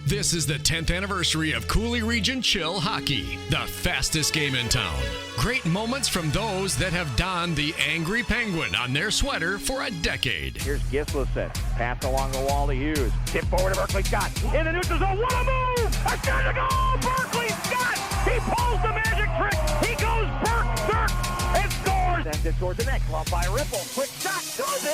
This is the 10th anniversary of Coulee Region Chill Hockey, the fastest game in town. Great moments from those that have donned the angry penguin on their sweater for a decade. Here's Gislason, pass along the wall to Hughes. Tip forward to Berkeley Scott. In the neutral zone, what a move! A shot to goal! Berkeley Scott! He pulls the magic trick! He goes Dirk, and scores! Sends it towards the net, glove by Ripple. Quick shot, goes in!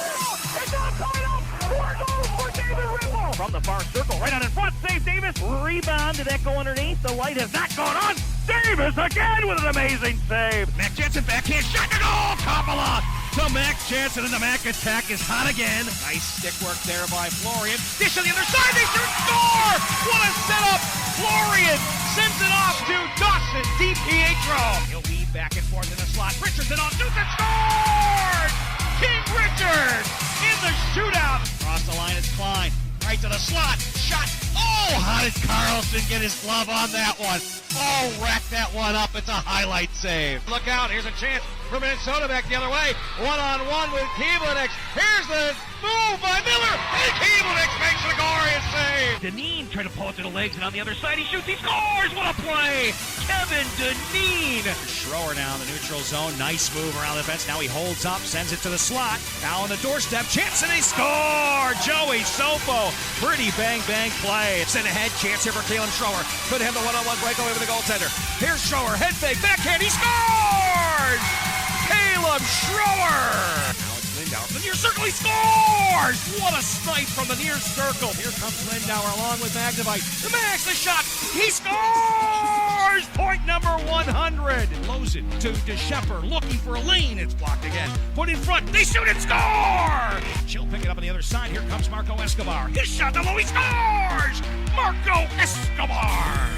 It's not coming up! 4 goals for David Ripple! From the far circle, right out in front, save Davis! Rebound, did that go underneath? The light has not gone on! Davis again with an amazing save! Mac Jansen backhand shot to goal! Kamala to Mac Jansen, and the Mac attack is hot again. Nice stick work there by Florian. Dish on the other side, they shoot, score! What a setup! Florian sends it off to Dawson DiPietro. He'll weave back and forth in the slot. Richardson on Newton scores! King Richard in the shootout. Across the line, it's Klein. Right to the slot. Shot. Oh, how did Carlson get his glove on that one? Oh, rack that one up. It's a highlight save. Look out. Here's a chance for Minnesota back the other way. One-on-one with Keeblenix. Here's the move by Miller. And Keeblenix makes the glorious save. Deneen tried to pull it to the legs, and on the other side he shoots. He scores. What a play. Kevin Deneen. Schroer now in the neutral zone. Nice move around the fence. Now he holds up, sends it to the slot. Now on the doorstep. Chance, and they score. Joey Sopo. Pretty bang-bang play. It's in ahead. Chance here for Kalen Schroer. Could have the one-on-one breakaway with the goaltender. Here's Schroer. Head fake. Backhand. He scores! Caleb Schroer! Now it's Lindauer. The near circle. He scores! What a snipe from the near circle. Here comes Lindauer along with Magnavite. The Max, the shot. He scores! Point number 100. Blows it to DeShepper. Looking for a lane. It's blocked again. Put in front. They shoot and score! Chill pick it up on the other side. Here comes Marco Escobar. His shot to low. He scores! Marco Escobar!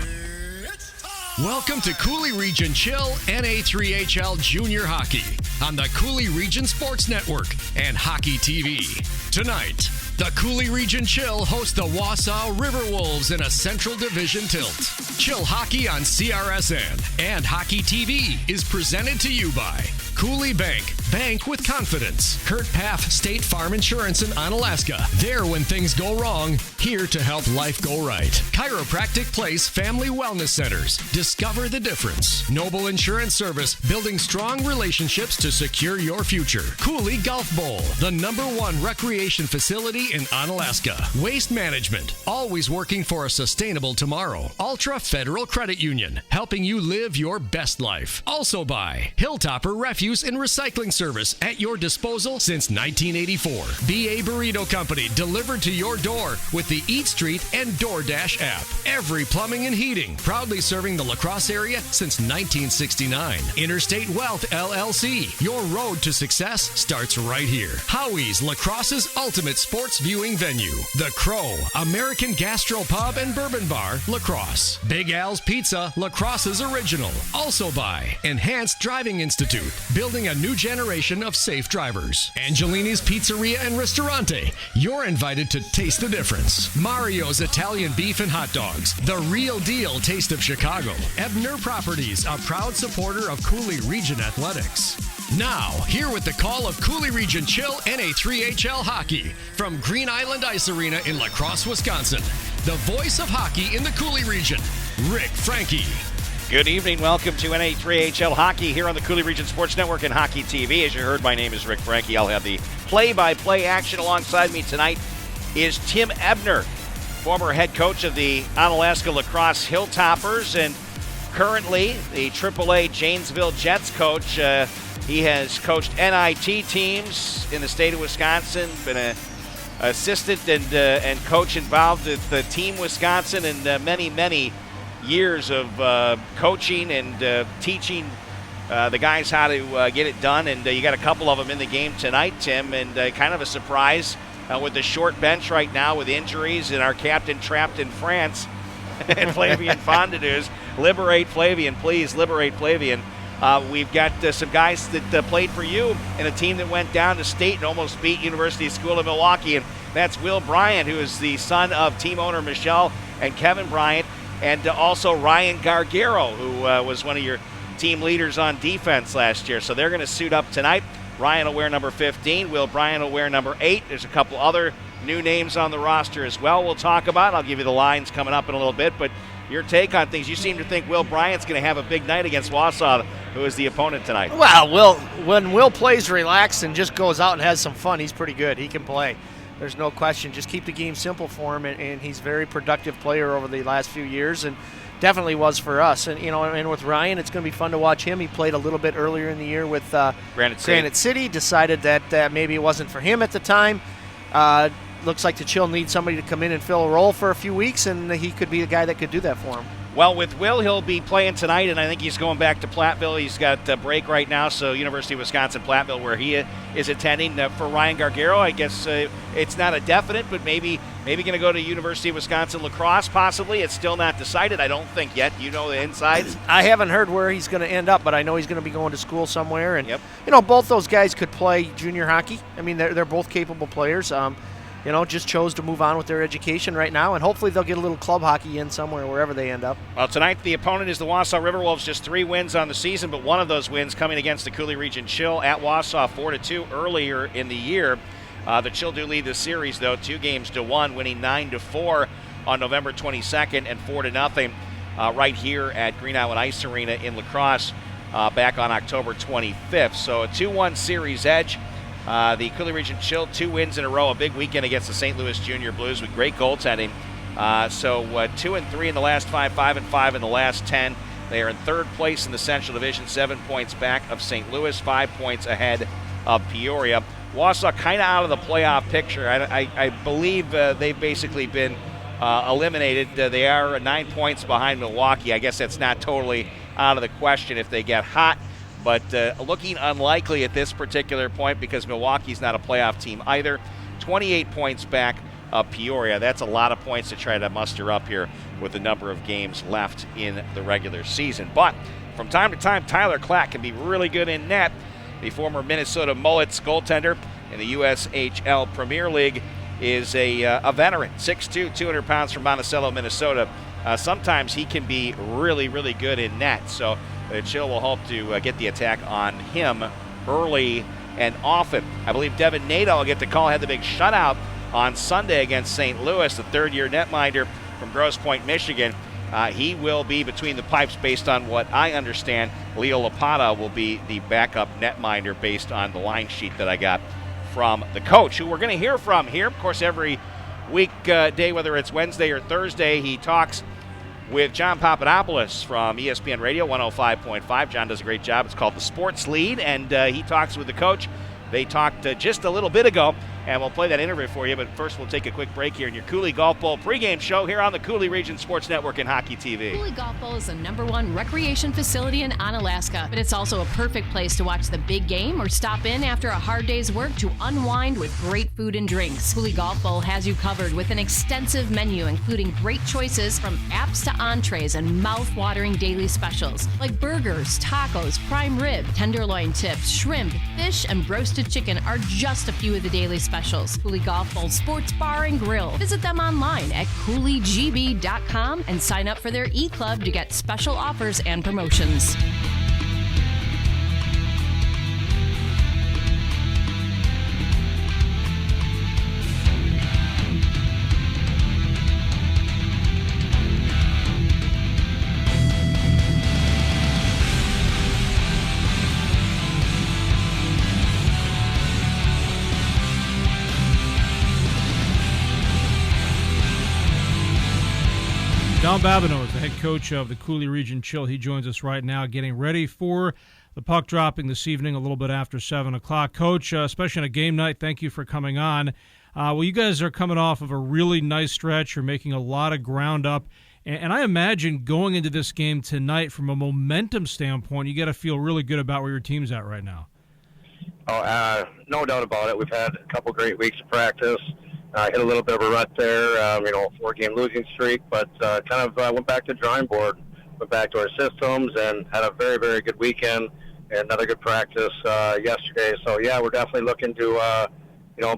Welcome to Coulee Region Chill NA3HL Junior Hockey on the Coulee Region Sports Network and Hockey TV. Tonight, the Coulee Region Chill host the Wausau Riverwolves in a Central Division tilt. Chill Hockey on CRSN and Hockey TV is presented to you by Coulee Bank. Bank with confidence. Kurt Paff State Farm Insurance in Onalaska. There when things go wrong, here to help life go right. Chiropractic Place Family Wellness Centers. Discover the difference. Noble Insurance Service, building strong relationships to secure your future. Coulee Golf Bowl, the #1 recreation facility in Onalaska. Waste Management, always working for a sustainable tomorrow. Ultra Federal Credit Union, helping you live your best life. Also by Hilltopper Refuse and Recycling Service, at your disposal since 1984. BA Burrito Company, delivered to your door with the Eat Street and DoorDash app. Every Plumbing and Heating, proudly serving the La Crosse area since 1969. Interstate Wealth LLC, your road to success starts right here. Howie's, La Crosse's ultimate sports viewing venue. The Crow, American Gastro Pub and Bourbon Bar, La Crosse. Big Al's Pizza, La Crosse's original. Also by Enhanced Driving Institute, building a new generation of safe drivers. Angelini's Pizzeria and Ristorante, you're invited to taste the difference. Mario's Italian Beef and Hot Dogs, the real deal taste of Chicago. Ebner Properties, a proud supporter of Coulee Region Athletics. Now, here with the call of Coulee Region Chill NA3HL Hockey from Green Island Ice Arena in La Crosse, Wisconsin. The voice of hockey in the Coulee region, Rik Franke. Good evening. Welcome to NA3HL Hockey here on the Coulee Region Sports Network and Hockey TV. As you heard, my name is Rik Franke. I'll have the play-by-play action. Alongside me tonight is Tim Ebner, former head coach of the Onalaska Lacrosse Hilltoppers and currently the AAA Janesville Jets coach. He has coached NIT teams in the state of Wisconsin, been an assistant and coach involved with the Team Wisconsin, and many years of coaching and teaching the guys how to get it done. And you got a couple of them in the game tonight, Tim, and kind of a surprise with the short bench right now with injuries and our captain trapped in France and Flavien Fondanews. Liberate Flavien, please, liberate Flavien. We've got some guys that played for you and a team that went down to state and almost beat University School of Milwaukee, and that's Will Bryant, who is the son of team owner Michelle and Kevin Bryant, and also Ryan Gargaro, who was one of your team leaders on defense last year. So they're going to suit up tonight. Ryan will wear number 15. Will Bryan will wear number 8. There's a couple other new names on the roster as well we'll talk about. I'll give you the lines coming up in a little bit, but your take on things. You seem to think Will Bryant's going to have a big night against Wausau, who is the opponent tonight. Well, when Will plays relaxed and just goes out and has some fun, he's pretty good. He can play. There's no question. Just keep the game simple for him, and he's a very productive player over the last few years, and definitely was for us. And and with Ryan, it's going to be fun to watch him. He played a little bit earlier in the year with Granite City. Decided that maybe it wasn't for him at the time. Looks like the Chill needs somebody to come in and fill a role for a few weeks, and he could be the guy that could do that for him. Well, with Will, he'll be playing tonight, and I think he's going back to Platteville. He's got a break right now, so University of Wisconsin-Platteville, where he is attending. For Ryan Gargaro, I guess it's not a definite, but maybe going to go to University of Wisconsin La Crosse, possibly. It's still not decided, I don't think yet. You know the insides? I haven't heard where he's going to end up, but I know he's going to be going to school somewhere. And, yep. Both those guys could play junior hockey. I mean, they're both capable players. Just chose to move on with their education right now, and hopefully they'll get a little club hockey in somewhere, wherever they end up. Well, tonight the opponent is the Wausau Riverwolves, just 3 wins on the season, but one of those wins coming against the Coulee Region Chill at Wausau, 4-2 earlier in the year. The Chill do lead the series, though, 2-1, winning 9-4 on November 22nd and 4-0 right here at Green Island Ice Arena in La Crosse back on October 25th. So a 2-1 series edge. The Coulee Region Chill, 2 wins in a row, a big weekend against the St. Louis Junior Blues with great goaltending. 2-3 in the last 5, 5-5 in the last 10. They are in 3rd place in the Central Division, 7 points back of St. Louis, 5 points ahead of Peoria. Wausau kind of out of the playoff picture. I believe they've basically been eliminated. They are 9 points behind Milwaukee. I guess that's not totally out of the question if they get hot. But looking unlikely at this particular point because Milwaukee's not a playoff team either. 28 points back of Peoria. That's a lot of points to try to muster up here with the number of games left in the regular season. But from time to time, Tyler Clack can be really good in net. The former Minnesota Mullets goaltender in the USHL Premier League is a veteran, 6'2", 200 pounds from Monticello, Minnesota. Sometimes he can be really, really good in net. So the Chill will hope to get the attack on him early and often. I believe Devin Nadeau will get the call, had the big shutout on Sunday against St. Louis, the 3rd-year netminder from Grosse Pointe, Michigan. He will be between the pipes based on what I understand. Leo Lapata will be the backup netminder based on the line sheet that I got from the coach, who we're going to hear from here. Of course, every weekday, whether it's Wednesday or Thursday, he talks with John Papadopoulos from ESPN Radio 105.5. John does a great job. It's called The Sports Lead, and he talks with the coach. They talked just a little bit ago, and we'll play that interview for you. But first, we'll take a quick break here in your Coulee Golf Bowl pregame show here on the Coulee Region Sports Network and Hockey TV. Coulee Golf Bowl is the #1 recreation facility in Onalaska, but it's also a perfect place to watch the big game or stop in after a hard day's work to unwind with great food and drinks. Coulee Golf Bowl has you covered with an extensive menu, including great choices from apps to entrees and mouth-watering daily specials like burgers, tacos, prime rib, tenderloin tips, shrimp, fish, and roasted chicken are just a few of the daily specials. Coulee Golf Bowl Sports Bar and Grill. Visit them online at CouleeGB.com and sign up for their e-club to get special offers and promotions. Don Babineau is the head coach of the Coulee Region Chill. He joins us right now getting ready for the puck dropping this evening a little bit after 7 o'clock. Coach, especially on a game night, thank you for coming on. Well, you guys are coming off of a really nice stretch. You're making a lot of ground up. And I imagine going into this game tonight from a momentum standpoint, you got to feel really good about where your team's at right now. No doubt about it. We've had a couple great weeks of practice. Hit a little bit of a rut there, 4-game losing streak, but went back to the drawing board, went back to our systems, and had a very, very good weekend and another good practice yesterday. So, yeah, we're definitely looking to,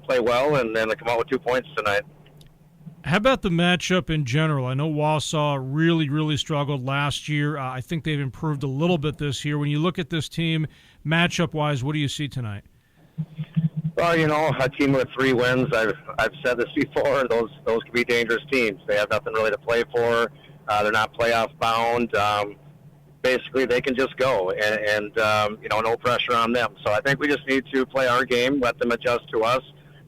play well and then come out with 2 points tonight. How about the matchup in general? I know Wausau really, really struggled last year. I think they've improved a little bit this year. When you look at this team, matchup-wise, what do you see tonight? Well, a team with 3 wins, I've said this before, those can be dangerous teams. They have nothing really to play for. They're not playoff bound. Basically, they can just go, and no pressure on them. So I think we just need to play our game, let them adjust to us,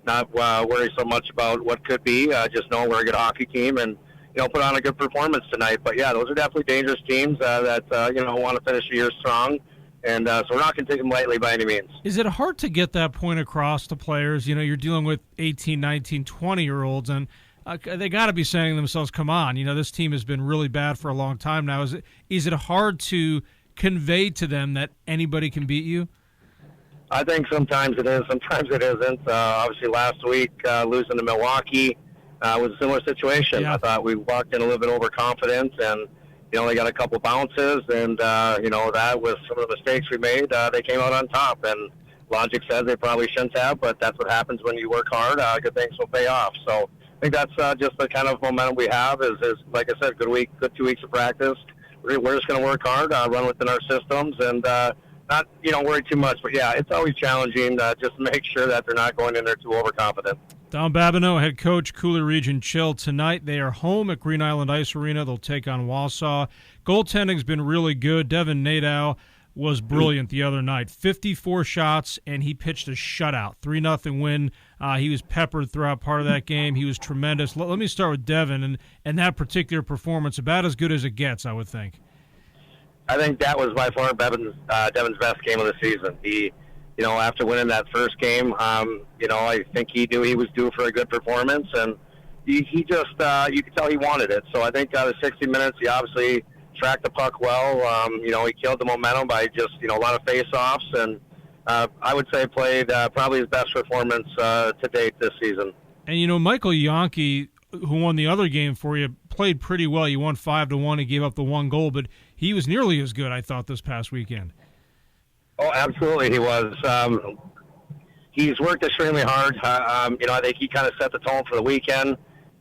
not worry so much about what could be. Just know we're a good hockey team, and put on a good performance tonight. But yeah, those are definitely dangerous teams that want to finish the year strong. And so we're not going to take them lightly by any means. Is it hard to get that point across to players? You're dealing with 18, 19, 20-year-olds, and they got to be saying to themselves, come on, this team has been really bad for a long time now. Is it hard to convey to them that anybody can beat you? I think sometimes it is, sometimes it isn't. Obviously, last week, losing to Milwaukee was a similar situation. Yeah. I thought we walked in a little bit overconfident, and they got a couple bounces, and, that was some of the mistakes we made. They came out on top, and logic says they probably shouldn't have, but that's what happens when you work hard. Good things will pay off. So I think that's just the kind of momentum we have is like I said, good 2 weeks of practice. We're just going to work hard, run within our systems, and not, worry too much. But, yeah, it's always challenging just to make sure that they're not going in there too overconfident. Don Babineau, head coach, Coulee Region Chill. Tonight they are home at Green Island Ice Arena. They'll take on Wausau. Goaltending's been really good. Devin Nadeau was brilliant the other night. 54 shots, and he pitched a shutout. 3-0 win. He was peppered throughout part of that game. He was tremendous. Let me start with Devin, and that particular performance, about as good as it gets, I would think. I think that was by far Devin's best game of the season. He, after winning that first game, I think he knew he was due for a good performance, and he just, you could tell he wanted it. So I think the 60 minutes, he obviously tracked the puck well. He killed the momentum by just, a lot of face-offs, and I would say played probably his best performance to date this season. And, Michael Yonke, who won the other game for you, played pretty well. He won 5-1. He gave up the 1 goal, but he was nearly as good, I thought, this past weekend. Oh, absolutely, he was. He's worked extremely hard. I think he kind of set the tone for the weekend,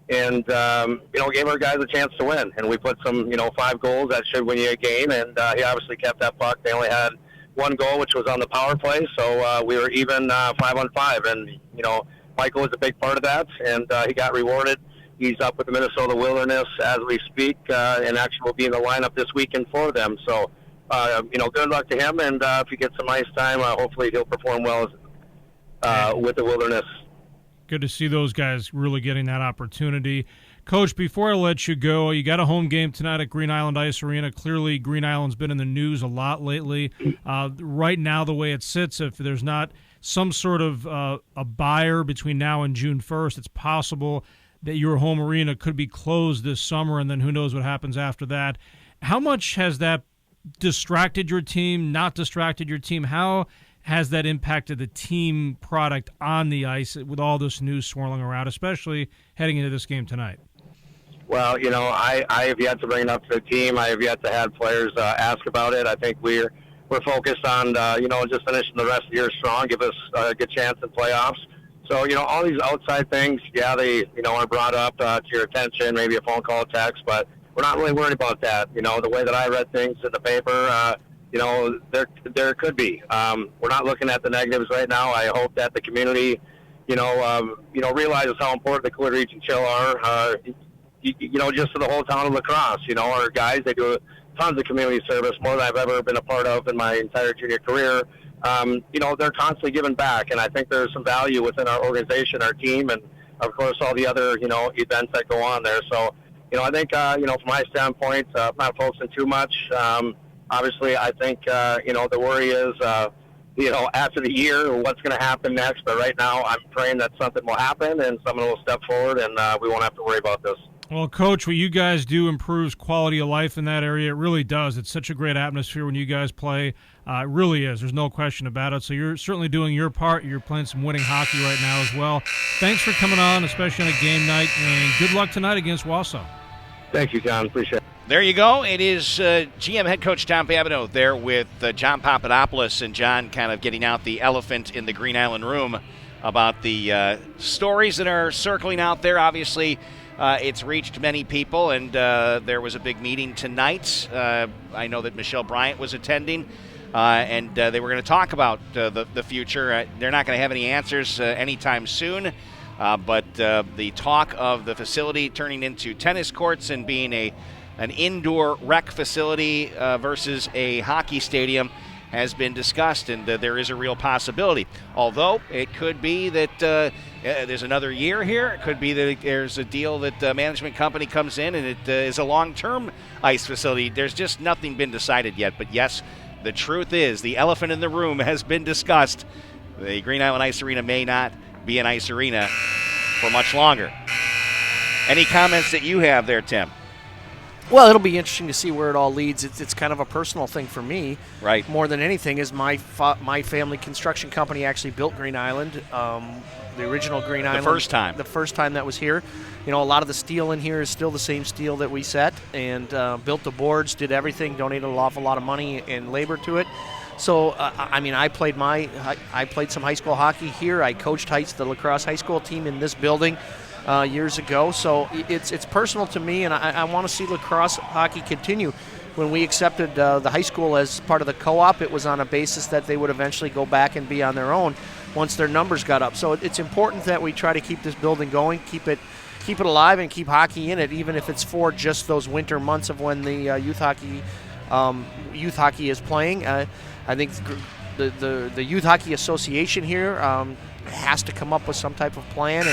and gave our guys a chance to win. And we put some, 5 goals that should win you a game, and he obviously kept that puck. They only had 1 goal, which was on the power play, so we were even 5-on-5. And Michael was a big part of that, and he got rewarded. He's up with the Minnesota Wilderness as we speak, and actually will be in the lineup this weekend for them. So, good luck to him, and if he gets some ice time, hopefully he'll perform well with the Wilderness. Good to see those guys really getting that opportunity. Coach, before I let you go, you got a home game tonight at Green Island Ice Arena. Clearly, Green Island's been in the news a lot lately. Right now, the way it sits, if there's not some sort of a buyer between now and June 1st, it's possible that your home arena could be closed this summer, and then who knows what happens after that. How much has that distracted your team, not distracted your team? How has that impacted the team product on the ice with all this news swirling around, especially heading into this game tonight? Well, I have yet to bring it up to the team. I have yet to have players ask about it. I think we're focused on, just finishing the rest of the year strong, give us a good chance in playoffs. So, all these outside things, yeah, they, are brought up to your attention, maybe a phone call, text, but we're not really worried about that. The way that I read things in the paper, there could be. We're not looking at the negatives right now. I hope that the community, realizes how important the Coulee Region Chill are, just to the whole town of La Crosse. Our guys, they do tons of community service, more than I've ever been a part of in my entire junior career. They're constantly giving back, and I think there's some value within our organization, our team, and, of course, all the other, events that go on there. So, I think, from my standpoint, not focusing too much. Obviously, I think, the worry is, after the year, what's going to happen next. But right now, I'm praying that something will happen and someone will step forward, and we won't have to worry about this. Well, Coach, what you guys do improves quality of life in that area. It really does. It's such a great atmosphere when you guys play. It really is. There's no question about it. So you're certainly doing your part. You're playing some winning hockey right now as well. Thanks for coming on, especially on a game night, and good luck tonight against Wausau. Thank you, John. Appreciate it. There you go. It is GM head coach Don Babineau there with John Papadopoulos, and John kind of getting out the elephant in the Green Island room about the stories that are circling out there. Obviously, it's reached many people, and there was a big meeting tonight. I know that Michelle Bryant was attending. and they were going to talk about the future. They're not going to have any answers anytime soon, but the talk of the facility turning into tennis courts and being an indoor rec facility versus a hockey stadium has been discussed, and there is a real possibility. Although it could be that there's another year here. It could be that there's a deal that the management company comes in and it is a long-term ice facility. There's just nothing been decided yet. But yes, the truth is the elephant in the room has been discussed. The Green Island Ice Arena may not be an ice arena for much longer. Any comments that you have there, Tim? Well, it'll be interesting to see where it all leads. It's kind of a personal thing for me. Right. More than anything is my family construction company actually built Green Island, the original Green Island. The first time. The first time that was here. You know, a lot of the steel in here is still the same steel that we set, and built the boards, did everything, donated an awful lot of money and labor to it. So, I mean, I played some high school hockey here. I coached the lacrosse high school team in this building years ago. So it's personal to me, and I want to see lacrosse hockey continue. When we accepted the high school as part of the co-op, it was on a basis that they would eventually go back and be on their own once their numbers got up. So it's important that we try to keep this building going, keep it alive, and keep hockey in it, even if it's for just those winter months of when the youth hockey is playing. I think the Youth Hockey Association here has to come up with some type of plan,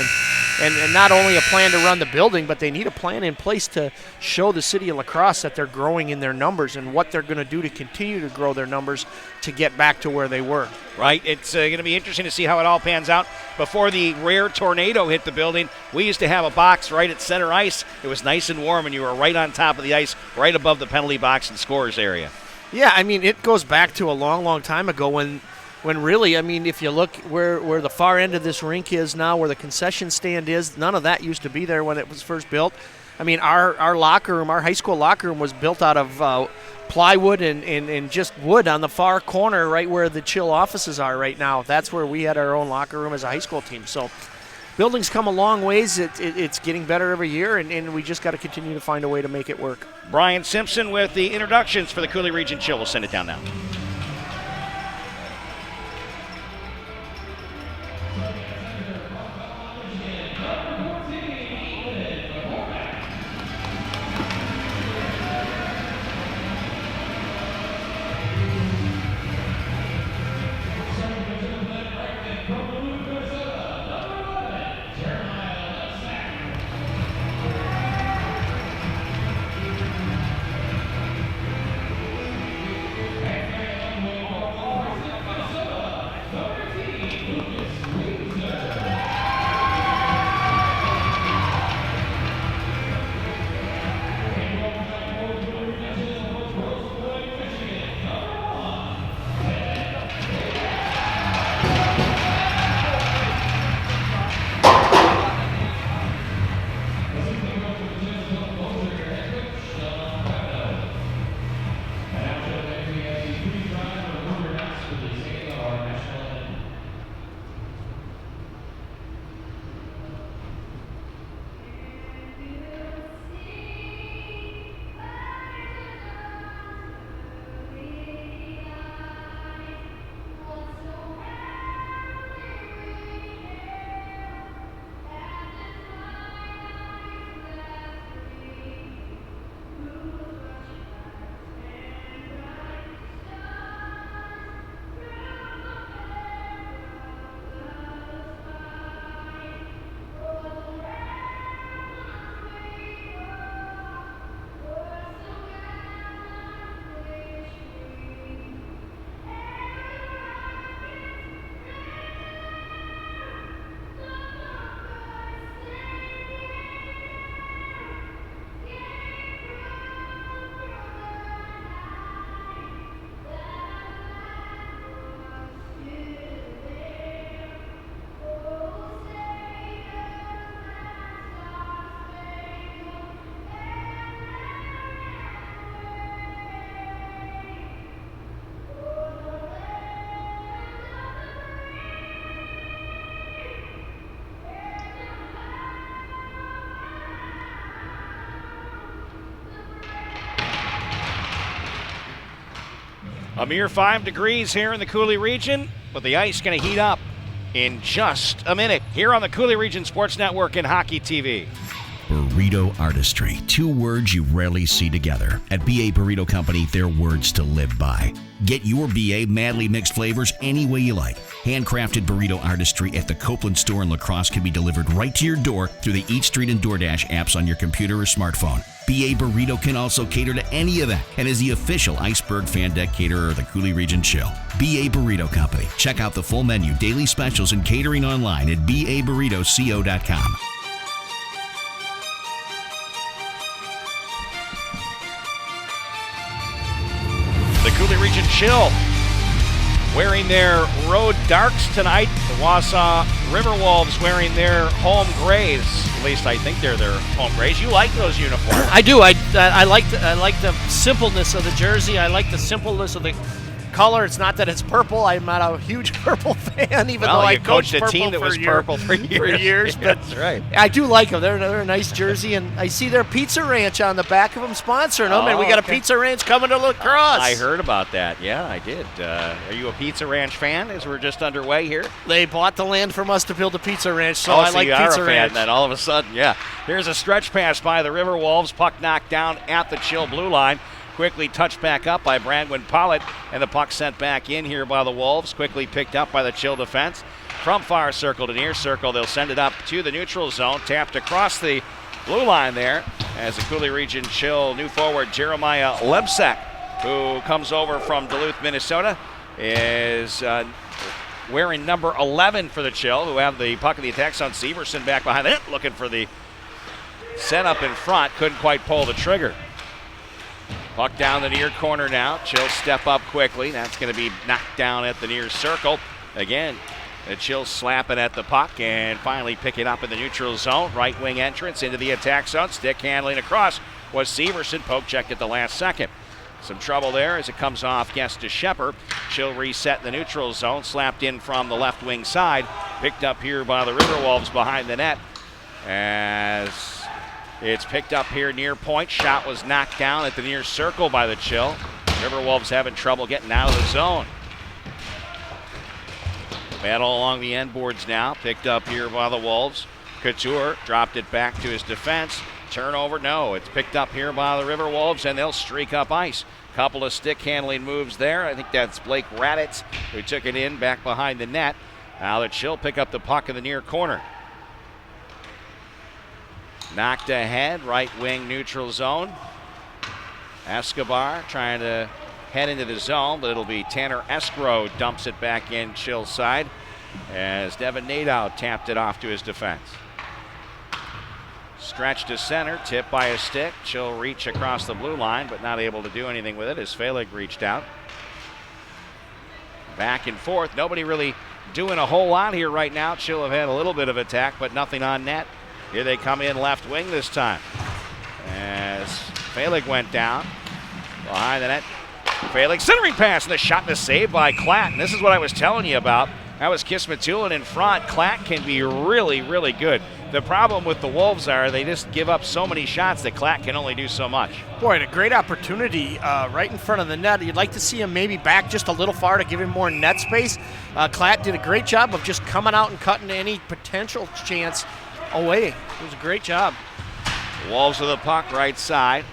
and not only a plan to run the building, but they need a plan in place to show the city of La Crosse that they're growing in their numbers and what they're going to do to continue to grow their numbers to get back to where they were. Right. It's going to be interesting to see how it all pans out. Before the rare tornado hit the building, we used to have a box right at center ice. It was nice and warm, and you were right on top of the ice, right above the penalty box and scorers area. Yeah, I mean, it goes back to a long, long time ago when really, I mean, if you look where the far end of this rink is now, where the concession stand is, none of that used to be there when it was first built. I mean, our locker room, our high school locker room was built out of plywood and just wood on the far corner right where the chill offices are right now. That's where we had our own locker room as a high school team. So buildings come a long ways. It's getting better every year, and we just got to continue to find a way to make it work. Brian Simpson with the introductions for the Coulee Region Chill. We'll send it down now. A mere 5 degrees here in the Coulee region, but the ice going to heat up in just a minute here on the Coulee Region Sports Network and Hockey TV. Burrito artistry, 2 words you rarely see together. At BA Burrito Company, they're words to live by. Get your BA madly mixed flavors any way you like. Handcrafted burrito artistry at the Copeland store in La Crosse can be delivered right to your door through the Eat Street and DoorDash apps on your computer or smartphone. BA Burrito can also cater to any event and is the official Iceberg Fan Deck caterer of the Coulee Region Chill. BA Burrito Company. Check out the full menu, daily specials, and catering online at baburritoco.com. The Coulee Region Chill wearing their road darks tonight. The Wausau Riverwolves wearing their home grays. At least I think they're their home grays. You like those uniforms? I do. I like the simpleness of the jersey. I like the simpleness of the color. It's not that it's purple. I'm not a huge purple fan, even though I coached a team that was purple for years. But that's right. I do like them. They're a nice jersey, and I see their Pizza Ranch on the back of them sponsoring them, and we got a Pizza Ranch coming to La Crosse. I heard about that. Yeah, I did. Are you a Pizza Ranch fan as we're just underway here? They bought the land from us to build a Pizza Ranch, so I like you Pizza are a Ranch. Fan, then all of a sudden, yeah. Here's a stretch pass by the Riverwolves. Puck knocked down at the Chill blue line. Quickly touched back up by Brandwin Pollitt, and the puck sent back in here by the Wolves. Quickly picked up by the Chill defense. From far circle to near circle, they'll send it up to the neutral zone. Tapped across the blue line there as the Coulee Region Chill new forward Jeremiah Lebsack, who comes over from Duluth, Minnesota, is wearing number 11 for the Chill, who have the puck in the attack zone. Severson back behind it, looking for the setup in front. Couldn't quite pull the trigger. Puck down the near corner now. Chill step up quickly. That's going to be knocked down at the near circle. Again, the Chill slapping at the puck and finally pick it up in the neutral zone. Right wing entrance into the attack zone. Stick handling across was Severson. Poke checked at the last second. Some trouble there as it comes off guest to Shepard. Chill reset in the neutral zone. Slapped in from the left wing side. Picked up here by the Riverwolves behind the net as it's picked up here near point. Shot was knocked down at the near circle by the Chill. Riverwolves having trouble getting out of the zone. Battle along the end boards now. Picked up here by the Wolves. Couture dropped it back to his defense. Turnover, no. It's picked up here by the Riverwolves, and they'll streak up ice. Couple of stick handling moves there. I think that's Blake Raditz who took it in back behind the net. Now the Chill pick up the puck in the near corner. Knocked ahead, right wing neutral zone. Escobar trying to head into the zone, but it'll be Tanner Escrow dumps it back in Chill's side as Devin Nadeau tapped it off to his defense. Stretch to center, tip by a stick. Chill reach across the blue line, but not able to do anything with it as Felig reached out. Back and forth. Nobody really doing a whole lot here right now. Chill have had a little bit of attack, but nothing on net. Here they come in left wing this time as Felig went down behind the net. Felig centering pass and the shot and the save by Klatt. And this is what I was telling you about. That was Kismatulin in front. Klatt can be really, really good. The problem with the Wolves are they just give up so many shots that Klatt can only do so much. Boy, and a great opportunity right in front of the net. You'd like to see him maybe back just a little far to give him more net space. Klatt did a great job of just coming out and cutting any potential chance away. It was a great job. Wolves with the puck right side.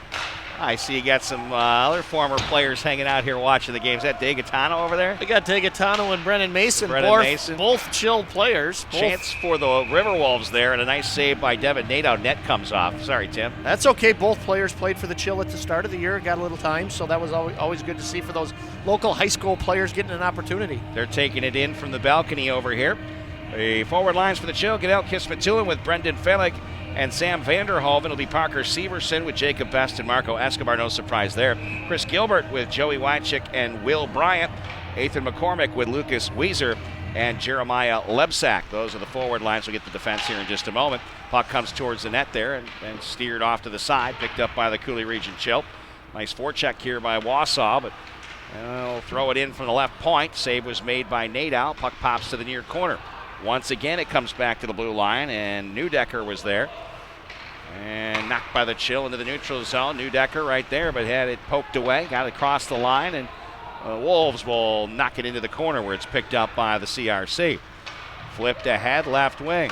I see you got some other former players hanging out here watching the game. Is that Degatano over there? We got Degatano and Brennan Mason. Both Chill players. Chance for the Riverwolves there, and a nice save by Devin Nadeau. Net comes off. Sorry, Tim. That's okay. Both players played for the Chill at the start of the year. Got a little time, so that was always good to see for those local high school players getting an opportunity. They're taking it in from the balcony over here. The forward lines for the Chill, Gadel Kismatulin with Brendan Felig and Sam Vanderhoven. It'll be Parker Severson with Jacob Best and Marco Escobar. No surprise there. Chris Gilbert with Joey Wychick and Will Bryant. Ethan McCormick with Lucas Weiser and Jeremiah Lebsack. Those are the forward lines. We'll get the defense here in just a moment. Puck comes towards the net there and steered off to the side. Picked up by the Coulee Region Chill. Nice forecheck here by Wausau, but they'll throw it in from the left point. Save was made by Nadeau. Puck pops to the near corner. Once again, it comes back to the blue line, and Neudecker was there. And knocked by the Chill into the neutral zone. Neudecker right there, but had it poked away. Got it across the line, and Wolves will knock it into the corner where it's picked up by the CRC. Flipped ahead, left wing.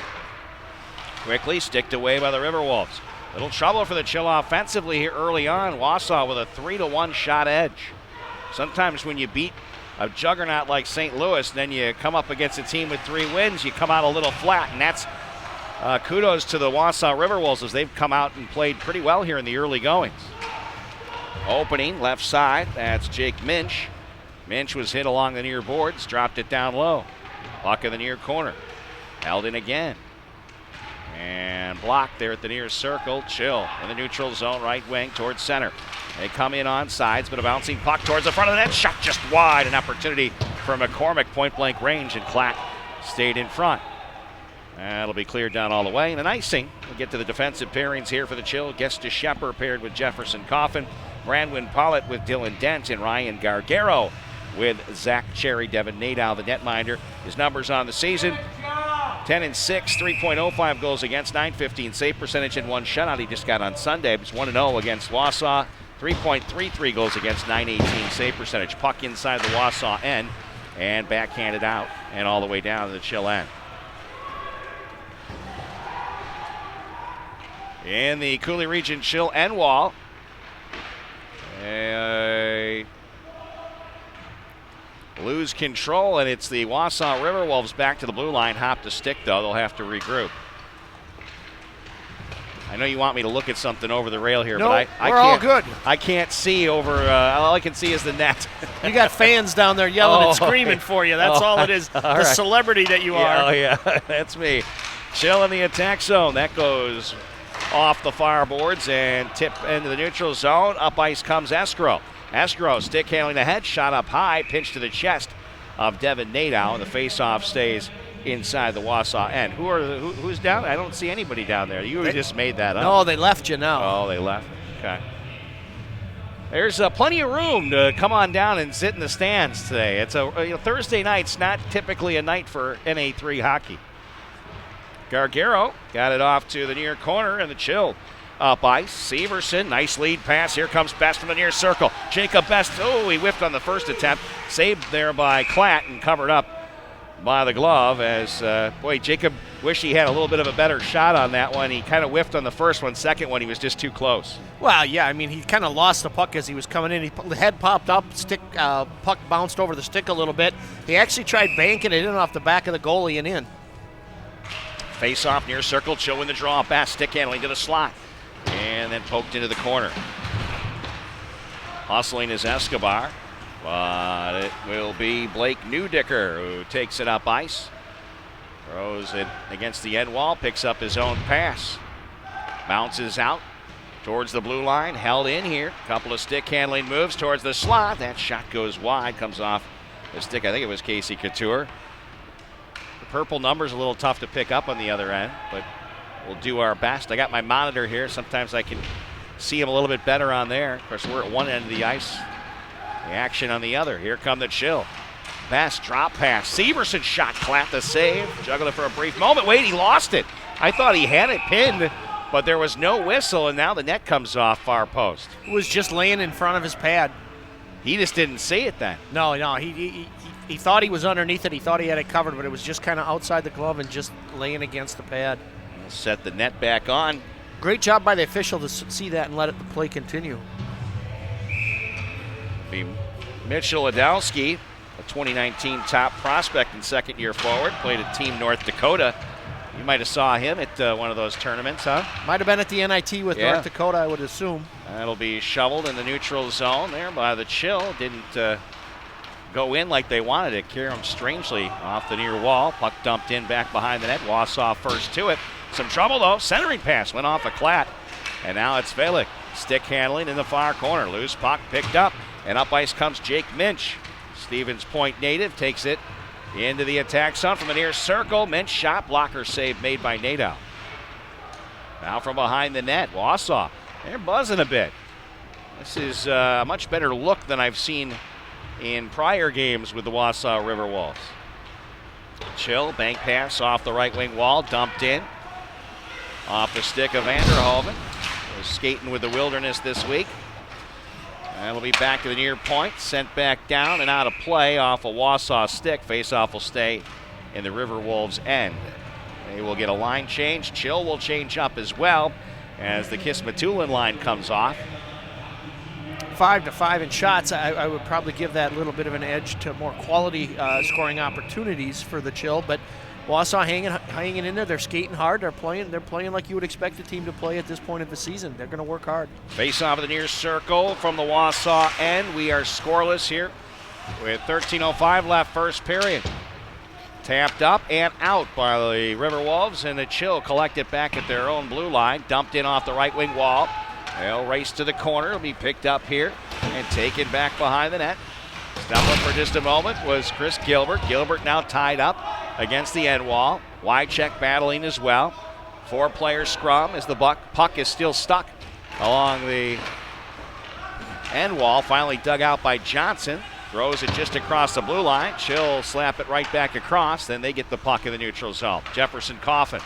Quickly sticked away by the Riverwolves. Little trouble for the Chill offensively here early on. Wausau with a 3-1 shot edge. Sometimes when you beat a juggernaut like St. Louis, then you come up against a team with 3 wins, you come out a little flat, and that's kudos to the Wausau Riverwolves as they've come out and played pretty well here in the early goings. Opening left side, that's Jake Minch. Minch was hit along the near boards, dropped it down low. Puck in the near corner. Held in again. And blocked there at the near circle. Chill in the neutral zone, right wing towards center. They come in on sides, but a bouncing puck towards the front of the net. Shot just wide. An opportunity for McCormick, point blank range, and Klatt stayed in front. That'll be cleared down all the way. And an icing. We'll get to the defensive pairings here for the Chill. Guest to Shepard paired with Jefferson Coffin. Brandwin Pollitt with Dylan Dent, and Ryan Gargaro with Zach Cherry. Devin Nadow, the netminder. His numbers on the season: 10-6, 3.05 goals against, 915 save percentage, and 1 shutout he just got on Sunday. He's 1-0 against Wausau, 3.33 goals against, 918 save percentage. Puck inside the Wausau end and backhanded out and all the way down to the Chill end. In the Coulee Region Chill end wall, lose control, and it's the Wausau Riverwolves back to the blue line. Hop the stick, though. They'll have to regroup. I know you want me to look at something over the rail here, but I we're can't. all good. I can't see over. All I can see is the net. You got fans down there yelling and screaming for you. That's all it is. The right. celebrity that you are. Oh, yeah. That's me. Chill in the attack zone. That goes off the far boards and tip into the neutral zone. Up ice comes Escrow. Escrow stick handling the head, shot up high, pinch to the chest of Devin Nadow, and the faceoff stays inside the Wausau end. Who's down? I don't see anybody down there. You just made that up. No, they left you now. Oh, they left. Okay. There's plenty of room to come on down and sit in the stands today. It's a Thursday night's not typically a night for NA3 hockey. Gargaro got it off to the near corner, and the Chill up ice. Severson, nice lead pass. Here comes Best from the near circle. Jacob Best, he whiffed on the first attempt. Saved there by Klatt and covered up by the glove as, Jacob wished he had a little bit of a better shot on that one. He kind of whiffed on the first one. Second one, he was just too close. Well, yeah, I mean, he kind of lost the puck as he was coming in. The head popped up, puck bounced over the stick a little bit. He actually tried banking it in off the back of the goalie and in. Face off near circle, Chill in the draw. Bass stick handling to the slot. And then poked into the corner. Hustling is Escobar, but it will be Blake Newdicker who takes it up ice. Throws it against the end wall, picks up his own pass. Bounces out towards the blue line, held in here. Couple of stick handling moves towards the slot. That shot goes wide, comes off the stick. I think it was Casey Couture. The purple number's a little tough to pick up on the other end, but we'll do our best. I got my monitor here. Sometimes I can see him a little bit better on there. Of course, we're at one end of the ice. The action on the other. Here come the Chill. Best drop pass. Severson shot. Klatt the save. Juggled it for a brief moment. Wait, he lost it. I thought he had it pinned, but there was no whistle, and now the net comes off far post. It was just laying in front of his pad. He just didn't see it then. No, he thought he was underneath it. He thought he had it covered, but it was just kind of outside the glove and just laying against the pad. We'll set the net back on. Great job by the official to see that and let the play continue. Be Mitchell Adowski, a 2019 top prospect and second-year forward, played at Team North Dakota. You might have saw him at one of those tournaments, huh? Might have been at the NIT with North Dakota, I would assume. That'll be shoveled in the neutral zone there by the Chill. Didn't go in like they wanted it. Karam strangely off the near wall. Puck dumped in back behind the net. Wausau first to it. Some trouble, though. Centering pass went off a Klatt. And now it's Velick. Stick handling in the far corner. Loose puck picked up. And up ice comes Jake Minch. Stevens Point native takes it into the attack zone from the near circle. Minch shot. Blocker save made by Nadow. Now from behind the net. Wausau. They're buzzing a bit. This is a much better look than I've seen in prior games with the Wausau Riverwolves. Chill. Bank pass off the right wing wall. Dumped in. Off the stick of Vanderhoven. Was skating with the Wilderness this week. That'll be back to the near point, sent back down and out of play off a Wausau stick. Faceoff will stay in the Riverwolves' end. They will get a line change. Chill will change up as well as the Kismatulin line comes off. 5-5 in shots. I would probably give that a little bit of an edge to more quality scoring opportunities for the Chill, but Wausau hanging in there. They're skating hard. They're playing like you would expect a team to play at this point of the season. They're going to work hard. Face off of the near circle from the Wausau end. We are scoreless here with 13:05 left, first period. Tapped up and out by the Riverwolves, and the Chill collect it back at their own blue line. Dumped in off the right wing wall. They'll race to the corner. It'll be picked up here and taken back behind the net. Stumbling for just a moment was Chris Gilbert. Gilbert now tied up against the end wall. Wycheck battling as well. 4-player scrum as the puck is still stuck along the end wall. Finally dug out by Johnson. Throws it just across the blue line. Chill slap it right back across. Then they get the puck in the neutral zone. Jefferson Coffin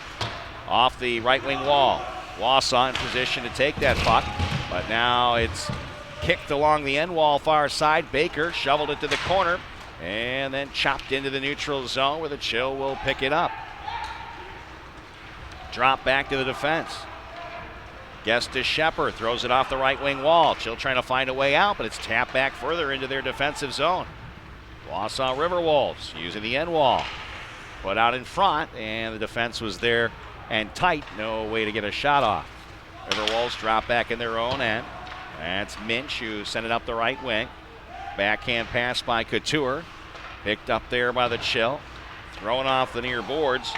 off the right wing wall. Wausau in position to take that puck, but now it's kicked along the end wall far side. Baker shoveled it to the corner and then chopped into the neutral zone where the Chill will pick it up. Drop back to the defense. Guest to Shepard, throws it off the right wing wall. Chill trying to find a way out, but it's tapped back further into their defensive zone. Wausau Riverwolves using the end wall. Put out in front, and the defense was there and tight. No way to get a shot off. Riverwolves drop back in their own end. That's Minch who sent it up the right wing. Backhand pass by Couture. Picked up there by the Chill. Thrown off the near boards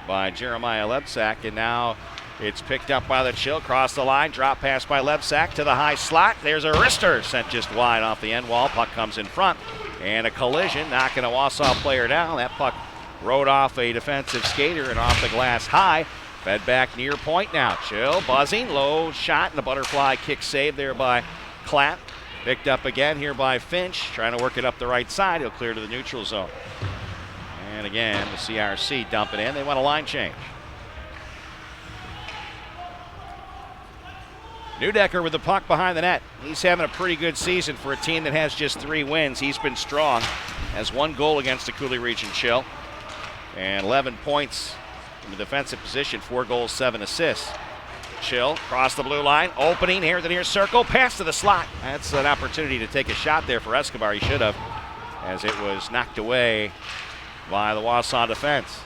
by Jeremiah Lebsack, and now it's picked up by the Chill. Cross the line, drop pass by Lebsack to the high slot. There's a wrister sent just wide off the end wall. Puck comes in front, and a collision knocking a Wausau player down. That puck rode off a defensive skater and off the glass high. Fed back near point now. Chill buzzing, low shot, and a butterfly kick save there by Clapp. Picked up again here by Finch, trying to work it up the right side. He'll clear to the neutral zone. And again, the CRC dump it in. They want a line change. Neudecker with the puck behind the net. He's having a pretty good season for a team that has just 3 wins. He's been strong. Has 1 goal against the Coulee Region Chill. And 11 points in the defensive position, 4 goals, 7 assists. Chill across the blue line, opening here at the near circle, pass to the slot. That's an opportunity to take a shot there for Escobar. He should have, as it was knocked away by the Wausau defense.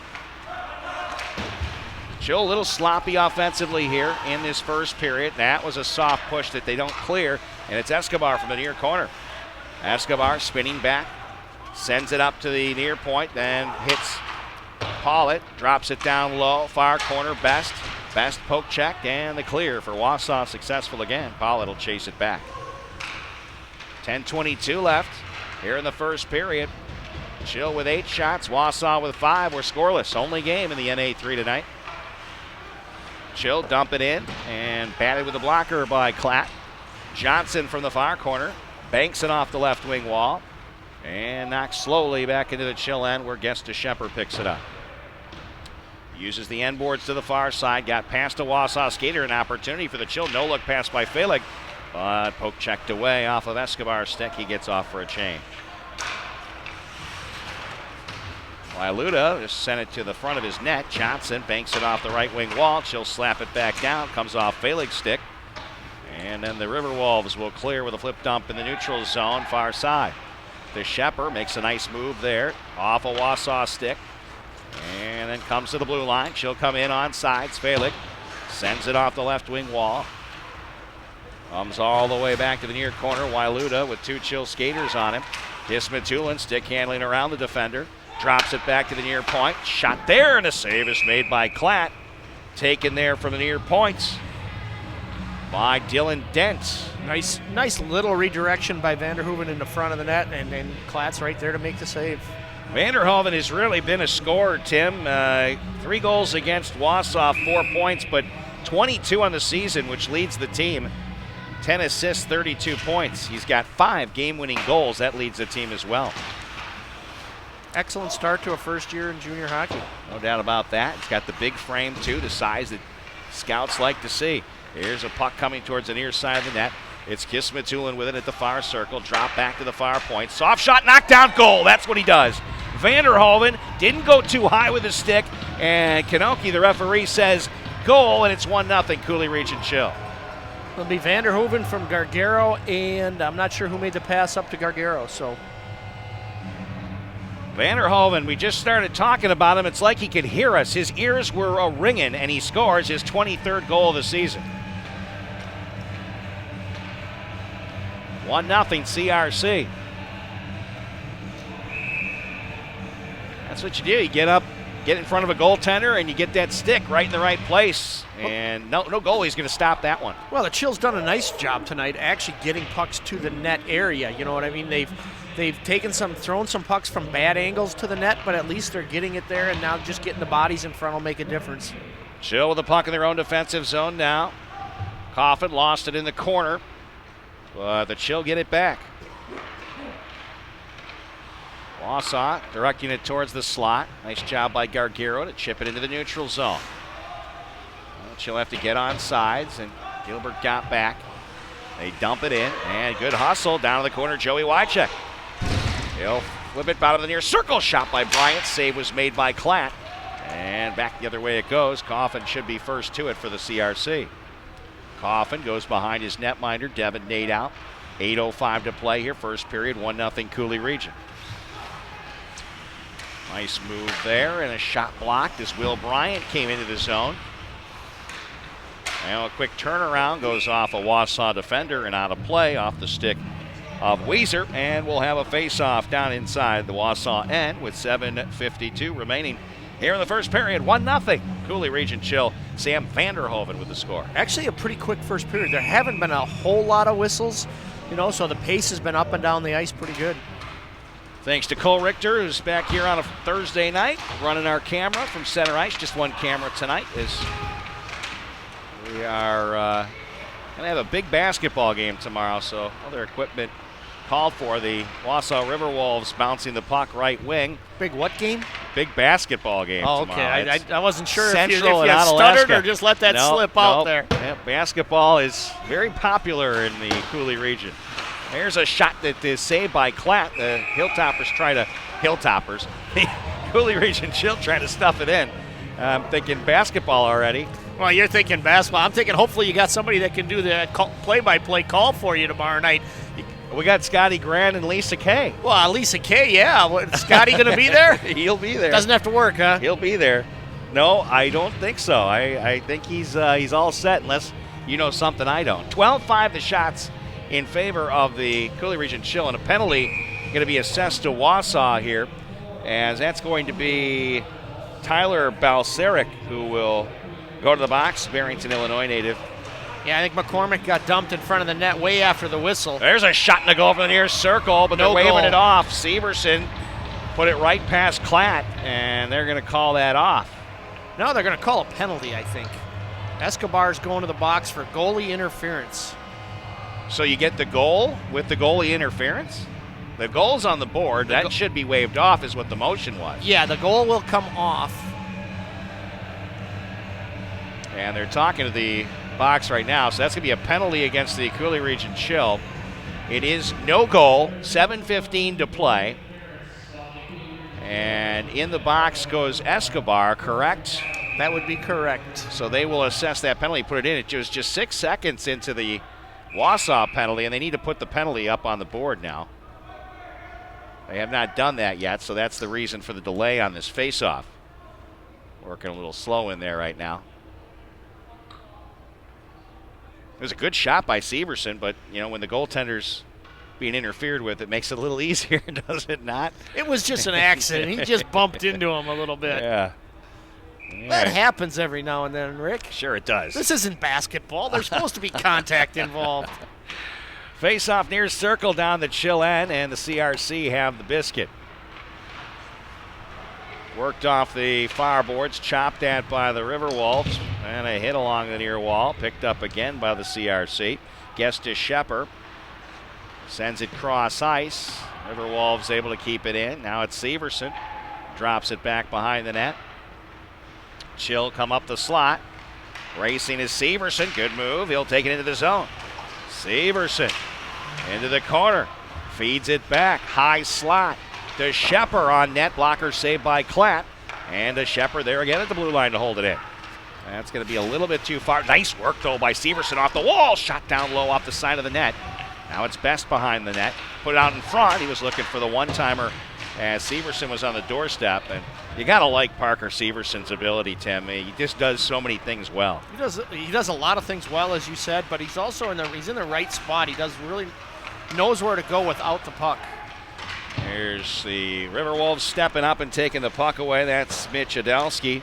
Chill a little sloppy offensively here in this first period. That was a soft push that they don't clear, and it's Escobar from the near corner. Escobar spinning back, sends it up to the near point, then hits Pollitt, drops it down low, far corner, Best poke check, and the clear for Wausau successful again. Pollitt will chase it back. 10:22 left here in the first period. Chill with 8 shots, Wausau with 5. We're scoreless, only game in the NA3 tonight. Chill dump it in and batted with a blocker by Clapp. Johnson from the far corner banks it off the left wing wall and knocks slowly back into the Chill end where Guest to Shepard picks it up. Uses the end boards to the far side, got past a Wausau skater, an opportunity for the Chill. No look pass by Felig, but poke checked away off of Escobar's stick. He gets off for a change. Wailuda just sent it to the front of his net. Johnson banks it off the right wing wall. Chill slap it back down, comes off Felig's stick. And then the Riverwolves will clear with a flip dump in the neutral zone, far side. The Shepard makes a nice move there, off a Wausau stick. And then comes to the blue line. She'll come in on sides. Felig sends it off the left wing wall. Comes all the way back to the near corner. Wailuda with 2 Chill skaters on him. Kismatulin stick handling around the defender. Drops it back to the near point. Shot there, and a save is made by Klatt. Taken there from the near points by Dylan Dent. Nice little redirection by Vanderhoeven in the front of the net, and then Klatt's right there to make the save. Vanderhoeven has really been a scorer, Tim. 3 goals against Wausau, 4 points, but 22 on the season, which leads the team. 10 assists, 32 points. He's got 5 game-winning goals. That leads the team as well. Excellent start to a first year in junior hockey. No doubt about that. He's got the big frame, too, the size that scouts like to see. Here's a puck coming towards the near side of the net. It's Kismatulin with it at the far circle. Drop back to the far point. Soft shot, knockdown, goal. That's what he does. Vanderhoven didn't go too high with his stick, and Kanoki, the referee, says goal, and it's 1-0 Coulee Region Chill. It'll be Vanderhoven from Gargaro, and I'm not sure who made the pass up to Gargaro. So Vanderhoven, we just started talking about him. It's like he could hear us. His ears were ringing, and he scores his 23rd goal of the season. 1-0 CRC. That's what you do. You get up, get in front of a goaltender, and you get that stick right in the right place. And no goalie's going to stop that one. Well, the Chill's done a nice job tonight actually getting pucks to the net area. You know what I mean? They've thrown some pucks from bad angles to the net, but at least they're getting it there, and now just getting the bodies in front will make a difference. Chill with the puck in their own defensive zone now. Coffin lost it in the corner. But the Chill get it back. Wausau directing it towards the slot. Nice job by Gargaro to chip it into the neutral zone. Well, Chill have to get on sides, and Gilbert got back. They dump it in, and good hustle down to the corner, Joey Wycheck. He'll flip it out of the near circle. Shot by Bryant. Save was made by Klatt. And back the other way it goes. Coffin should be first to it for the CRC. Coffin goes behind his netminder, Devin Nadeau. 8:05 to play here, first period, 1-0 Coulee Region. Nice move there, and a shot blocked as Will Bryant came into the zone. Now a quick turnaround goes off a Wausau defender and out of play off the stick of Weiser, and we'll have a face-off down inside the Wausau end with 7:52 remaining here in the first period. 1-0 Coulee Region Chill. Sam Vanderhoven with the score. Actually a pretty quick first period. There haven't been a whole lot of whistles, so the pace has been up and down the ice pretty good. Thanks to Cole Richter, who's back here on a Thursday night, running our camera from center ice. Just one camera tonight as we are going to have a big basketball game tomorrow, so all their equipment called for. The Wausau Riverwolves bouncing the puck right wing. Big what game? Big basketball game tomorrow. Okay. I wasn't sure if you had stuttered or just let that slip out there. Yeah, basketball is very popular in the Coulee region. There's a shot that is saved by Klatt. The the Coulee Region Chill trying to stuff it in. I'm thinking basketball already. Well, you're thinking basketball. I'm thinking hopefully you got somebody that can do the play-by-play call for you tomorrow night. We got Scotty Grand and Lisa Kay. Well, Lisa Kay, yeah. Scotty going to be there? He'll be there. Doesn't have to work, huh? He'll be there. No, I don't think so. I think he's all set unless you know something I don't. 12-5 the shots in favor of the Coulee Region Chill, and a penalty going to be assessed to Wausau here, as that's going to be Tyler Balseric, who will go to the box, Barrington, Illinois native. Yeah, I think McCormick got dumped in front of the net way after the whistle. There's a shot in the goal from the near circle, but they're waving it off. Severson put it right past Klatt, and they're going to call that off. No, they're going to call a penalty, I think. Escobar's going to the box for goalie interference. So you get the goal with the goalie interference? The goal's on the board. That should be waved off is what the motion was. Yeah, the goal will come off. And they're talking to the box right now, so that's going to be a penalty against the Coulee Region Chill. It is no goal, 7:15 to play. And in the box goes Escobar, correct? That would be correct. So they will assess that penalty, put it in. It was just 6 seconds into the Wausau penalty, and they need to put the penalty up on the board now. They have not done that yet, so that's the reason for the delay on this face-off. Working a little slow in there right now. It was a good shot by Severson, but, when the goaltender's being interfered with, it makes it a little easier, does it not? It was just an accident. He just bumped into him a little bit. Yeah. That happens every now and then, Rick. Sure it does. This isn't basketball. There's supposed to be contact involved. Face-off near circle down the Chill end, and the CRC have the biscuit. Worked off the far boards, chopped at by the Riverwolves, and a hit along the near wall, picked up again by the CRC. Gets to Shepard, sends it cross ice. Riverwolves able to keep it in. Now it's Severson, drops it back behind the net. Chill come up the slot. Racing is Severson. Good move. He'll take it into the zone. Severson into the corner. Feeds it back. High slot to Shepard on net. Blocker saved by Klatt. And to Shepard there again at the blue line to hold it in. That's going to be a little bit too far. Nice work, though, by Severson off the wall. Shot down low off the side of the net. Now it's Best behind the net. Put it out in front. He was looking for the one-timer as Severson was on the doorstep. And you got to like Parker Severson's ability, Tim. He just does so many things well. He does a lot of things well, as you said, but he's also he's in the right spot. He really knows where to go without the puck. Here's the Riverwolves stepping up and taking the puck away. That's Mitch Adelski.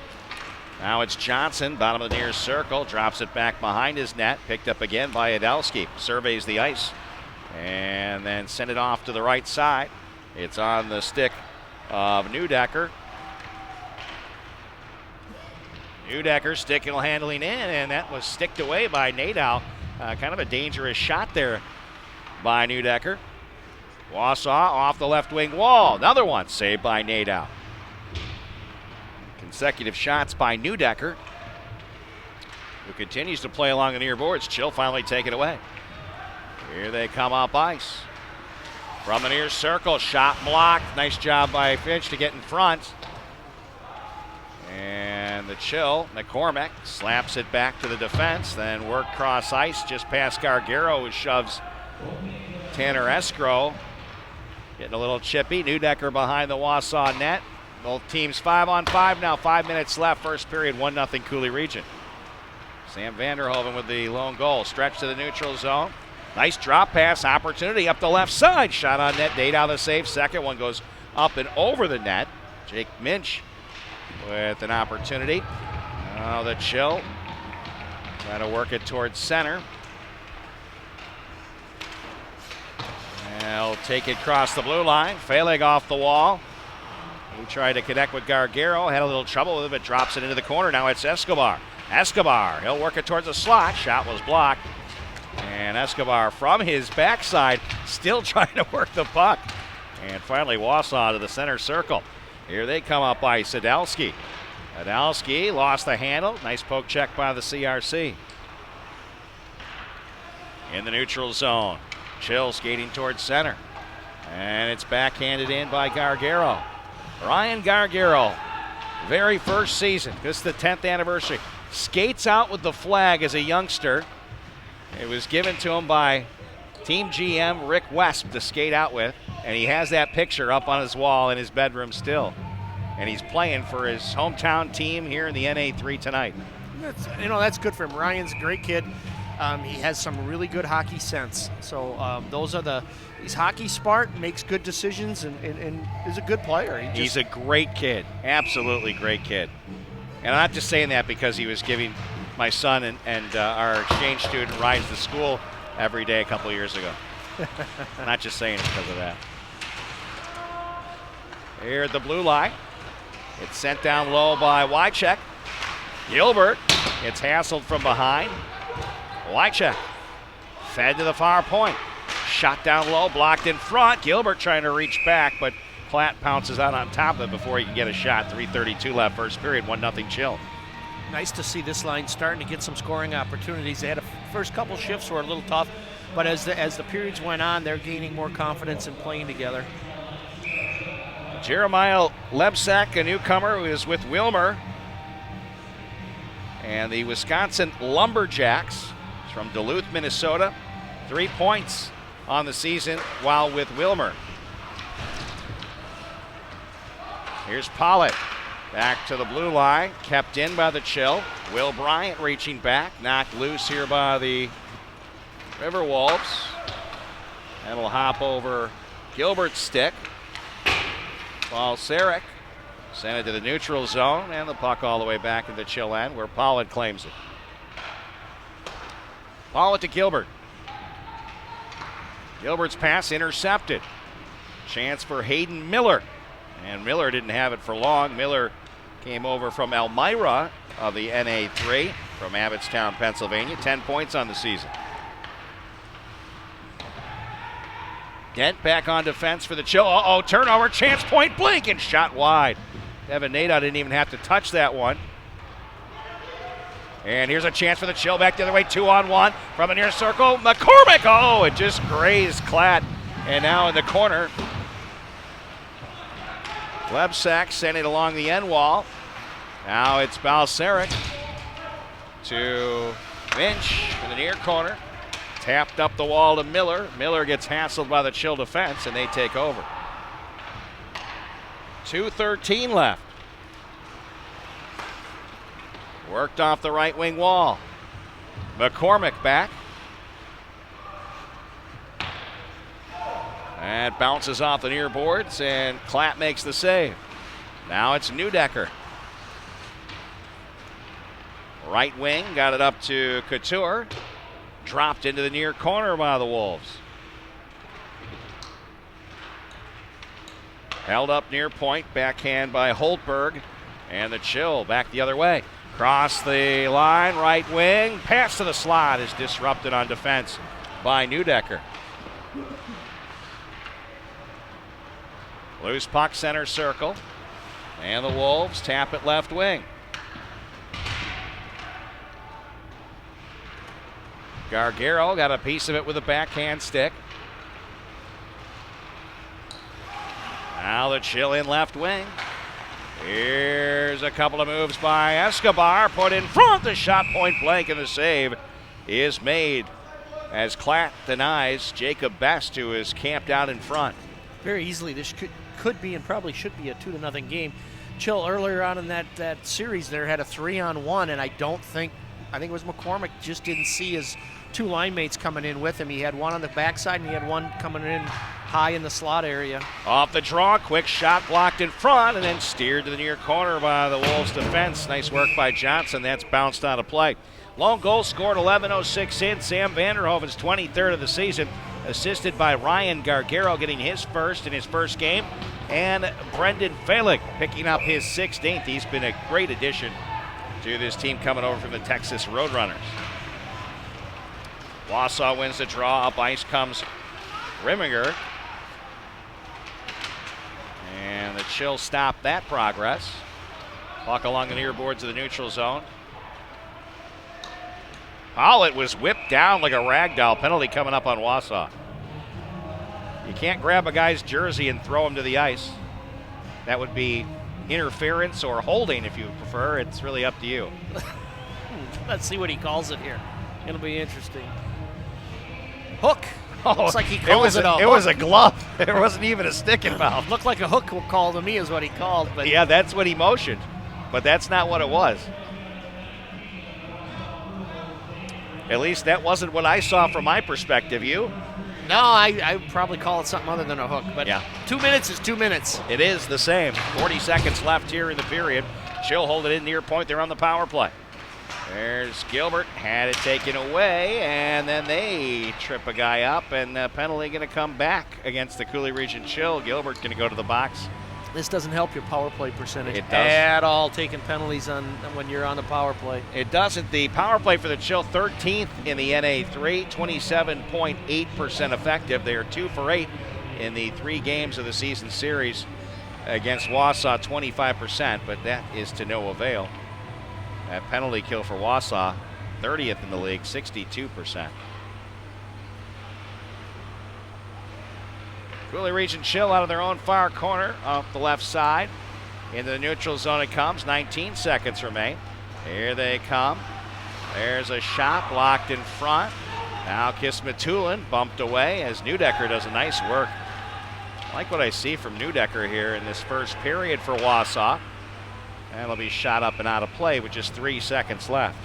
Now it's Johnson, bottom of the near circle, drops it back behind his net, picked up again by Adelski. Surveys the ice and then send it off to the right side. It's on the stick of Neudecker. Neudecker stick handling in, and that was sticked away by Nadeau. Kind of a dangerous shot there by Neudecker. Wausau off the left wing wall. Another one saved by Nadeau. Consecutive shots by Neudecker, who continues to play along the near boards. Chill finally take it away. Here they come up ice. From the near circle, shot blocked. Nice job by Finch to get in front. And the Chill, McCormick, slaps it back to the defense. Then work cross ice just past Gargaro, who shoves Tanner Escrow. Getting a little chippy. Neudecker behind the Wausau net. Both teams 5-on-5 now. 5 minutes left. First period, 1-0 Coulee Region. Sam Vanderhoven with the lone goal. Stretch to the neutral zone. Nice drop pass opportunity up the left side. Shot on net. Nadeau the save. Second one goes up and over the net. Jake Minch with an opportunity. Now the Chill. Trying to work it towards center. They'll take it across the blue line. Fehlig off the wall. He tried to connect with Gargaro. Had a little trouble with it, but drops it into the corner. Now it's Escobar. Escobar, he'll work it towards the slot. Shot was blocked. And Escobar from his backside still trying to work the puck. And finally Wausau to the center circle. Here they come up by Sadowski. Sadowski lost the handle. Nice poke check by the CRC. In the neutral zone. Chill skating towards center. And it's backhanded in by Gargaro. Ryan Gargaro, very first season. This is the 10th anniversary. Skates out with the flag as a youngster. It was given to him by team GM Rick Wesp to skate out with. And he has that picture up on his wall in his bedroom still. And he's playing for his hometown team here in the NA3 tonight. That's good for him. Ryan's a great kid. He has some really good hockey sense. So he's hockey smart, makes good decisions, and is a good player. He's a great kid, absolutely great kid. And I'm not just saying that because he was giving my son and our exchange student rides to school every day a couple of years ago. I'm not just saying it because of that. Here at the blue line, it's sent down low by Wycheck. Gilbert gets hassled from behind. Wycheck fed to the far point. Shot down low, blocked in front. Gilbert trying to reach back, but Klatt pounces out on top of it before he can get a shot. 3:32 left, first period, 1-0 Chill. Nice to see this line starting to get some scoring opportunities. They had first couple shifts were a little tough, but as the periods went on, they're gaining more confidence in playing together. Jeremiah Lebsack, a newcomer who is with Wilmer. And the Wisconsin Lumberjacks from Duluth, Minnesota. 3 points on the season while with Wilmer. Here's Pollitt. Back to the blue line. Kept in by the Chill. Will Bryant reaching back. Knocked loose here by the Riverwolves. That'll hop over Gilbert's stick. Paul Sarek sent it to the neutral zone, and the puck all the way back in the Chill end where Pollitt claims it. Pollitt to Gilbert. Gilbert's pass intercepted. Chance for Hayden Miller. And Miller didn't have it for long. Miller came over from Elmira of the NA3 from Abbottstown, Pennsylvania. 10 points on the season. Dent back on defense for the Chill. Uh-oh, turnover, chance point, blink, and shot wide. Devin Nadeau didn't even have to touch that one. And here's a chance for the Chill back the other way, 2-on-1 from a near circle. McCormick, oh, it just grazed Klatt. And now in the corner, Lebsack sent it along the end wall. Now it's Balsaric to Minch in the near corner. Tapped up the wall to Miller. Miller gets hassled by the Chill defense, and they take over. 2:13 left. Worked off the right wing wall. McCormick back. And bounces off the near boards, and Klatt makes the save. Now it's Neudecker. Right wing, got it up to Couture. Dropped into the near corner by the Wolves. Held up near point, backhand by Holtberg, and the Chill back the other way. Cross the line, right wing, pass to the slot is disrupted on defense by Neudecker. Loose puck, center circle, and the Wolves tap it left wing. Gargaro got a piece of it with a backhand stick. Now the Chill in left wing. Here's a couple of moves by Escobar. Put in front, the shot point blank, and the save is made as Klatt denies Jacob Best, who is camped out in front. Very easily, this could be and probably should be a 2-0 game. Chill earlier on in that series there had a 3-on-1, and I think it was McCormick just didn't see his two line mates coming in with him. He had one on the backside and he had one coming in high in the slot area. Off the draw, quick shot blocked in front and then steered to the near corner by the Wolves defense. Nice work by Johnson. That's bounced out of play. Lone goal scored 11:06 in. Sam Vanderhoven's 23rd of the season, assisted by Ryan Gargaro getting his first in his first game, and Brendan Falik picking up his 16th. He's been a great addition to this team coming over from the Texas Roadrunners. Wausau wins the draw. Up ice comes Rimminger. And the Chill stop that progress. Puck along the near boards of the neutral zone. Pollitt was whipped down like a rag doll. Penalty coming up on Wausau. You can't grab a guy's jersey and throw him to the ice. That would be interference or holding if you prefer. It's really up to you. Let's see what he calls it here. It'll be interesting. Hook. Oh, looks like he calls it a hook. It was a glove. There wasn't even a stick involved. Looked like a hook call to me is what he called. But yeah, that's what he motioned. But that's not what it was. At least that wasn't what I saw from my perspective. You? No, I would probably call it something other than a hook. But yeah. 2 minutes is 2 minutes. It is the same. 40 seconds left here in the period. Chill hold it in near point. They're on the power play. There's Gilbert, had it taken away, and then they trip a guy up, and the penalty going to come back against the Coulee Region Chill. Gilbert going to go to the box. This doesn't help your power play percentage it does. At all, taking penalties on when you're on the power play. It doesn't. The power play for the Chill, 13th in the NA3, 27.8% effective. They are 2 for 8 in the 3 games of the season series against Wausau, 25%, but that is to no avail. That penalty kill for Wausau, 30th in the league, 62%. Coulee Region Chill out of their own far corner off the left side. Into the neutral zone it comes, 19 seconds remain. Here they come. There's a shot blocked in front. Now Kismatulin bumped away as Neudecker does a nice work. I like what I see from Neudecker here in this first period for Wausau. That'll be shot up and out of play with just 3 seconds left.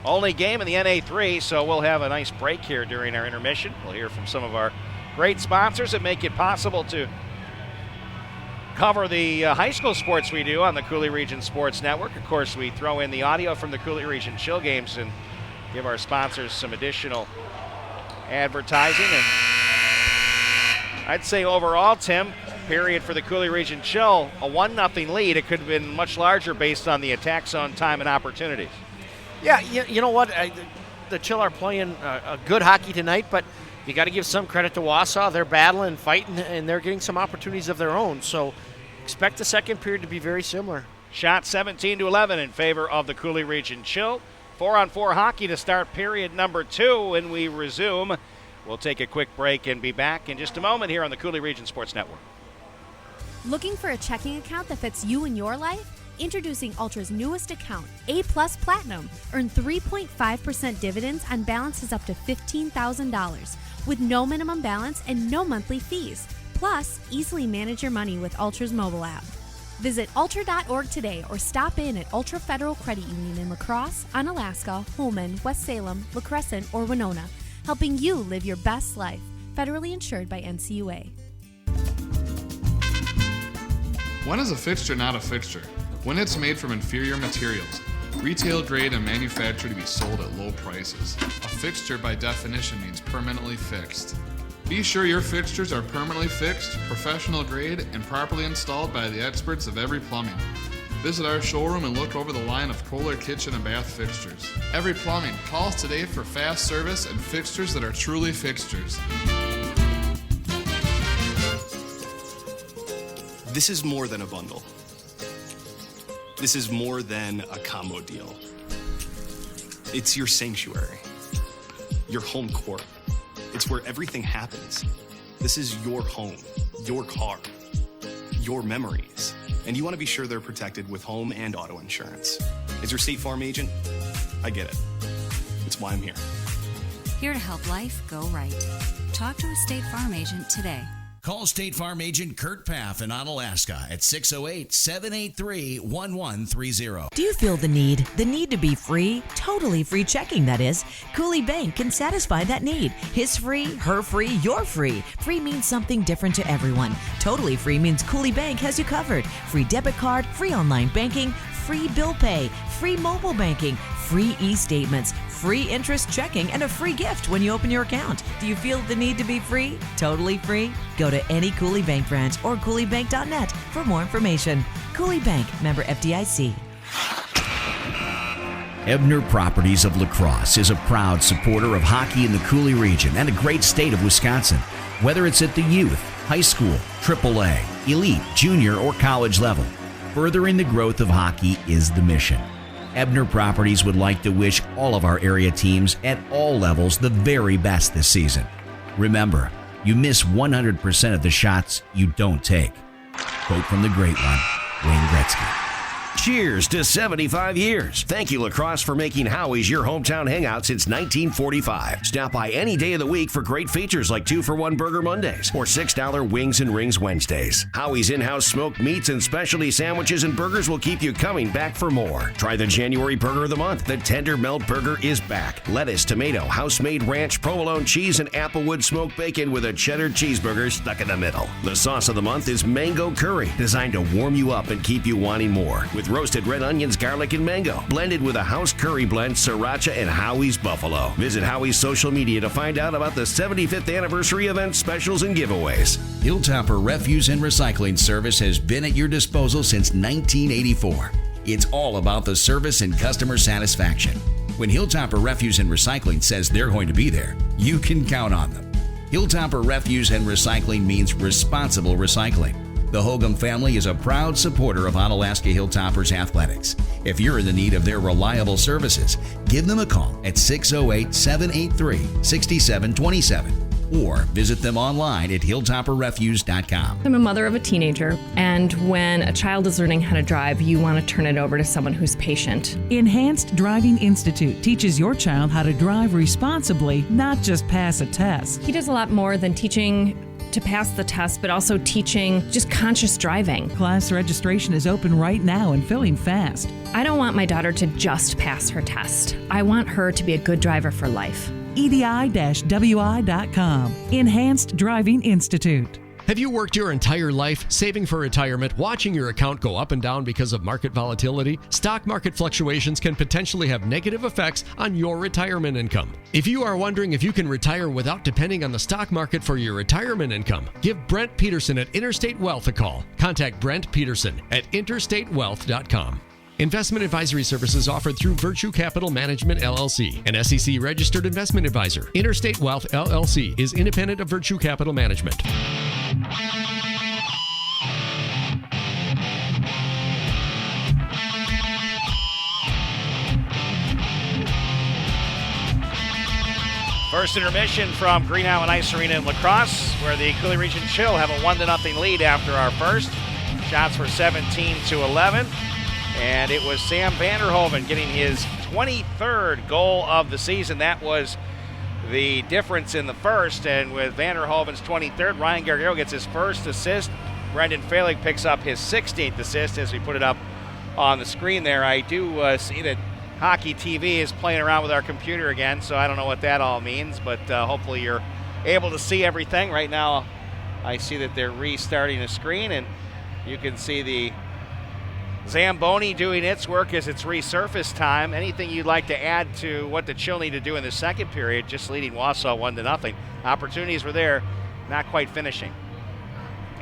Only game in the NA3, so we'll have a nice break here during our intermission. We'll hear from some of our great sponsors that make it possible to cover the high school sports we do on the Coulee Region Sports Network. Of course, we throw in the audio from the Coulee Region Chill games and give our sponsors some additional advertising. And I'd say overall, Tim, period for the Coulee Region Chill, a 1-0 lead. It could have been much larger based on the attack zone time and opportunities. Yeah, you know what? The Chill are playing a good hockey tonight, but you got to give some credit to Wausau. They're battling and fighting, and they're getting some opportunities of their own. So expect the second period to be very similar. Shot 17-11 in favor of the Coulee Region Chill. 4-on-4 hockey to start period number 2 when we resume. We'll take a quick break and be back in just a moment here on the Coulee Region Sports Network. Looking for a checking account that fits you and your life? Introducing Ultra's newest account, A+ Platinum. Earn 3.5% dividends on balances up to $15,000 with no minimum balance and no monthly fees. Plus, easily manage your money with Ultra's mobile app. Visit ultra.org today or stop in at Ultra Federal Credit Union in La Crosse, Onalaska, Holman, West Salem, La Crescent, or Winona, helping you live your best life. Federally insured by NCUA. When is a fixture not a fixture? When it's made from inferior materials, retail grade and manufactured to be sold at low prices. A fixture by definition means permanently fixed. Be sure your fixtures are permanently fixed, professional grade, and properly installed by the experts of Every Plumbing. Visit our showroom and look over the line of Kohler kitchen and bath fixtures. Every Plumbing, call us today for fast service and fixtures that are truly fixtures. This is more than a bundle. This is more than a combo deal. It's your sanctuary, your home court. It's where everything happens. This is your home, your car, your memories. And you want to be sure they're protected with home and auto insurance. As your State Farm agent, I get it. It's why I'm here. Here to help life go right. Talk to a State Farm agent today. Call State Farm agent Kurt Paff in Onalaska at 608-783-1130. Do you feel the need to be free? Totally free checking, that is. Coulee Bank can satisfy that need. His free, her free, your free. Free means something different to everyone. Totally free means Coulee Bank has you covered. Free debit card, free online banking, free bill pay, free mobile banking, free e-statements, free interest checking, and a free gift when you open your account. Do you feel the need to be free? Totally free? Go to any Coulee Bank branch or CouleeBank.net for more information. Coulee Bank, member FDIC. Ebner Properties of La Crosse is a proud supporter of hockey in the Coulee region and a great state of Wisconsin. Whether it's at the youth, high school, AAA, elite, junior, or college level, furthering the growth of hockey is the mission. Ebner Properties would like to wish all of our area teams at all levels the very best this season. Remember, you miss 100% of the shots you don't take. Quote from the great one, Wayne Gretzky. Cheers to 75 years. Thank you, La Crosse, for making Howie's your hometown hangout since 1945. Stop by any day of the week for great features like 2-for-1 Burger Mondays or $6 Wings and Rings Wednesdays. Howie's in-house smoked meats and specialty sandwiches and burgers will keep you coming back for more. Try the January Burger of the Month. The Tender Melt Burger is back. Lettuce, tomato, house-made ranch, provolone cheese, and applewood smoked bacon with a cheddar cheeseburger stuck in the middle. The sauce of the month is Mango Curry, designed to warm you up and keep you wanting more. With roasted red onions, garlic, and mango, blended with a house curry blend, sriracha, and Howie's Buffalo. Visit Howie's social media to find out about the 75th anniversary event specials and giveaways. Hilltopper Refuse and Recycling Service has been at your disposal since 1984. It's all about the service and customer satisfaction. When Hilltopper Refuse and Recycling says they're going to be there, you can count on them. Hilltopper Refuse and Recycling means responsible recycling. The Hogum family is a proud supporter of Onalaska Hilltoppers athletics. If you're in the need of their reliable services, give them a call at 608-783-6727 or visit them online at hilltopperrefuse.com. I'm a mother of a teenager, and when a child is learning how to drive, you want to turn it over to someone who's patient. Enhanced Driving Institute teaches your child how to drive responsibly, not just pass a test. He does a lot more than teaching to pass the test, but also teaching just conscious driving. Class registration is open right now and filling fast. I don't want my daughter to just pass her test. I want her to be a good driver for life. EDI-WI.com. Enhanced Driving Institute. Have you worked your entire life saving for retirement, watching your account go up and down because of market volatility? Stock market fluctuations can potentially have negative effects on your retirement income. If you are wondering if you can retire without depending on the stock market for your retirement income, give Brent Peterson at Interstate Wealth a call. Contact Brent Peterson at interstatewealth.com. Investment advisory services offered through Virtue Capital Management, LLC, an SEC-registered investment advisor. Interstate Wealth, LLC is independent of Virtue Capital Management. First intermission from Green Island Ice Arena in La Crosse, where the Coulee Region Chill have a 1-0 lead after our first. Shots were 17-11, and it was Sam Vanderhoven getting his 23rd goal of the season. That was the difference in the first, and with Vanderhoven's 23rd, Ryan Gargaro gets his first assist. Brendan Fehlig picks up his 16th assist as we put it up on the screen there. I do see that Hockey TV is playing around with our computer again, so I don't know what that all means, but hopefully you're able to see everything. Right now, I see that they're restarting the screen, and you can see the Zamboni doing its work as it's resurface time. Anything you'd like to add to what the Chill need to do in the second period, just leading Wausau 1-0. Opportunities were there, not quite finishing.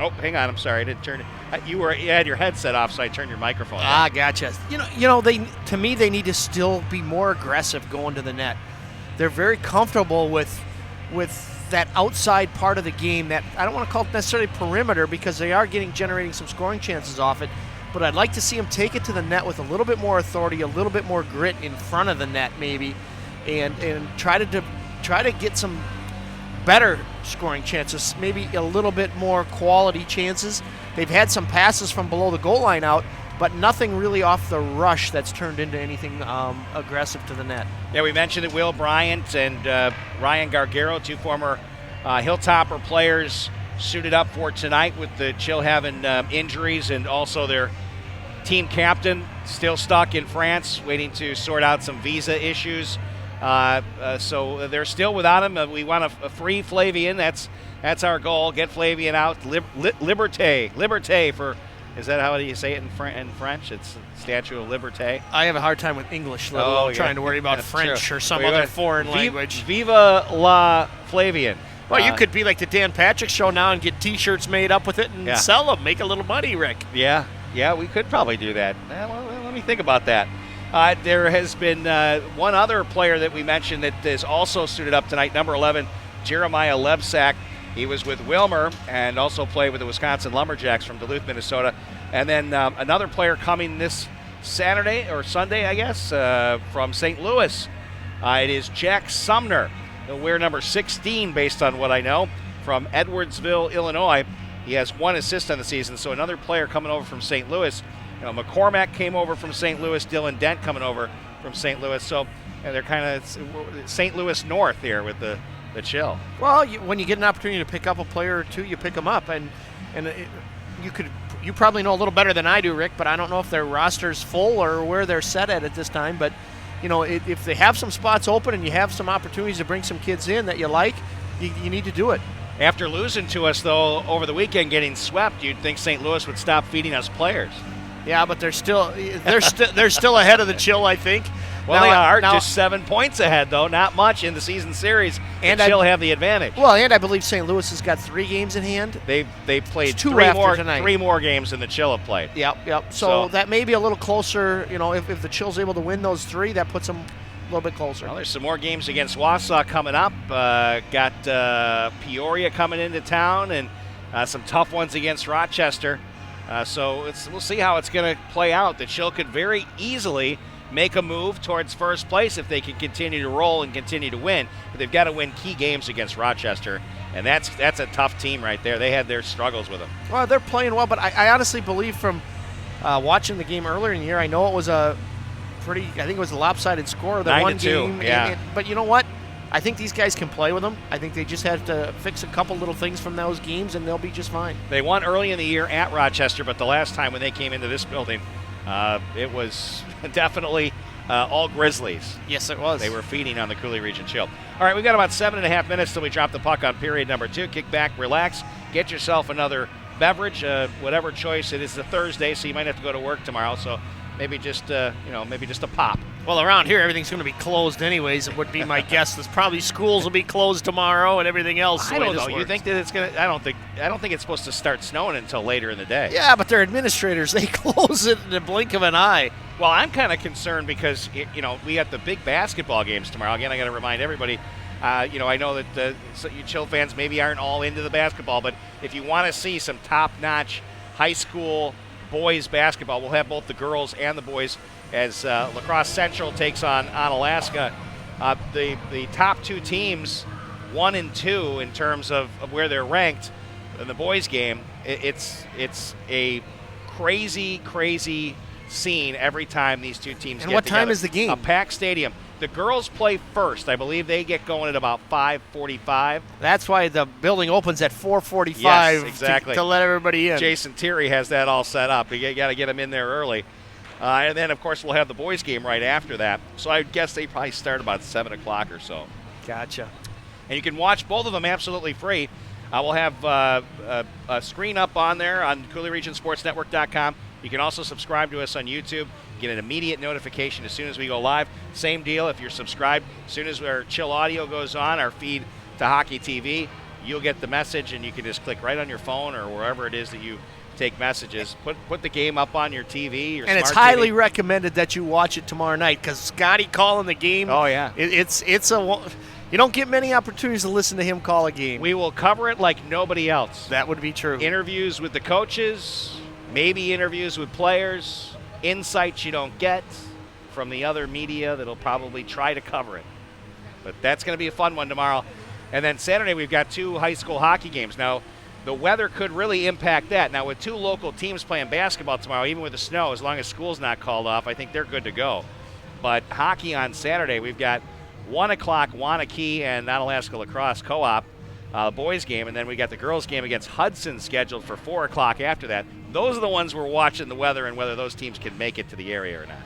Oh, hang on, I'm sorry, I didn't turn it. You had your headset off, so I turned your microphone off. Gotcha. To me, they need to still be more aggressive going to the net. They're very comfortable with that outside part of the game. That I don't want to call it necessarily perimeter because they are generating some scoring chances off it. But I'd like to see them take it to the net with a little bit more authority, a little bit more grit in front of the net, maybe, and try to get some better scoring chances, maybe a little bit more quality chances. They've had some passes from below the goal line out, but nothing really off the rush that's turned into anything aggressive to the net. Yeah, we mentioned that Will Bryant and Ryan Gargaro, two former Hilltopper players, suited up for tonight with the Chill having injuries, and also their team captain still stuck in France waiting to sort out some visa issues. So they're still without him. We want a free Flavian. That's our goal. Get Flavian out. Liberté for, is that how you say it in French? It's Statue of Liberté. I have a hard time with English, let alone trying to worry about French or some other foreign language. Viva la Flavian. Well, you could be like the Dan Patrick Show now and get T-shirts made up with it and sell them. Make a little money, Rick. Yeah, we could probably do that. Well, let me think about that. There has been one other player that we mentioned that is also suited up tonight, number 11, Jeremiah Lebsack. He was with Wilmer and also played with the Wisconsin Lumberjacks from Duluth, Minnesota. And then another player coming this Saturday or Sunday, I guess, from St. Louis. It is Jack Sumner. He'll wear number 16 based on what I know, from Edwardsville, Illinois. He has 1 assist on the season, so another player coming over from St. Louis. McCormack came over from St. Louis, Dylan Dent coming over from St. Louis. So they're kind of St. Louis North here with the Chill. Well, when you get an opportunity to pick up a player or two, you pick them up. And you probably know a little better than I do, Rick, but I don't know if their roster's full or where they're set at this time. But, if they have some spots open and you have some opportunities to bring some kids in that you like, you need to do it. After losing to us, though, over the weekend, getting swept, you'd think St. Louis would stop feeding us players. Yeah, but they're still ahead of the Chill, I think. Well, they are just 7 points ahead, though. Not much in the season series. And the Chill have the advantage. Well, and I believe St. Louis has got 3 games in hand. They played 3 more games than the Chill have played. Yep. So that may be a little closer. If the Chill's able to win those 3, that puts them a little bit closer. Well, there's some more games against Wausau coming up. Got Peoria coming into town, and some tough ones against Rochester. So we'll see how it's going to play out. The Chill could very easily make a move towards first place if they can continue to roll and continue to win. But they've got to win key games against Rochester, and that's a tough team right there. They had their struggles with them. Well, they're playing well, but I honestly believe from watching the game earlier in the year, I know it was I think it was a lopsided score. 9-2, yeah. But you know what? I think these guys can play with them. I think they just have to fix a couple little things from those games, and they'll be just fine. They won early in the year at Rochester, but the last time when they came into this building, it was definitely all Grizzlies. Yes, it was. They were feeding on the Coulee Region Chill. All right, we've got about 7.5 minutes till we drop the puck on period number 2. Kick back, relax, get yourself another beverage, whatever choice. It is a Thursday, so you might have to go to work tomorrow, so maybe just a pop. Well, around here, everything's going to be closed anyways. It would be my guess. There's probably schools will be closed tomorrow and everything else. I don't know. You think that it's going to? I don't think it's supposed to start snowing until later in the day. Yeah, but they're administrators. They close it in the blink of an eye. Well, I'm kind of concerned because we got the big basketball games tomorrow. Again, I got to remind everybody. I know that you Chill fans maybe aren't all into the basketball, but if you want to see some top-notch high school boys basketball, we'll have both the girls and the boys as La Crosse Central takes on Alaska The top two teams, 1 and 2 in terms of where they're ranked in the boys game, it's a crazy scene every time these two teams get together. And what time is the game? A packed stadium. The girls play first. I believe they get going at about 5:45. That's why the building opens at 4:45. Yes, exactly. To let everybody in. Jason Thierry has that all set up. You got to get them in there early. And then, of course, we'll have the boys' game right after that. So I guess they probably start about 7 o'clock or so. Gotcha. And you can watch both of them absolutely free. We'll have a screen up on there on CooleyRegionSportsNetwork.com. You can also subscribe to us on YouTube. Get an immediate notification as soon as we go live. Same deal if you're subscribed. As soon as our Chill Audio goes on, our feed to Hockey TV, you'll get the message, and you can just click right on your phone or wherever it is that you take messages. Put the game up on your TV, your and smart it's highly TV. recommended that you watch it tomorrow night because Scotty calling the game. Oh, yeah. You don't get many opportunities to listen to him call a game. We will cover it like nobody else. That would be true. Interviews with the coaches, maybe interviews with players, insights you don't get from the other media that'll probably try to cover it. But that's going to be a fun one tomorrow. And then Saturday we've got 2 high school hockey games. Now, the weather could really impact that. Now, with 2 local teams playing basketball tomorrow, even with the snow, as long as school's not called off, I think they're good to go. But hockey on Saturday, we've got 1 o'clock Wanakee and Onalaska Lacrosse Co-op boys game, and then we got the girls game against Hudson scheduled for 4 o'clock after that. Those are the ones we're watching the weather and whether those teams can make it to the area or not.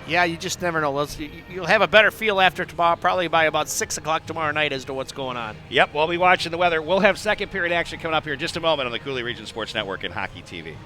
Yeah, you just never know. You'll have a better feel after tomorrow, probably by about 6 o'clock tomorrow night as to what's going on. Yep, we'll be watching the weather. We'll have second period action coming up here in just a moment on the Coulee Region Sports Network and Hockey TV.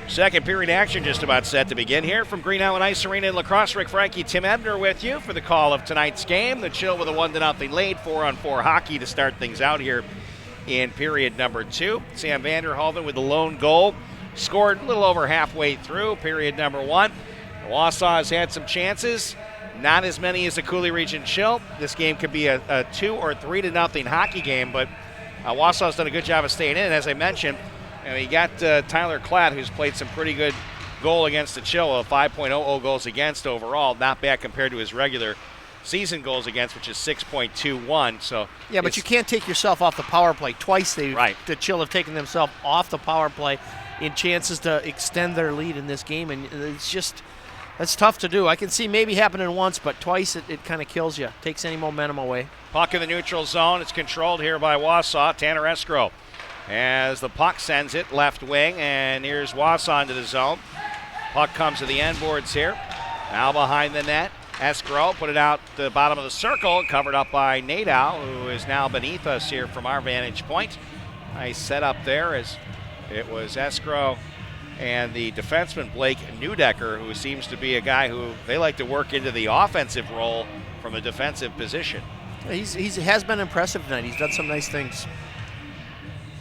Second period action just about set to begin here from Green Island Ice Arena in La Crosse. Rik Franke, Tim Ebner with you for the call of tonight's game. The Chill with a 1-0 lead, 4-on-4 hockey to start things out here in period number 2. Sam Vanderhoven with the lone goal. Scored a little over halfway through period number 1. Wausau has had some chances. Not as many as the Coulee Region Chill. This game could be a 2 or 3-0 hockey game, but Wausau's done a good job of staying in. As I mentioned, you got Tyler Klatt, who's played some pretty good goal against the Chill, 5.00 goals against overall. Not bad compared to his regular season goals against, which is 6.21. So yeah, but you can't take yourself off the power play. Twice the Chill have taken themselves off the power play in chances to extend their lead in this game, and that's tough to do. I can see maybe happening once, but twice it kind of kills you, takes any momentum away. Puck in the neutral zone. It's controlled here by Wausau. Tanner Escrow as the puck sends it left wing, and here's Wausau into the zone. Puck comes to the end boards here. Now behind the net. Escrow put it out the bottom of the circle, covered up by Nadeau, who is now beneath us here from our vantage point. Nice setup there as it was Escrow and the defenseman Blake Neudecker, who seems to be a guy who they like to work into the offensive role from a defensive position. He has been impressive tonight. He's done some nice things.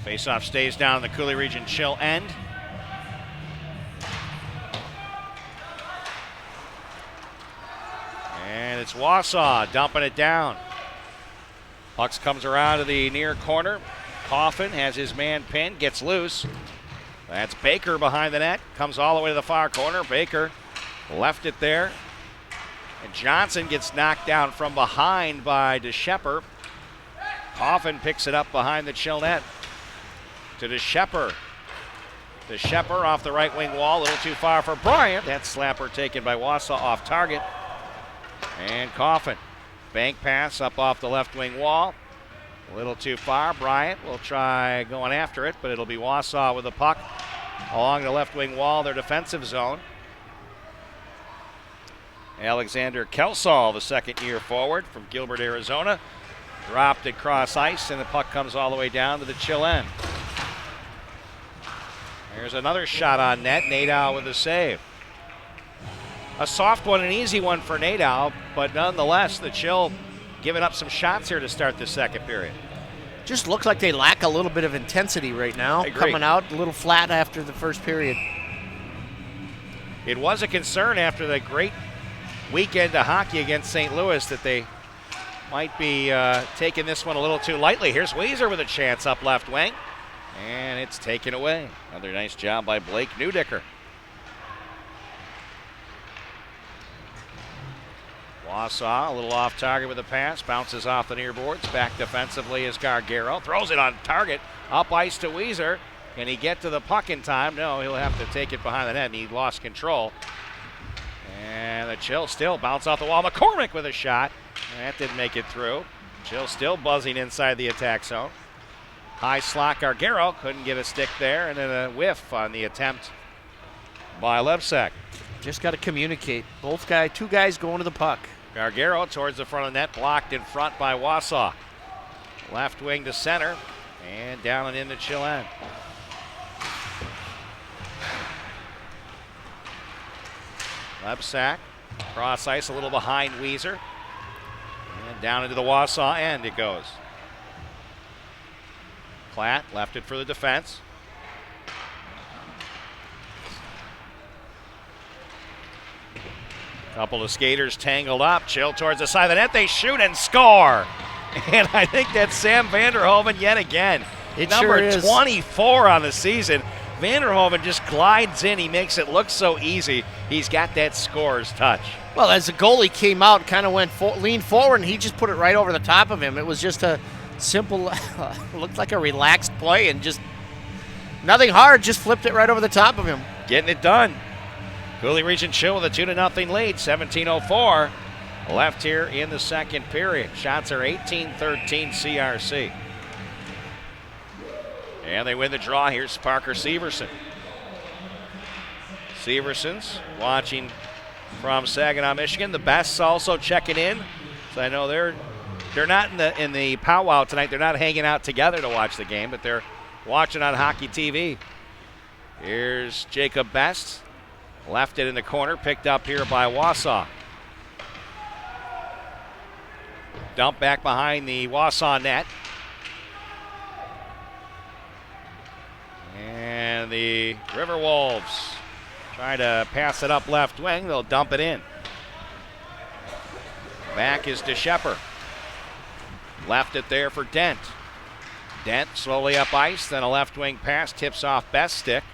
Faceoff stays down in the Coulee Region Chill end. And it's Wausau dumping it down. Pucks comes around to the near corner. Coffin has his man pinned, gets loose. That's Baker behind the net. Comes all the way to the far corner. Baker left it there. And Johnson gets knocked down from behind by DeShepper. Coffin picks it up behind the Chill net to DeShepper. DeShepper off the right wing wall, a little too far for Bryant. That slapper taken by Wausau off target. And Coffin. Bank pass up off the left wing wall. A little too far. Bryant will try going after it, but it'll be Wausau with the puck along the left wing wall, their defensive zone. Alexander Kelsall, the second-year forward from Gilbert, Arizona, dropped at cross ice, and the puck comes all the way down to the Chill end. There's another shot on net. Nadeau with a save. A soft one, an easy one for Nadeau, but nonetheless, the Chill giving up some shots here to start the second period. Just looks like they lack a little bit of intensity right now. Coming out a little flat after the first period. It was a concern after the great weekend of hockey against St. Louis that they might be taking this one a little too lightly. Here's Weiser with a chance up left wing, and it's taken away. Another nice job by Blake Neudecker. Wausau a little off target with a pass, bounces off the near boards, back defensively is Gargaro, throws it on target, up ice to Weiser. Can he get to the puck in time? No, he'll have to take it behind the net, and he lost control. And the Chill still bounce off the wall. McCormick with a shot. That didn't make it through. Chill still buzzing inside the attack zone. High slot Gargaro, couldn't get a stick there, and then a whiff on the attempt by Lebsack. Just got to communicate. Two guys going to the puck. Gargaro towards the front of the net, blocked in front by Wausau. Left wing to center, and down and in the Chill end. Lebsack, cross ice a little behind Weiser. And down into the Wausau end it goes. Klatt left it for the defense. Couple of skaters tangled up. Chill towards the side of the net. They shoot and score. And I think that's Sam Vanderhoven yet again. Number 24 on the season. Vanderhoven just glides in. He makes it look so easy. He's got that scorer's touch. Well, as the goalie came out, kind of leaned forward, and he just put it right over the top of him. It was just a simple, looked like a relaxed play, and just nothing hard, just flipped it right over the top of him. Getting it done. Coulee Region Chill with a 2-0 lead, 17:04 left here in the second period. Shots are 18-13 CRC. And they win the draw. Here's Parker Severson. Severson's watching from Saginaw, Michigan. The Bests also checking in. So I know they're not in the powwow tonight. They're not hanging out together to watch the game, but they're watching on Hockey TV. Here's Jacob Best. Left it in the corner, picked up here by Wausau. Dump back behind the Wausau net. And the Riverwolves try to pass it up left wing. They'll dump it in. Back is DeShepper. Left it there for Dent. Dent slowly up ice, then a left wing pass, tips off Best's stick.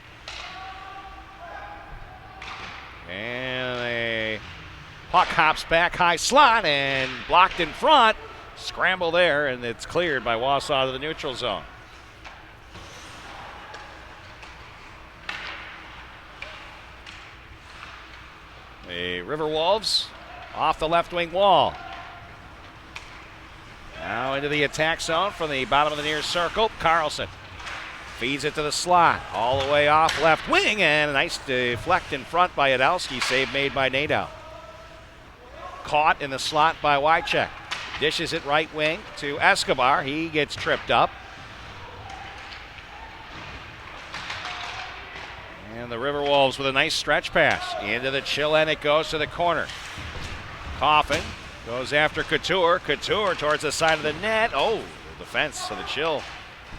And a puck hops back high slot and blocked in front. Scramble there, and it's cleared by Wausau to the neutral zone. The Riverwolves off the left wing wall. Now into the attack zone from the bottom of the near circle. Carlson feeds it to the slot. All the way off left wing, and a nice deflect in front by Adelsky. Save made by Nadeau. Caught in the slot by Wycheck. Dishes it right wing to Escobar. He gets tripped up. And the Riverwolves with a nice stretch pass. Into the chill, and it goes to the corner. Coffin goes after Couture. Couture towards the side of the net. Oh, the defense of the chill.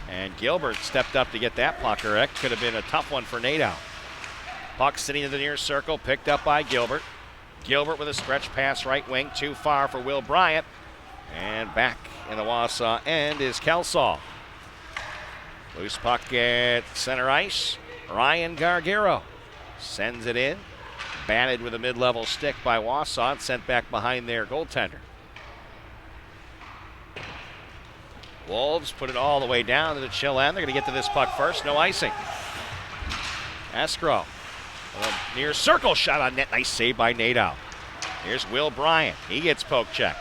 And Gilbert stepped up to get that puck correct. Could have been a tough one for Nadeau. Puck sitting in the near circle, picked up by Gilbert. Gilbert with a stretch pass right wing, too far for Will Bryant. And back in the Wausau end is Kelsall. Loose puck at center ice. Ryan Gargero sends it in. Batted with a mid-level stick by Wausau and sent back behind their goaltender. Wolves put it all the way down to the chill end. They're going to get to this puck first. No icing. Escrow. A near circle shot on net. Nice save by Nadeau. Here's Will Bryant. He gets poke checked.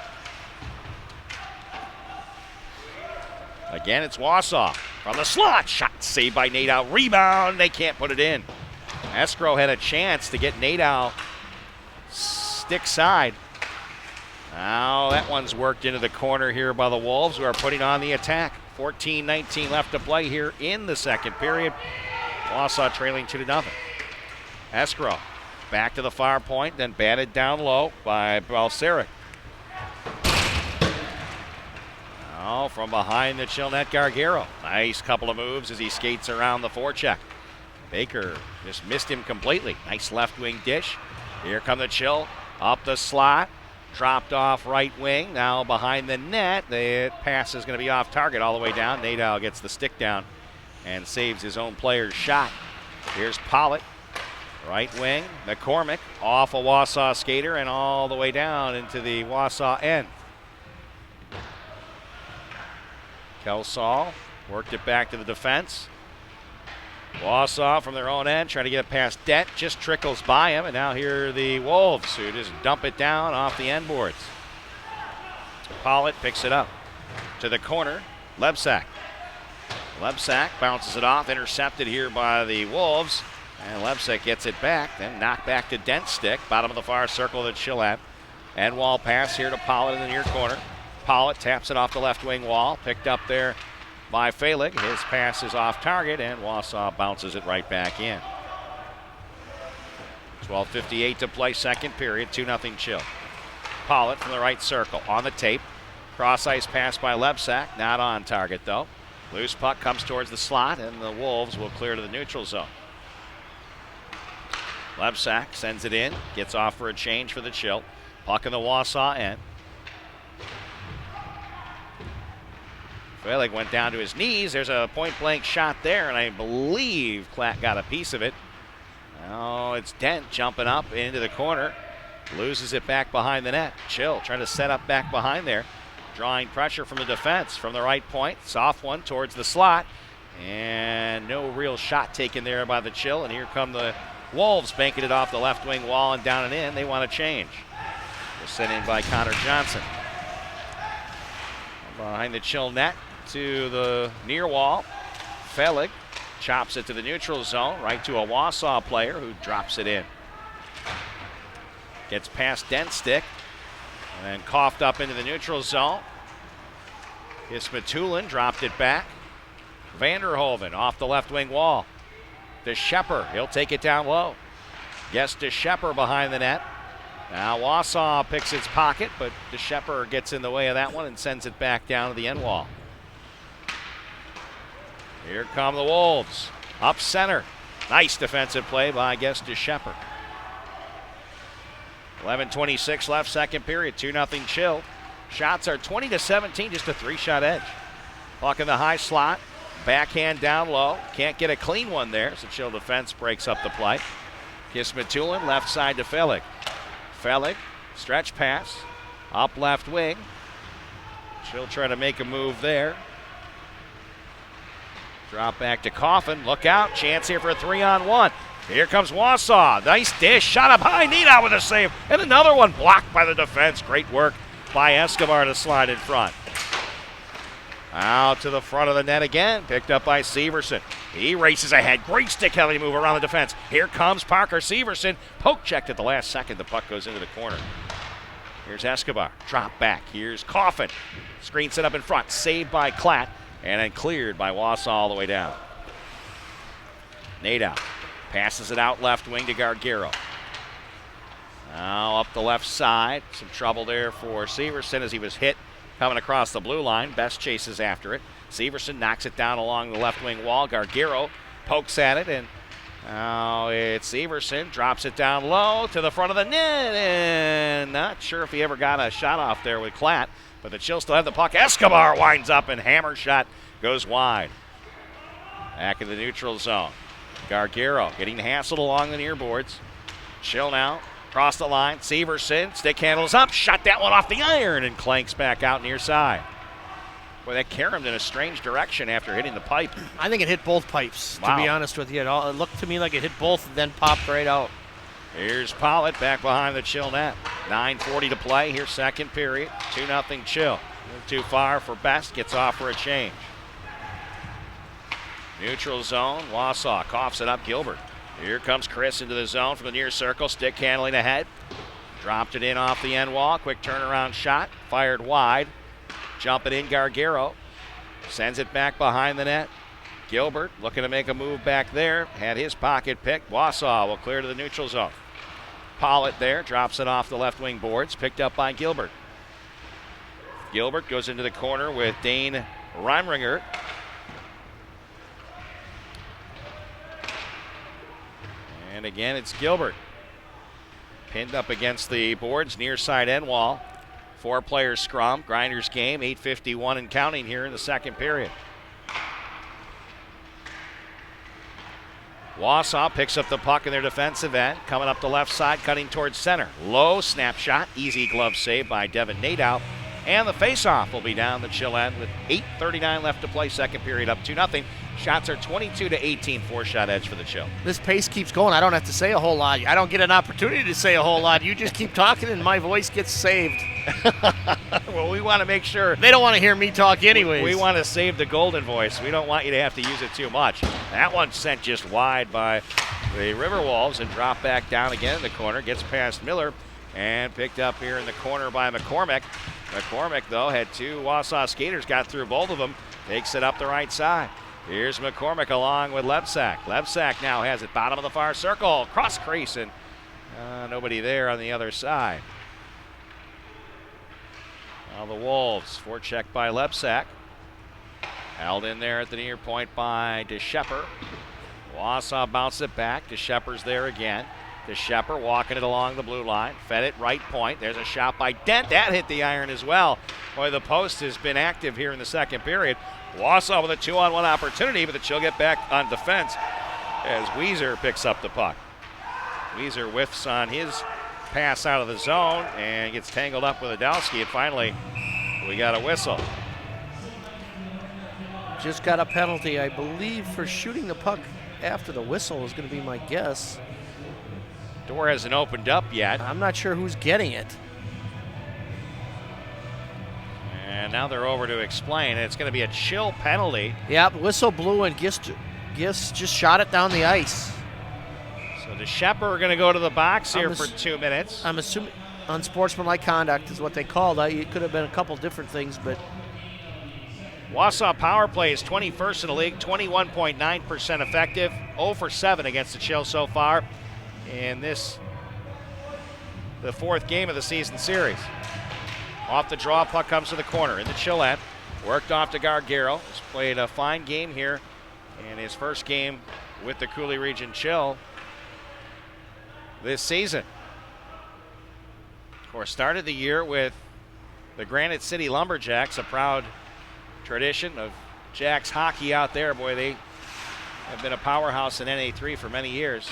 Again, it's Wausau. From the slot. Shot saved by Nadeau. Rebound. They can't put it in. Escrow had a chance to get Nadeau stick side. Now that one's worked into the corner here by the Wolves, who are putting on the attack. 14-19 left to play here in the second period. Wausau trailing 2-0. Escrow back to the far point, then batted down low by Balseric. Now from behind the chill net, Gargero. Nice couple of moves as he skates around the forecheck. Baker just missed him completely. Nice left wing dish. Here come the chill. Up the slot. Dropped off right wing. Now behind the net. The pass is going to be off target all the way down. Nadeau gets the stick down and saves his own player's shot. Here's Pollitt. Right wing. McCormick off a Wausau skater and all the way down into the Wausau end. Kelsall worked it back to the defense. Wausau from their own end trying to get it past Dent, just trickles by him, and now here are the Wolves who just dump it down off the end boards. Pollitt picks it up to the corner. Lebsack bounces it off, intercepted here by the Wolves, and Lebsack gets it back, then knocked back to Dent's stick, bottom of the far circle that Chillat. End wall pass here to Pollitt in the near corner. Pollitt taps it off the left wing wall, picked up there by Felig. His pass is off target, and Wausau bounces it right back in. 12:58 to play, second period, 2-0 chill. Pollitt from the right circle on the tape. Cross ice pass by Lebsack, not on target though. Loose puck comes towards the slot, and the Wolves will clear to the neutral zone. Lebsack sends it in, gets off for a change for the chill. Puck in the Wausau end. Felig went down to his knees. There's a point-blank shot there, and I believe Klatt got a piece of it. Now it's Dent jumping up into the corner. Loses it back behind the net. Chill trying to set up back behind there. Drawing pressure from the defense from the right point. Soft one towards the slot. And no real shot taken there by the Chill. And here come the Wolves banking it off the left wing wall and down and in. They want to change. Was sent in by Connor Johnson. Behind the Chill net to the near wall. Felig chops it to the neutral zone, right to a Wausau player who drops it in. Gets past Dent's stick and then coughed up into the neutral zone. It's Matulin, dropped it back. Vanderhoven off the left wing wall. DeShepper, he'll take it down low. Guess DeShepper behind the net. Now Wausau picks its pocket, but DeShepper gets in the way of that one and sends it back down to the end wall. Here come the Wolves. Up center. Nice defensive play by, DeShepper. 11:26 left, second period. 2-0 Chill. Shots are 20-17, just a 3-shot edge. Puck in the high slot. Backhand down low. Can't get a clean one there, so Chill defense breaks up the play. Kismatulin left side to Felig. Felig, stretch pass. Up left wing. Chill try to make a move there. Drop back to Coffin. Look out. Chance here for a 3-on-1. Here comes Wausau. Nice dish. Shot up high. Nida with a save. And another one blocked by the defense. Great work by Escobar to slide in front. Out to the front of the net again. Picked up by Severson. He races ahead. Great stick handling move around the defense. Here comes Parker Severson. Poke checked at the last second. The puck goes into the corner. Here's Escobar. Drop back. Here's Coffin. Screen set up in front. Saved by Klatt. And then cleared by Wausau all the way down. Nada passes it out left wing to Gargero. Now up the left side. Some trouble there for Severson as he was hit coming across the blue line. Best chases after it. Severson knocks it down along the left wing wall. Gargero pokes at it, and now it's Severson. Drops it down low to the front of the net, and not sure if he ever got a shot off there with Klatt. But the Chill still have the puck. Escobar winds up and hammer shot goes wide. Back in the neutral zone. Gargero getting hassled along the near boards. Chill now. Across the line. Severson. Stick handles up. Shot that one off the iron and clanks back out near side. Boy, that caromed in a strange direction after hitting the pipe. I think it hit both pipes, Wow. to be honest with you. It looked to me like it hit both and then popped right out. Here's Pollitt back behind the Chill net. 9:40 to play here, second period. 2-0 Chill. Too far for Best. Gets off for a change. Neutral zone. Wausau coughs it up. Gilbert. Here comes Chris into the zone from the near circle. Stick handling ahead. Dropped it in off the end wall. Quick turnaround shot. Fired wide. Jumping in Gargero. Sends it back behind the net. Gilbert looking to make a move back there. Had his pocket picked. Wausau will clear to the neutral zone. Pollitt there. Drops it off the left wing boards. Picked up by Gilbert. Gilbert goes into the corner with Dane Reimringer. And again, it's Gilbert. Pinned up against the boards, near side end wall. 4-player scrum, Grinders game, 8:51 and counting here in the second period. Wausau picks up the puck in their defensive end, coming up the left side, cutting towards center. Low snapshot, easy glove save by Devin Nadow. And the faceoff will be down the Chill end with 8:39 left to play, second period up 2-0. Shots are 22-18, 4-shot edge for the Chill. This pace keeps going. I don't have to say a whole lot. I don't get an opportunity to say a whole lot. You just keep talking and my voice gets saved. Well, we want to make sure. They don't want to hear me talk anyways. We want to save the golden voice. We don't want you to have to use it too much. That one sent just wide by the Riverwolves and dropped back down again in the corner. Gets past Miller and picked up here in the corner by McCormick. McCormick, though, had two Wausau skaters, got through both of them. Takes it up the right side. Here's McCormick along with Lebsack. Lebsack now has it bottom of the far circle. Cross crease, and nobody there on the other side. Now the Wolves, forecheck by Lebsack. Held in there at the near point by DeShepper. Wausau bounced it back. DeShepper's there again. DeShepper walking it along the blue line. Fed it right point. There's a shot by Dent. That hit the iron as well. Boy, the post has been active here in the second period. Wausau with a 2-on-1 opportunity, but the Chill get back on defense as Weiser picks up the puck. Weiser whiffs on his pass out of the zone and gets tangled up with Adowski, and finally we got a whistle. Just got a penalty, I believe, for shooting the puck after the whistle is going to be my guess. Door hasn't opened up yet. I'm not sure who's getting it. And now they're over to explain. It's going to be a Chill penalty. Yeah, whistle blew and Gist just shot it down the ice. So DeShepper are going to go to the box here for 2 minutes. I'm assuming unsportsmanlike conduct is what they called it. It could have been a couple different things, but Wausau power play is 21st in the league, 21.9% effective. 0 for 7 against the Chill so far in this, the 4th game of the season series. Off the draw, puck comes to the corner in the Chill end. Worked off to Gargaro. He's played a fine game here in his first game with the Coulee Region Chill this season. Of course, started the year with the Granite City Lumberjacks, a proud tradition of Jacks hockey out there. Boy, they have been a powerhouse in NA3 for many years.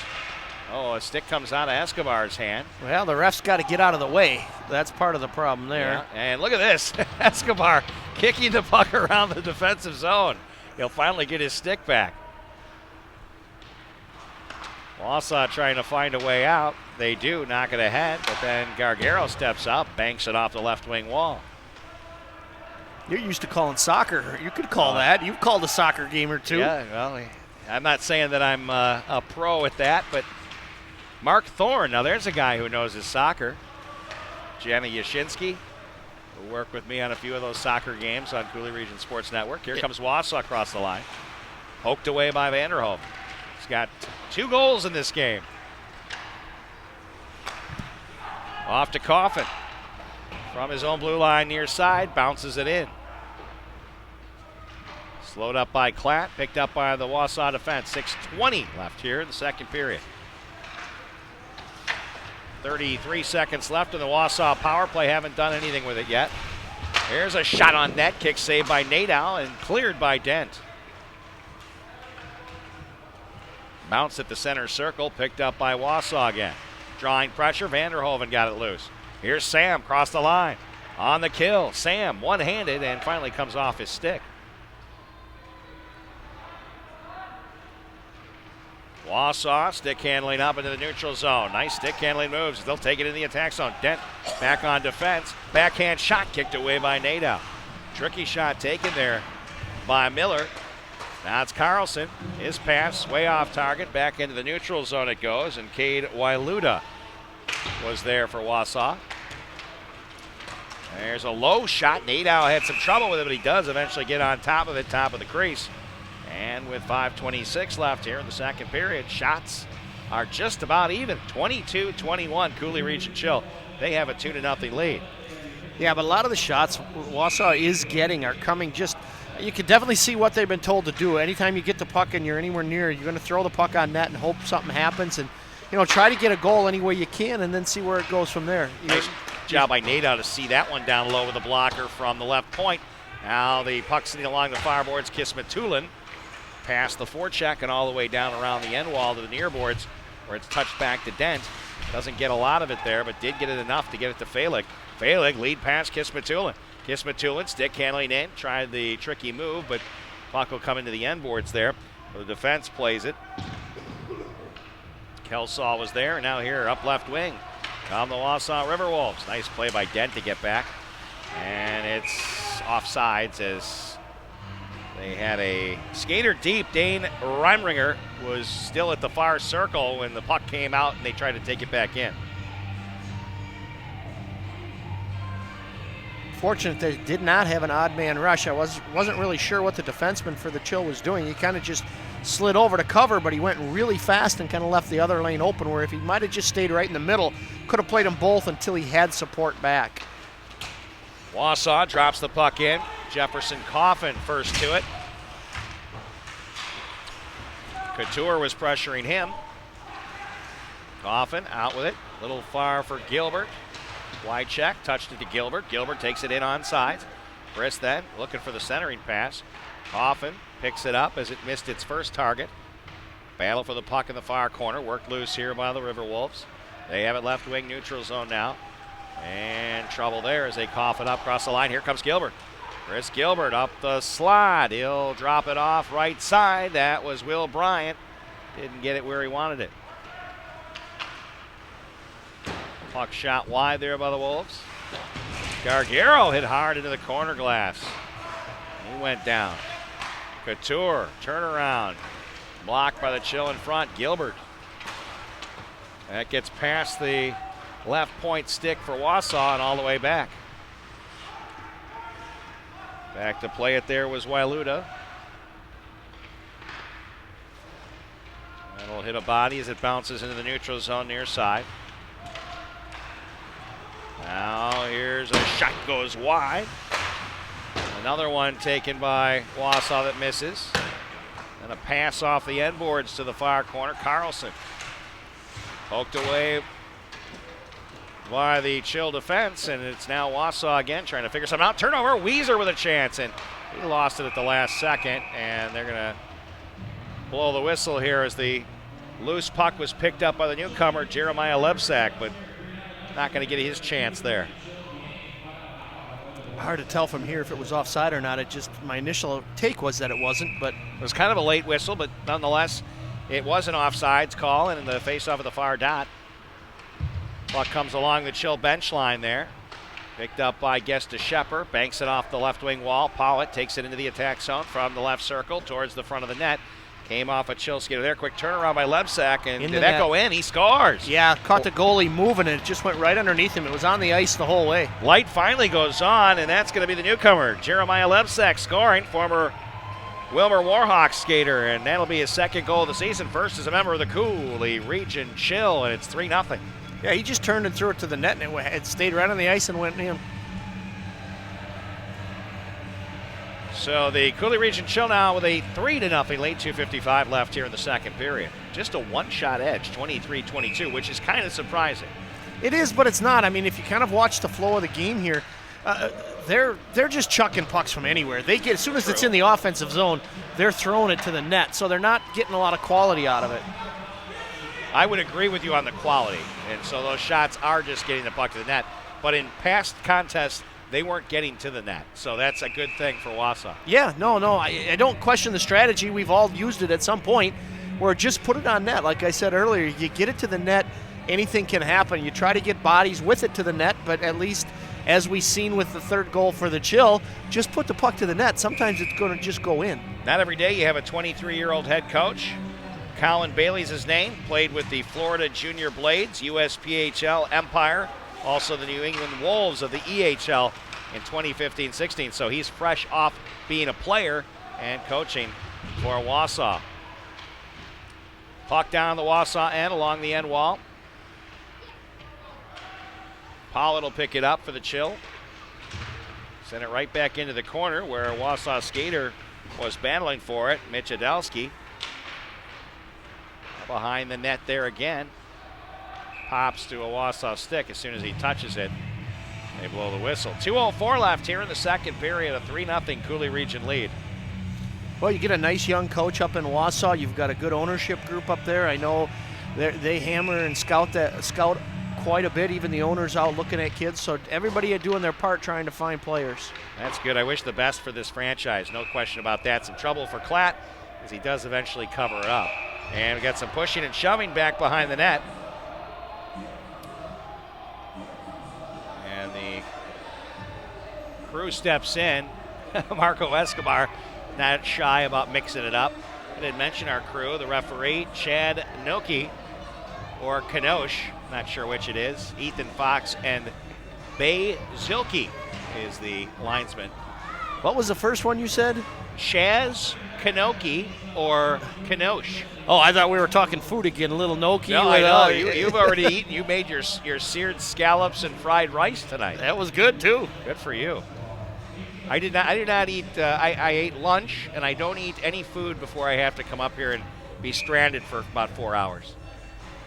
Oh, a stick comes out of Escobar's hand. Well, the ref's got to get out of the way. That's part of the problem there. Yeah, and look at this. Escobar kicking the puck around the defensive zone. He'll finally get his stick back. Wausau trying to find a way out. They do, knock it ahead, but then Gargaro steps up, banks it off the left wing wall. You're used to calling soccer. You could call that. You've called a soccer game or two. Yeah, well, I'm not saying that I'm a pro at that, but Mark Thorne, now there's a guy who knows his soccer. Jenna Yashinsky, who worked with me on a few of those soccer games on Coulee Region Sports Network. Here comes Wausau across the line. Poked away by Vanderhoven. He's got 2 goals in this game. Off to Coffin. From his own blue line near side, bounces it in. Slowed up by Klatt, picked up by the Wausau defense. 6:20 left here in the second period. 33 seconds left in the Wausau power play. Haven't done anything with it yet. Here's a shot on net. Kick saved by Nadow and cleared by Dent. Bounce at the center circle. Picked up by Wausau again. Drawing pressure. Vanderhoven got it loose. Here's Sam across the line. On the kill. Sam one-handed and finally comes off his stick. Wausau stick handling up into the neutral zone. Nice stick handling moves. They'll take it in the attack zone. Dent back on defense. Backhand shot kicked away by Nadow. Tricky shot taken there by Miller. Now it's Carlson. His pass way off target. Back into the neutral zone it goes. And Cade Wailuda was there for Wausau. There's a low shot. Nadow had some trouble with it, but he does eventually get on top of it, top of the crease. And with 5:26 left here in the second period, shots are just about even. 22-21, Coulee Region Chill. They have a 2-0 lead. Yeah, but a lot of the shots Wausau is getting are coming just, you can definitely see what they've been told to do. Anytime you get the puck and you're anywhere near, you're going to throw the puck on net and hope something happens. And, you know, try to get a goal any way you can and then see where it goes from there. Nice job by Nadow to see that one down low with a blocker from the left point. Now the puck sitting along the far boards, Kismatulin. Past the forecheck and all the way down around the end wall to the near boards where it's touched back to Dent. Doesn't get a lot of it there, but did get it enough to get it to Falik. Falik lead pass Kismatulin. Kismatulin stick handling in, tried the tricky move, but puck will come into the end boards there. The defense plays it. Kelsall was there, and now here up left wing. Come the Wausau Riverwolves. Nice play by Dent to get back. And it's offsides as they had a skater deep. Dane Reimringer was still at the far circle when the puck came out and they tried to take it back in. Fortunate they did not have an odd man rush. I wasn't really sure what the defenseman for the Chill was doing. He kind of just slid over to cover, but he went really fast and kind of left the other lane open, where if he might have just stayed right in the middle, could have played them both until he had support back. Wausau drops the puck in. Jefferson Coffin first to it. Couture was pressuring him. Coffin out with it. A little far for Gilbert. Wide check, touched it to Gilbert. Gilbert takes it in on sides. Briss then looking for the centering pass. Coffin picks it up as it missed its first target. Battle for the puck in the far corner. Worked loose here by the Riverwolves. They have it left wing neutral zone now. And trouble there as they cough it up across the line. Here comes Gilbert. Chris Gilbert up the slide. He'll drop it off right side. That was Will Bryant. Didn't get it where he wanted it. Puck shot wide there by the Wolves. Gargaro hit hard into the corner glass. He went down. Couture, turnaround. Blocked by the Chill in front. Gilbert. That gets past the left point stick for Wausau and all the way back. Back to play it there was Wailuda. Will hit a body as it bounces into the neutral zone near side. Now here's a shot, goes wide. Another one taken by Wausau that misses. And a pass off the end boards to the far corner. Carlson poked away by the Chill defense, and it's now Wausau again trying to figure something out. Turnover, Weiser with a chance, and he lost it at the last second, and they're going to blow the whistle here as the loose puck was picked up by the newcomer, Jeremiah Lebsack, but not going to get his chance there. Hard to tell from here if it was offside or not. My initial take was that it wasn't, but it was kind of a late whistle, but nonetheless, it was an offsides call, and in the face-off at the far dot. Puck comes along the Chill bench line there. Picked up by Gesta Shepard, banks it off the left wing wall. Pollitt takes it into the attack zone from the left circle towards the front of the net. Came off a Chill skater there. Quick turnaround by Lebsack, and did that go in? He scores. Yeah, caught the goalie moving, and it just went right underneath him. It was on the ice the whole way. Light finally goes on, and that's going to be the newcomer, Jeremiah Lebsack, scoring, former Wilmer Warhawks skater, and that'll be his second goal of the season. First as a member of the Coulee Region Chill, and it's 3-0. Yeah, he just turned and threw it to the net, and it stayed right on the ice and went in. So the Coulee Region Chill now with a 3-0 lead, 2:55 left here in the second period. Just a one-shot edge, 23-22, which is kind of surprising. It is, but it's not. I mean, if you kind of watch the flow of the game here, they're just chucking pucks from anywhere. They get, as soon as it's in the offensive zone, they're throwing it to the net, so they're not getting a lot of quality out of it. I would agree with you on the quality, and so those shots are just getting the puck to the net. But in past contests, they weren't getting to the net, so that's a good thing for Wausau. Yeah, no, I don't question the strategy. We've all used it at some point, where just put it on net. Like I said earlier, you get it to the net, anything can happen. You try to get bodies with it to the net, but at least, as we've seen with the third goal for the Chill, just put the puck to the net. Sometimes it's going to just go in. Not every day you have a 23-year-old head coach. Colin Bailey's his name, played with the Florida Junior Blades, USPHL Empire, also the New England Wolves of the EHL in 2015-16. So he's fresh off being a player and coaching for Wausau. Puck down the Wausau end along the end wall. Pollitt will pick it up for the Chill. Send it right back into the corner where a Wausau skater was battling for it, Mitch Adelsky. Behind the net there again. Pops to a Wausau stick as soon as he touches it. They blow the whistle. 2:04 left here in the second period, a 3-0 Coulee Region lead. Well, you get a nice young coach up in Wausau. You've got a good ownership group up there. I know they hammer and scout quite a bit, even the owners out looking at kids. So everybody doing their part trying to find players. That's good. I wish the best for this franchise. No question about that. Some trouble for Klatt as he does eventually cover it up. And we got some pushing and shoving back behind the net. And the crew steps in. Marco Escobar not shy about mixing it up. I didn't mention our crew, the referee, Chad Noki, or Kanosh, not sure which it is. Ethan Fox and Bay Zilke is the linesman. What was the first one you said? Chaz Kanoki or Kanosh. Oh, I thought we were talking food again. A little gnocchi. No, I know. You've already eaten. You made your seared scallops and fried rice tonight. That was good, too. Good for you. I did not eat. I ate lunch, and I don't eat any food before I have to come up here and be stranded for about 4 hours.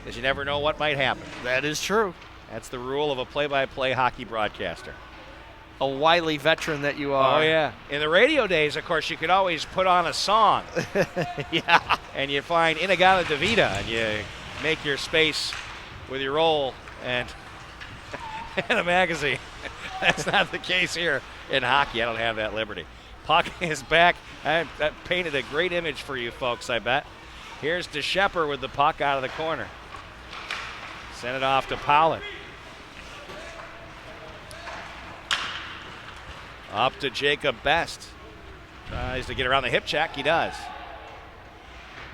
Because you never know what might happen. That is true. That's the rule of a play-by-play hockey broadcaster. A wily veteran that you are. Oh, yeah. In the radio days, of course, you could always put on a song. Yeah. And you find Inagata Davida, and you make your space with your roll and a magazine. That's not the case here in hockey. I don't have that liberty. Puck is back. I painted a great image for you folks, I bet. Here's DeShepard with the puck out of the corner. Send it off to Pollitt. Up to Jacob Best. Tries to get around the hip check. He does.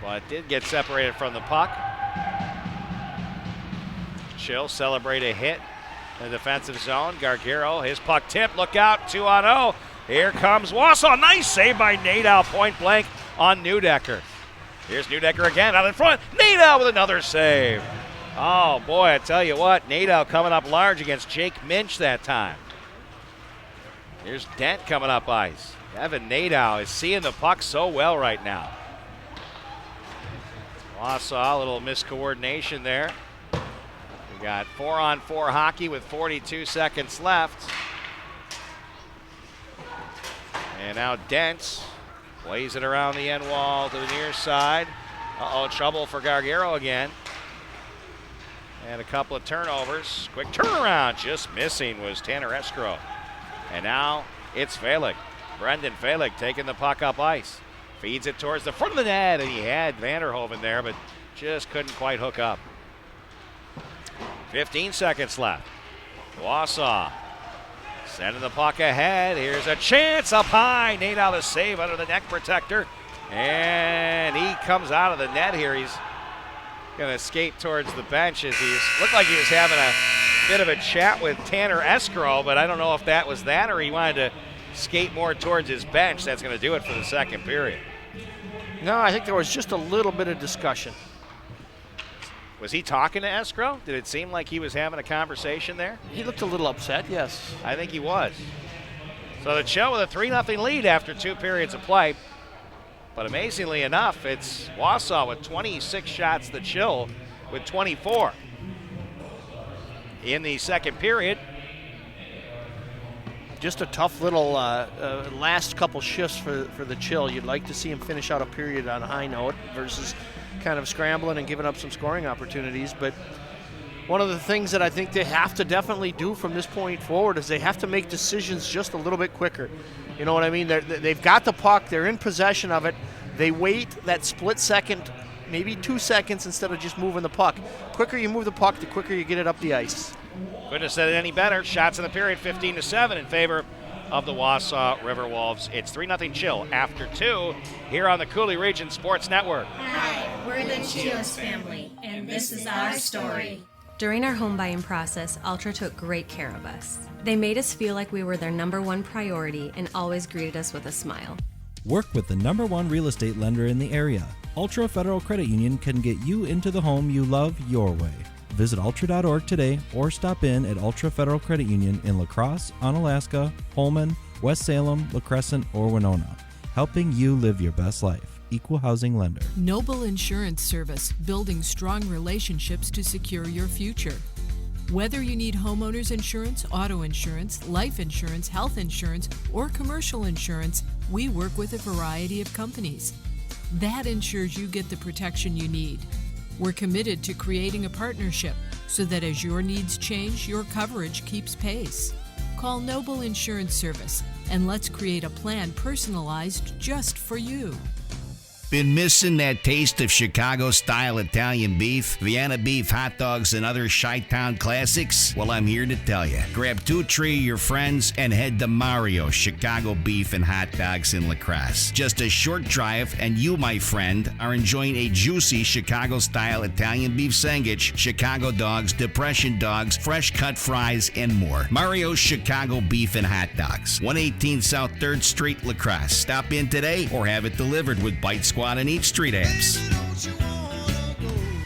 But did get separated from the puck. Chill celebrate a hit in the defensive zone. Gargero, his puck tipped. Look out, 2-0. Here comes Wausau. Nice save by Nadal, point blank on Neudecker. Here's Neudecker again out in front. Nadeau with another save. Oh, boy, I tell you what, Nadeau coming up large against Jake Minch that time. Here's Dent coming up ice. Evan Nadeau is seeing the puck so well right now. Wausau, a little miscoordination there. We got 4-on-4 hockey with 42 seconds left. And now Dent plays it around the end wall to the near side. Trouble for Gargaro again. And a couple of turnovers. Quick turnaround, just missing was Tanner Escrow. And now it's Falick. Brendan Falick taking the puck up ice. Feeds it towards the front of the net, and he had Vanderhoven there, but just couldn't quite hook up. 15 seconds left. Wausau sending the puck ahead. Here's a chance up high. Nadeau the save under the neck protector. And he comes out of the net here. He's going to skate towards the bench as he looked like he was having a bit of a chat with Tanner Escrow, but I don't know if that was that or he wanted to skate more towards his bench. That's going to do it for the second period. No, I think there was just a little bit of discussion. Was he talking to Escrow? Did it seem like he was having a conversation there? He looked a little upset, yes. I think he was. So the Chill with a 3-0 lead after 2 periods of play. But amazingly enough, it's Wausau with 26 shots, the Chill with 24. In the second period. Just a tough little last couple shifts for the Chill. You'd like to see him finish out a period on a high note versus kind of scrambling and giving up some scoring opportunities. But one of the things that I think they have to definitely do from this point forward is they have to make decisions just a little bit quicker. You know what I mean? They've got the puck. They're in possession of it. They wait that split second, maybe 2 seconds instead of just moving the puck. The quicker you move the puck, the quicker you get it up the ice. Couldn't have said it any better. Shots in the period, 15-7 in favor of the Wausau Riverwolves. It's 3-0 Chill after 2 here on the Coulee Region Sports Network. Hi, we're the Chills family, and this is our story. During our home buying process, Ultra took great care of us. They made us feel like we were their #1 priority and always greeted us with a smile. Work with the #1 real estate lender in the area. Ultra Federal Credit Union can get you into the home you love your way. Visit ultra.org today or stop in at Ultra Federal Credit Union in La Crosse, Onalaska, Holmen, West Salem, La Crescent, or Winona. Helping you live your best life. Equal housing lender. Noble Insurance Service, building strong relationships to secure your future. Whether you need homeowners insurance, auto insurance, life insurance, health insurance, or commercial insurance, we work with a variety of companies. That ensures you get the protection you need. We're committed to creating a partnership so that as your needs change, your coverage keeps pace. Call Noble Insurance Service and let's create a plan personalized just for you. Been missing that taste of Chicago-style Italian beef, Vienna beef, hot dogs, and other Chi-Town classics? Well, I'm here to tell you. Grab 2 or 3 of your friends and head to Mario's Chicago Beef and Hot Dogs in La Crosse. Just a short drive, and you, my friend, are enjoying a juicy Chicago-style Italian beef sandwich, Chicago dogs, depression dogs, fresh-cut fries, and more. Mario's Chicago Beef and Hot Dogs, 118 South 3rd Street, La Crosse. Stop in today or have it delivered with Bite Squad and Eat Street apps.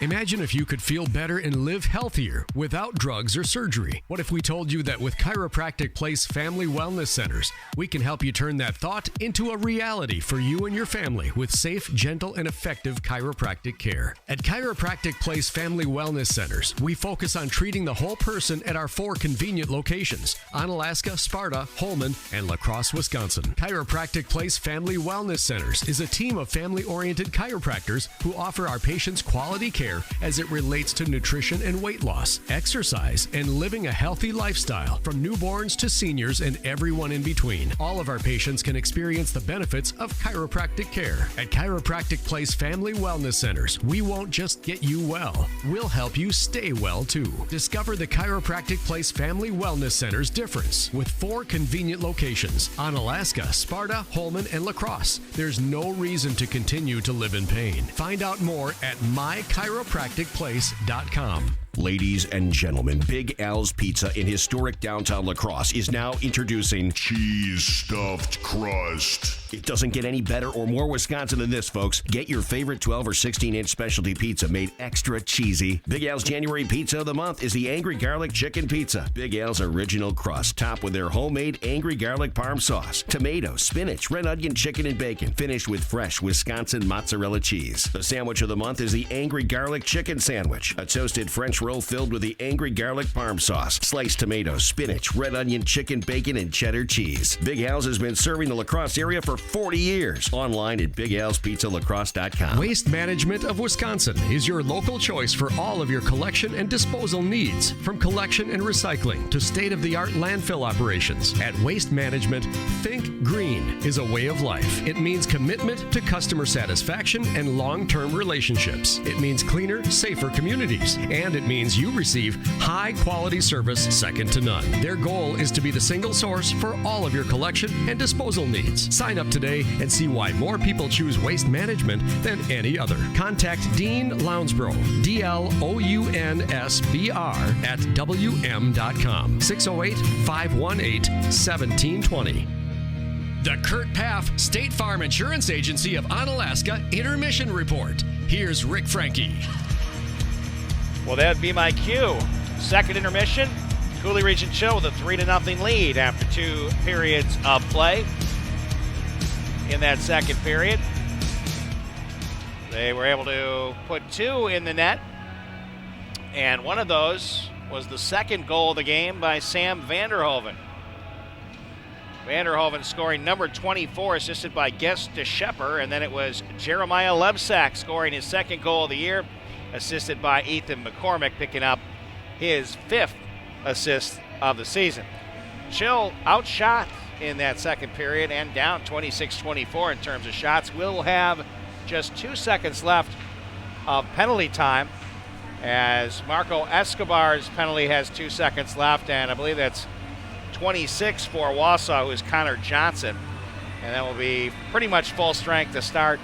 Imagine if you could feel better and live healthier without drugs or surgery. What if we told you that with Chiropractic Place Family Wellness Centers, we can help you turn that thought into a reality for you and your family with safe, gentle, and effective chiropractic care. At Chiropractic Place Family Wellness Centers, we focus on treating the whole person at our 4 convenient locations: Onalaska, Sparta, Holmen, and La Crosse, Wisconsin. Chiropractic Place Family Wellness Centers is a team of family-oriented chiropractors who offer our patients quality care as it relates to nutrition and weight loss, exercise, and living a healthy lifestyle from newborns to seniors and everyone in between. All of our patients can experience the benefits of chiropractic care. At Chiropractic Place Family Wellness Centers, we won't just get you well, we'll help you stay well too. Discover the Chiropractic Place Family Wellness Center's difference with 4 convenient locations: Onalaska, Sparta, Holmen, and La Crosse. There's no reason to continue to live in pain. Find out more at mychiropracticplace.com. Ladies and gentlemen, Big Al's Pizza in historic downtown La Crosse is now introducing cheese stuffed crust. It doesn't get any better or more Wisconsin than this, folks. Get your favorite 12 or 16-inch specialty pizza made extra cheesy. Big Al's January Pizza of the Month is the Angry Garlic Chicken Pizza. Big Al's original crust, topped with their homemade Angry Garlic Parm sauce, tomatoes, spinach, red onion, chicken, and bacon, finished with fresh Wisconsin mozzarella cheese. The sandwich of the month is the Angry Garlic Chicken Sandwich, a toasted French roll filled with the Angry Garlic Parm sauce, sliced tomatoes, spinach, red onion, chicken, bacon, and cheddar cheese. Big Al's has been serving the La Crosse area for 40 years. Online at BigAl'sPizzaLaCrosse.com. Waste Management of Wisconsin is your local choice for all of your collection and disposal needs. From collection and recycling to state-of-the-art landfill operations. At Waste Management, think green is a way of life. It means commitment to customer satisfaction and long-term relationships. It means cleaner, safer communities. And it means you receive high-quality service second to none. Their goal is to be the single source for all of your collection and disposal needs. Sign up today and see why more people choose Waste Management than any other. Contact Dean Lounsbro, DLOUNSBR at WM.com. 608-518-1720. The Kurt Paff State Farm Insurance Agency of Onalaska Intermission Report. Here's Rik Franke. Well, that'd be my cue. Second intermission. Coulee Region Chill with a 3-0 lead after 2 periods of play. In that second period, they were able to put 2 in the net, and one of those was the second goal of the game by Sam Vanderhoven. Vanderhoven scoring number 24, assisted by Guest DeShepper, and then it was Jeremiah Lebsack scoring his second goal of the year, assisted by Ethan McCormick, picking up his 5th assist of the season. Chill outshot in that second period and down 26-24 in terms of shots. We'll have just 2 seconds left of penalty time as Marco Escobar's penalty has 2 seconds left, and I believe that's 26 for Wausau, who is Connor Johnson, and that will be pretty much full strength to start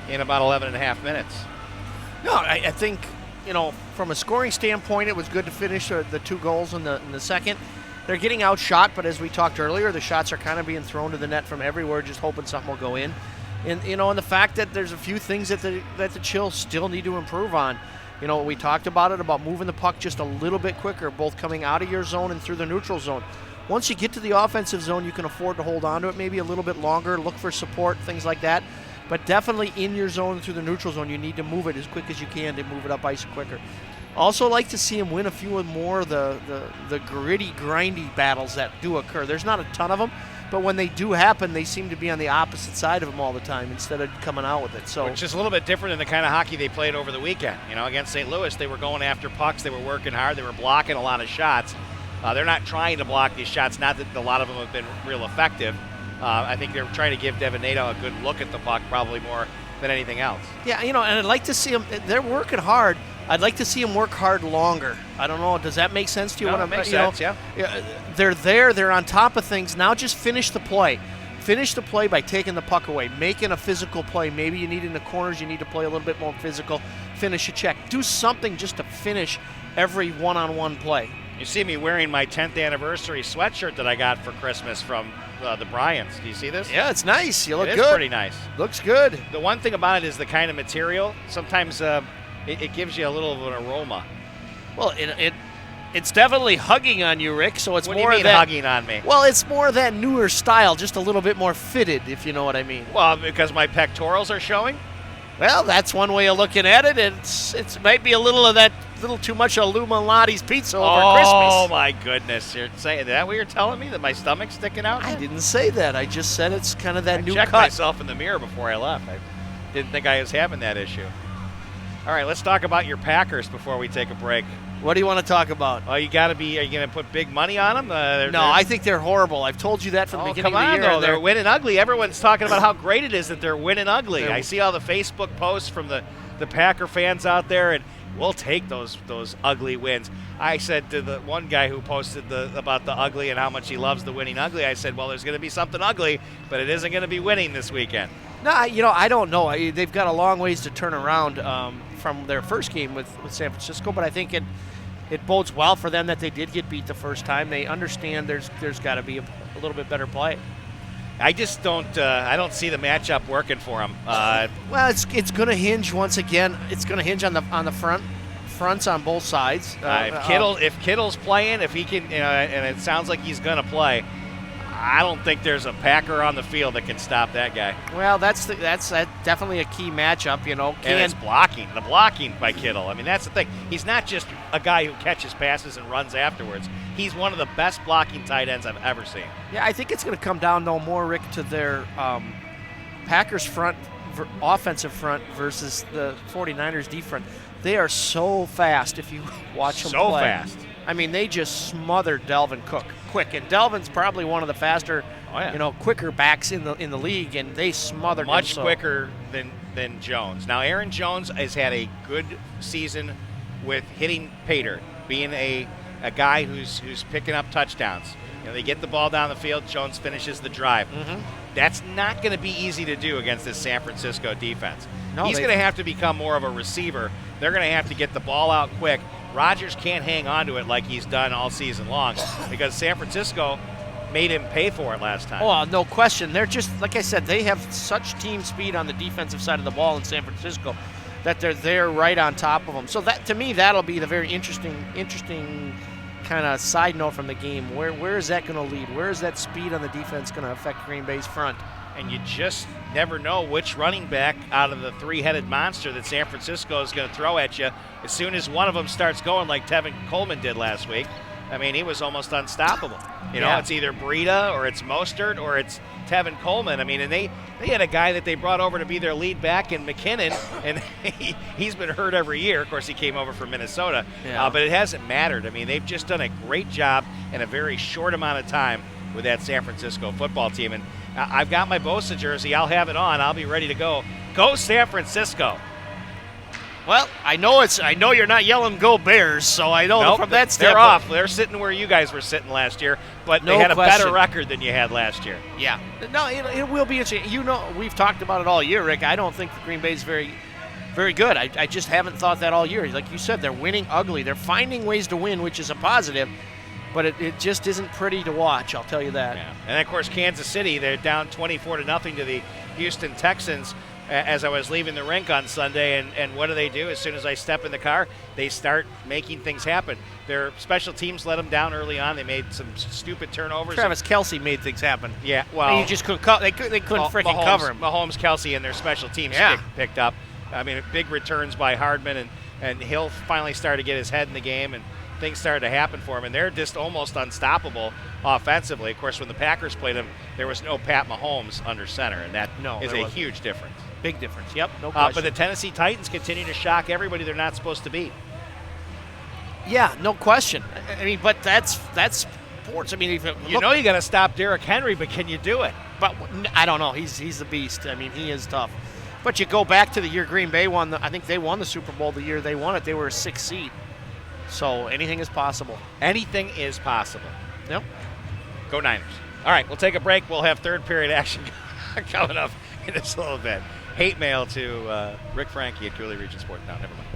in about 11.5 minutes. No, I think, from a scoring standpoint, it was good to finish the 2 goals in the second. They're getting outshot, but as we talked earlier, the shots are kind of being thrown to the net from everywhere, just hoping something will go in. And and the fact that there's a few things that the Chill still need to improve on. We talked about it, about moving the puck just a little bit quicker, both coming out of your zone and through the neutral zone. Once you get to the offensive zone, you can afford to hold on to it maybe a little bit longer, look for support, things like that. But definitely in your zone, through the neutral zone, you need to move it as quick as you can to move it up ice quicker. Also like to see him win a few more of the gritty, grindy battles that do occur. There's not a ton of them, but when they do happen, they seem to be on the opposite side of him all the time instead of coming out with it. So, which is a little bit different than the kind of hockey they played over the weekend. Against St. Louis, they were going after pucks. They were working hard. They were blocking a lot of shots. They're not trying to block these shots. Not that a lot of them have been real effective. I think they're trying to give Devin Nato a good look at the puck, probably more than anything else. Yeah, and I'd like to see them. They're working hard. I'd like to see them work hard longer. I don't know. Does that make sense to you? No, it makes sense, yeah. They're there. They're on top of things. Now just finish the play. Finish the play by taking the puck away, making a physical play. Maybe you need in the corners, you need to play a little bit more physical. Finish a check. Do something just to finish every one-on-one play. You see me wearing my 10th anniversary sweatshirt that I got for Christmas from the Bryants. Do you see this? Yeah, it's nice. You look good. It is pretty nice. Looks good. The one thing about it is the kind of material. Sometimes it gives you a little of an aroma. Well, it's definitely hugging on you, Rick. So it's what more do you mean that, hugging on me? Well, it's more that newer style, just a little bit more fitted, if you know what I mean. Well, because my pectorals are showing. Well, that's one way of looking at it. It might be a little of that, little too much of Illuminati's pizza over Christmas. Oh my goodness! You're saying that? What you're telling me, that my stomach's sticking out? I didn't say that. I just said it's kind of that new cut. I checked myself in the mirror before I left. I didn't think I was having that issue. All right, let's talk about your Packers before we take a break. What do you want to talk about? Oh, you got to be. Are you going to put big money on them? No, I think they're horrible. I've told you that from the beginning of the year. Though. They're winning ugly. Everyone's talking about how great it is that they're winning ugly. I see all the Facebook posts from the Packer fans out there, and we'll take those ugly wins. I said to the one guy who posted about the ugly and how much he loves the winning ugly, I said, well, there's going to be something ugly, but it isn't going to be winning this weekend. No, I don't know. They've got a long ways to turn around from their first game with San Francisco, but I think it bodes well for them that they did get beat the first time. They understand there's got to be a little bit better play. I just don't. I don't see the matchup working for him. Well, it's going to hinge once again. It's going to hinge on the fronts on both sides. If Kittle's playing, if he can, and it sounds like he's going to play, I don't think there's a Packer on the field that can stop that guy. Well, that's definitely a key matchup. And it's blocking. The blocking by Kittle. I mean, that's the thing. He's not just a guy who catches passes and runs afterwards. He's one of the best blocking tight ends I've ever seen. Yeah, I think it's going to come down, though, more, Rick, to their Packers front, offensive front versus the 49ers defense. They are so fast if you watch them play. So fast. I mean, they just smothered Dalvin Cook quick, and Dalvin's probably one of the faster, quicker backs in the league, and they smothered him. Much quicker than Jones. Now, Aaron Jones has had a good season with hitting pay dirt, being a guy who's picking up touchdowns. They get the ball down the field, Jones finishes the drive. Mm-hmm. That's not going to be easy to do against this San Francisco defense. No, he's going to have to become more of a receiver. They're going to have to get the ball out quick. Rodgers can't hang on to it like he's done all season long because San Francisco made him pay for it last time. Oh, no question. They're just, like I said, they have such team speed on the defensive side of the ball in San Francisco that they're there right on top of them. So that, to me, that'll be the very interesting kind of side note from the game. Where is that going to lead? Where is that speed on the defense going to affect Green Bay's front? And you just never know which running back out of the three-headed monster that San Francisco is going to throw at you as soon as one of them starts going like Tevin Coleman did last week. I mean, he was almost unstoppable. It's either Breida or it's Mostert or it's Tevin Coleman. I mean, and they had a guy that they brought over to be their lead back in McKinnon, and he's been hurt every year. Of course, he came over from Minnesota, but it hasn't mattered. I mean, they've just done a great job in a very short amount of time with that San Francisco football team. And I've got my Bosa jersey. I'll have it on. I'll be ready to go. Go San Francisco. Well, I know you're not yelling "Go Bears," so I know from that standpoint. They're off. They're sitting where you guys were sitting last year, but they had a better record than you had last year. Yeah. No, it will be interesting. We've talked about it all year, Rick. I don't think the Green Bay's very, very good. I just haven't thought that all year. Like you said, they're winning ugly. They're finding ways to win, which is a positive. But it just isn't pretty to watch, I'll tell you that. Yeah. And, of course, Kansas City, they're down 24-0 to the Houston Texans as I was leaving the rink on Sunday. And what do? As soon as I step in the car, they start making things happen. Their special teams let them down early on. They made some stupid turnovers. Travis Kelce made things happen. Yeah, well. You just couldn't they couldn't freaking cover him. Mahomes, Kelce, and their special teams picked up. I mean, big returns by Hardman, and Hill finally started to get his head in the game, and things started to happen for him, and they're just almost unstoppable offensively. Of course, when the Packers played them, there was no Pat Mahomes under center, and that is a huge difference. Big difference, yep, no question. But the Tennessee Titans continue to shock everybody they're not supposed to beat. Yeah, no question. I mean, but that's sports. I mean, if you got to stop Derrick Henry, but can you do it? But I don't know. He's a beast. I mean, he is tough. But you go back to the year Green Bay won. I think they won the Super Bowl the year they won it. They were a 6th seed. So anything is possible. Anything is possible. Yep. Go Niners. All right, we'll take a break. We'll have third period action coming up in just a little bit. Hate mail to Rik Franke at Coulee Region Sports. No, never mind.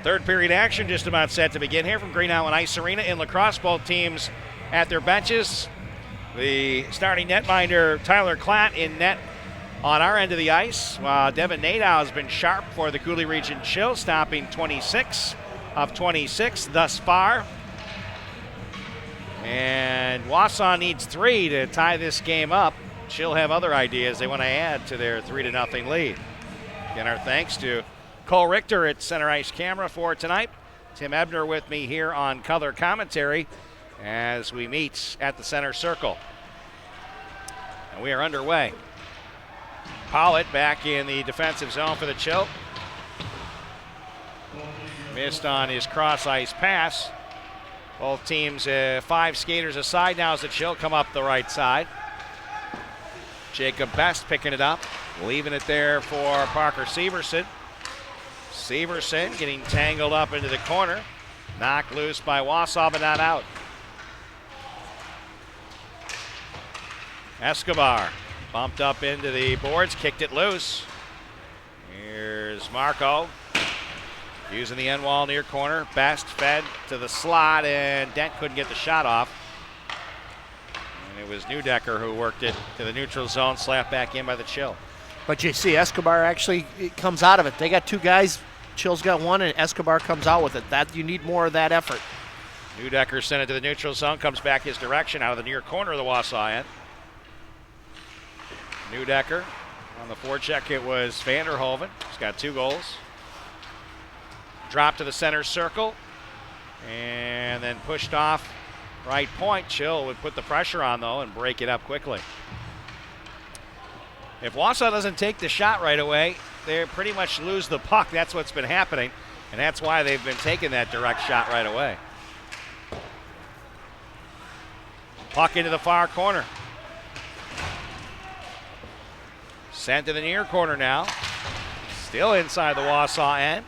Third period action just about set to begin here from Green Island Ice Arena in La Crosse. Both teams at their benches. The starting netminder, Tyler Klatt, in net on our end of the ice, while Devin Nadeau has been sharp for the Coulee Region Chill, stopping 26 of 26 thus far. And Wausau needs 3 to tie this game up. Chill have other ideas they want to add to their 3-0 lead. Again, our thanks to Cole Richter at center ice camera for tonight. Tim Ebner with me here on color commentary as we meet at the center circle. And we are underway. Pollitt back in the defensive zone for the Chill. Missed on his cross ice pass. Both teams 5 skaters aside now as the Chill come up the right side. Jacob Best picking it up, leaving it there for Parker Severson. Severson getting tangled up into the corner. Knocked loose by Wausau, but not out. Escobar bumped up into the boards, kicked it loose. Here's Marco using the end wall near corner. Best fed to the slot, and Dent couldn't get the shot off. And it was Neudecker who worked it to the neutral zone, slapped back in by the Chill. But you see, Escobar actually comes out of it. They got 2 guys. Chill's got 1, and Escobar comes out with it. That you need more of that effort. Neudecker sent it to the neutral zone, comes back his direction out of the near corner of the Wausau end. Neudecker on the forecheck. It was Vanderhoven. He's got 2 goals. Drop to the center circle, and then pushed off right point. Chill would put the pressure on, though, and break it up quickly. If Wausau doesn't take the shot right away, they pretty much lose the puck. That's what's been happening, and that's why they've been taking that direct shot right away. Puck into the far corner. Sent to the near corner now. Still inside the Wausau end.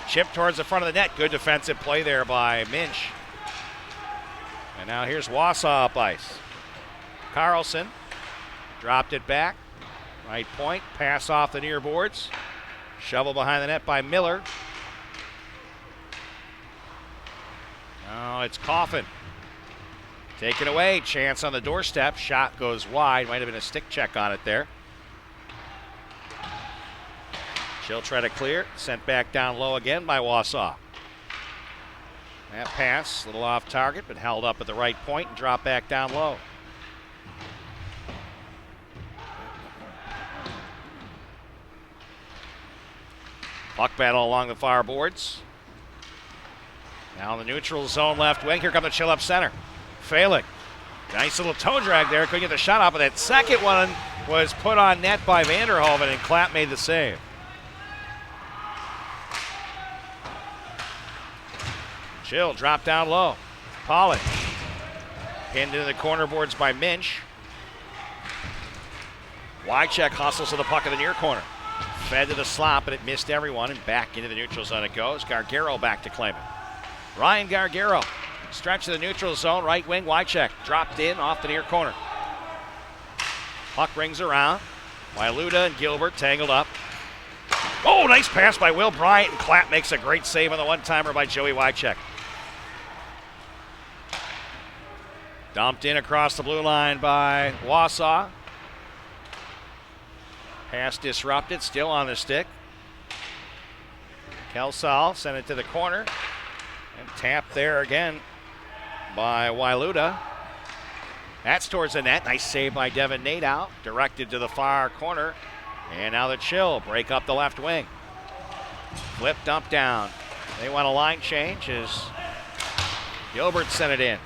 Chip towards the front of the net. Good defensive play there by Minch. And now here's Wausau up ice. Carlson dropped it back. Right point, pass off the near boards. Shovel behind the net by Miller. Now it's Coffin. Taken away, chance on the doorstep. Shot goes wide, might have been a stick check on it there. She'll try to clear, sent back down low again by Wausau. That pass, a little off target, but held up at the right point and dropped back down low. Puck battle along the far boards. Now in the neutral zone left wing. Here comes the Chill up center. Failing. Nice little toe drag there. Couldn't get the shot off, but that second one was put on net by Vanderhoven, and Klatt made the save. Chill dropped down low. Pollitt pinned into the corner boards by Minch. Wycheck hustles to the puck in the near corner. Fed to the slot, but it missed everyone, and back into the neutral zone it goes. Gargaro back to claim it. Ryan Gargaro, stretch to the neutral zone, right wing, Wycheck, dropped in off the near corner. Puck rings around. Wailuda and Gilbert tangled up. Oh, nice pass by Will Bryant, and Klatt makes a great save on the one-timer by Joey Wycheck. Dumped in across the blue line by Wausau. Pass disrupted, still on the stick. Kelsall sent it to the corner. And tapped there again by Wailuda. That's towards the net. Nice save by Devin Nadeau. Directed to the far corner. And now the Chill break up the left wing. Flip dump down. They want a line change as Gilbert sent it in.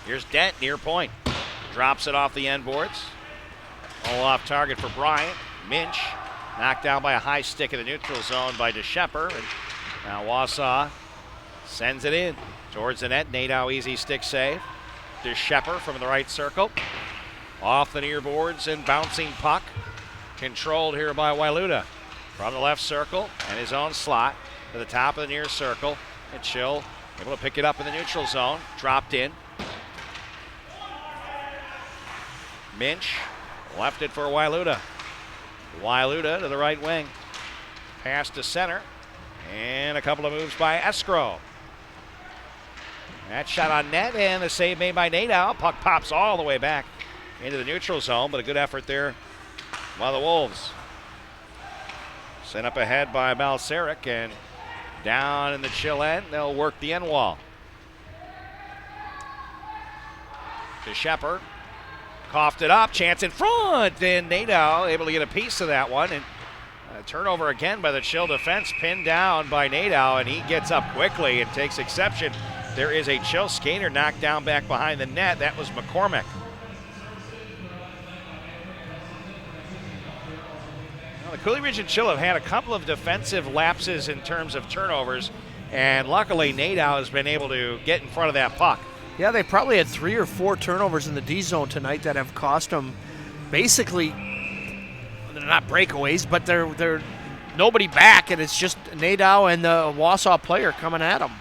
Here's Dent near point. Drops it off the end boards. All off target for Bryant. Minch knocked down by a high stick in the neutral zone by DeShepper. And now Wausau sends it in. Towards the net, Nadeau easy stick save. To Shepard from the right circle. Off the near boards and bouncing puck. Controlled here by Wailuda. From the left circle and his own slot to the top of the near circle. And Chill able to pick it up in the neutral zone. Dropped in. Minch left it for Wailuda. Wailuda to the right wing. Pass to center. And a couple of moves by Escrow. That shot on net and the save made by Nadeau. Puck pops all the way back into the neutral zone, but a good effort there by the Wolves. Sent up ahead by Balcerek, and down in the Chill end, they'll work the end wall. To Shepard. Coughed it up, chance in front, and Nadeau able to get a piece of that one. And a turnover again by the Chill defense, pinned down by Nadeau, and he gets up quickly and takes exception. There is a Chill skater knocked down back behind the net. That was McCormick. Well, the Coulee Region Chill have had a couple of defensive lapses in terms of turnovers, and luckily Nadeau has been able to get in front of that puck. Yeah, they probably had 3 or 4 turnovers in the D zone tonight that have cost them basically, they're not breakaways, but they're nobody back, and it's just Nadeau and the Wausau player coming at them.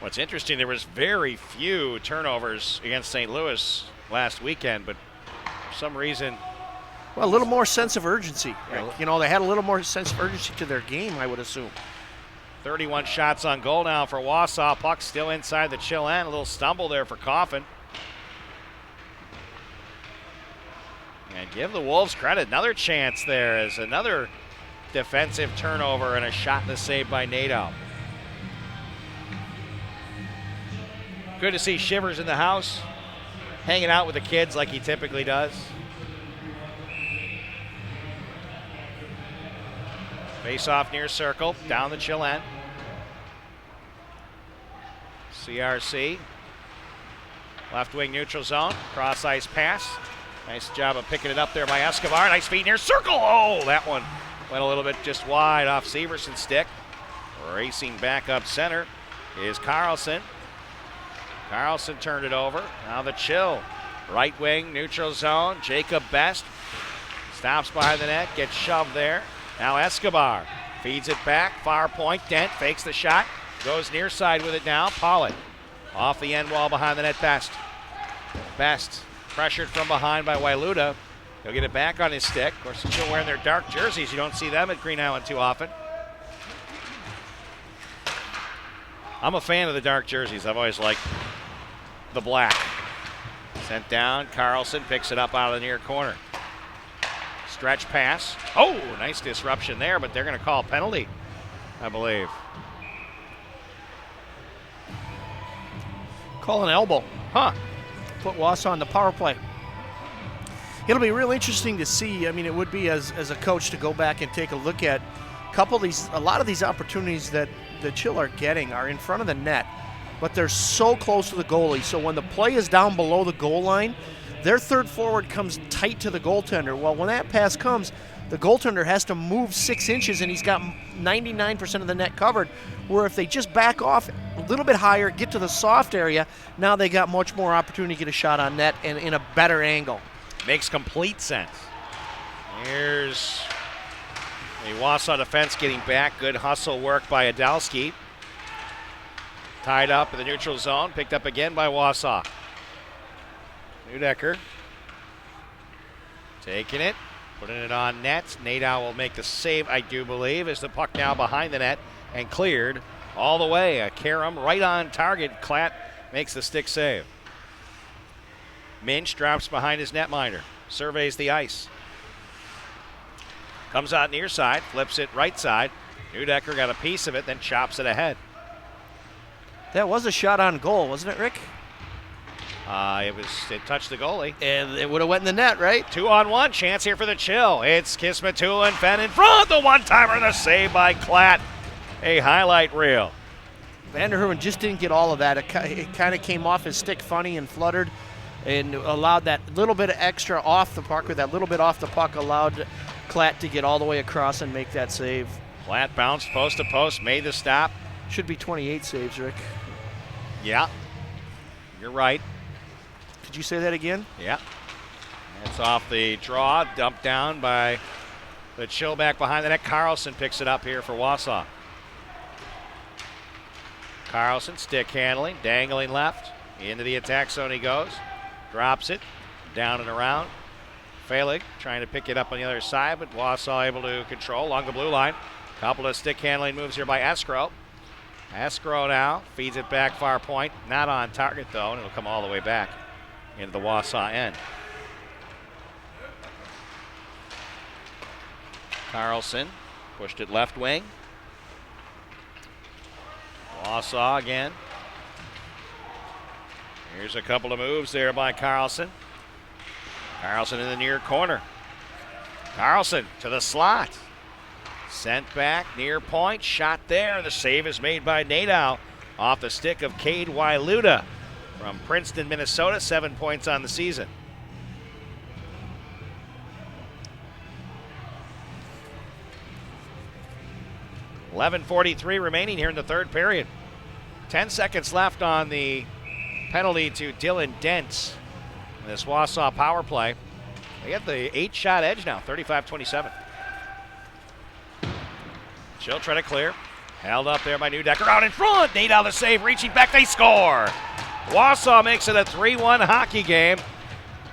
What's interesting, there was very few turnovers against St. Louis last weekend, but for some reason... Well, a little more sense of urgency. Right? You know, they had a little more sense of urgency to their game, I would assume. 31 shots on goal now for Wausau. Puck still inside the Chill end. A little stumble there for Coffin. And give the Wolves credit. Another chance there as another defensive turnover and a shot and a save by Nadeau. Good to see Shivers in the house, hanging out with the kids like he typically does. Face off near circle, down the Chill end. CRC. Left wing neutral zone, cross ice pass. Nice job of picking it up there by Escobar. Nice feed near circle. Oh, that one went a little bit just wide off Severson's stick. Racing back up center is Carlson. Carlson turned it over. Now the Chill. Right wing, neutral zone. Jacob Best stops behind the net, gets shoved there. Now Escobar feeds it back. Far point, Dent fakes the shot. Goes near side with it now. Pollitt off the end wall behind the net. Best. Best pressured from behind by Wailuda. He'll get it back on his stick. Of course, the Chill wearing their dark jerseys. You don't see them at Green Island too often. I'm a fan of the dark jerseys. I've always liked the black. Sent down. Carlson picks it up out of the near corner. Stretch pass. Oh, nice disruption there, but they're going to call a penalty, I believe. Call an elbow. Huh. Put Wausau on the power play. It'll be real interesting to see. I mean, it would be as a coach to go back and take a look at a lot of these opportunities that the Chill are getting are in front of the net, but they're so close to the goalie. So when the play is down below the goal line, their third forward comes tight to the goaltender. Well, when that pass comes, the goaltender has to move 6 inches, and he's got 99% of the net covered, where if they just back off a little bit higher, get to the soft area, now they got much more opportunity to get a shot on net and in a better angle. Makes complete sense. Here's the Wausau defense getting back. Good hustle work by Adalski. Tied up in the neutral zone, picked up again by Wausau. Neudecker taking it, putting it on net. Nadeau will make the save, I do believe, as the puck now behind the net and cleared all the way. A Karam right on target. Klatt makes the stick save. Minch drops behind his netminder, surveys the ice. Comes out near side, flips it right side. Neudecker got a piece of it, then chops it ahead. That was a shot on goal, wasn't it, Rick? It touched the goalie. And it would have went in the net, right? 2-on-1 chance here for the Chill. It's Kismatula and Fenn in front. The one-timer, the save by Klatt. A highlight reel. Vanderhoeven just didn't get all of that. It kind of came off his stick funny and fluttered and allowed that little bit of extra off the puck, or that little bit off the puck allowed Klatt to get all the way across and make that save. Klatt bounced post to post, made the stop. Should be 28 saves, Rick. Yeah, you're right. Could you say that again? Yeah. It's off the draw, dumped down by the Chill back behind the net. Carlson picks it up here for Wausau. Carlson, stick handling, dangling left. Into the attack zone he goes. Drops it, down and around. Felig trying to pick it up on the other side, but Wausau able to control along the blue line. Couple of stick handling moves here by Escrow. Escrow now feeds it back far point. Not on target though, and it'll come all the way back into the Wausau end. Carlson pushed it left wing. Wausau again. Here's a couple of moves there by Carlson. Carlson in the near corner. Carlson to the slot. Sent back near point. Shot there. The save is made by Nadeau off the stick of Cade Wailuda from Princeton, Minnesota. 7 points on the season. .11:43 remaining here in the third period. 10 seconds left on the penalty to Dylan Dents. This Wausau power play. They have the 8-shot edge now, 35-27. She'll try to clear. Held up there by Neudecker. Out in front. Nadeau the save. Reaching back. They score. Wausau makes it a 3-1 hockey game.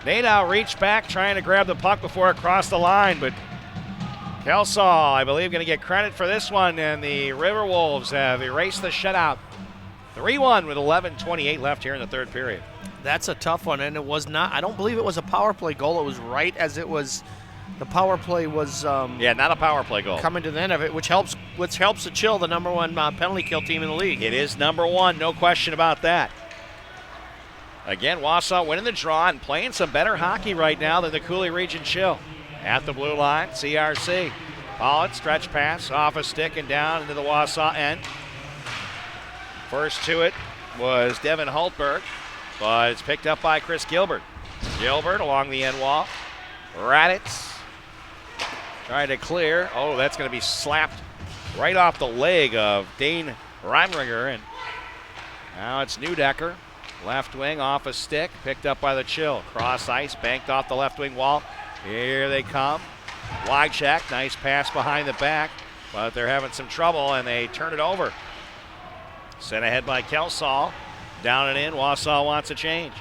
Nadeau reached back trying to grab the puck before it crossed the line, but Kelsall, I believe, going to get credit for this one, and the Riverwolves have erased the shutout. 3-1 with 11:28 left here in the third period. That's a tough one, and it was not. I don't believe it was a power play goal. It was right as it was. The power play was. Yeah, not a power play goal. Coming to the end of it, which helps to chill the number one penalty kill team in the league. It is number one, no question about that. Again, Wausau winning the draw and playing some better hockey right now than the Coulee Region Chill. At the blue line, CRC. Pollard, stretch pass, off a stick and down into the Wausau end. First to it was Devin Hultberg, but it's picked up by Chris Gilbert. Gilbert along the end wall. Raditz trying to clear. Oh, that's going to be slapped right off the leg of Dane Reimringer. And now it's Neudecker. Left wing off a stick, picked up by the Chill. Cross ice, banked off the left wing wall. Here they come. Wide check, nice pass behind the back, but they're having some trouble and they turn it over. Sent ahead by Kelsall. Down and in, Wausau wants a change.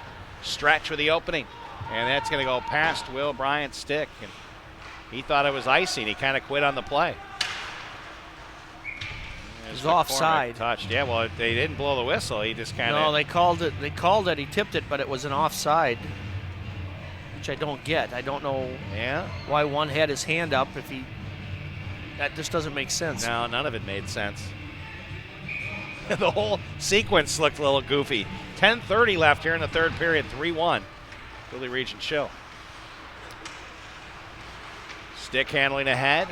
Stretch with the opening, and that's going to go past Will Bryant's stick. And he thought it was icing. He kind of quit on the play. It was offside. Touched. Yeah, well, they didn't blow the whistle. He just kind of. No, they called it. They called it. He tipped it, but it was an offside, which I don't get. I don't know. Yeah. Why one had his hand up if he. That just doesn't make sense. No, none of it made sense. The whole sequence looked a little goofy. 10:30 left here in the third period. 3-1. Coulee Region Chill. Stick handling ahead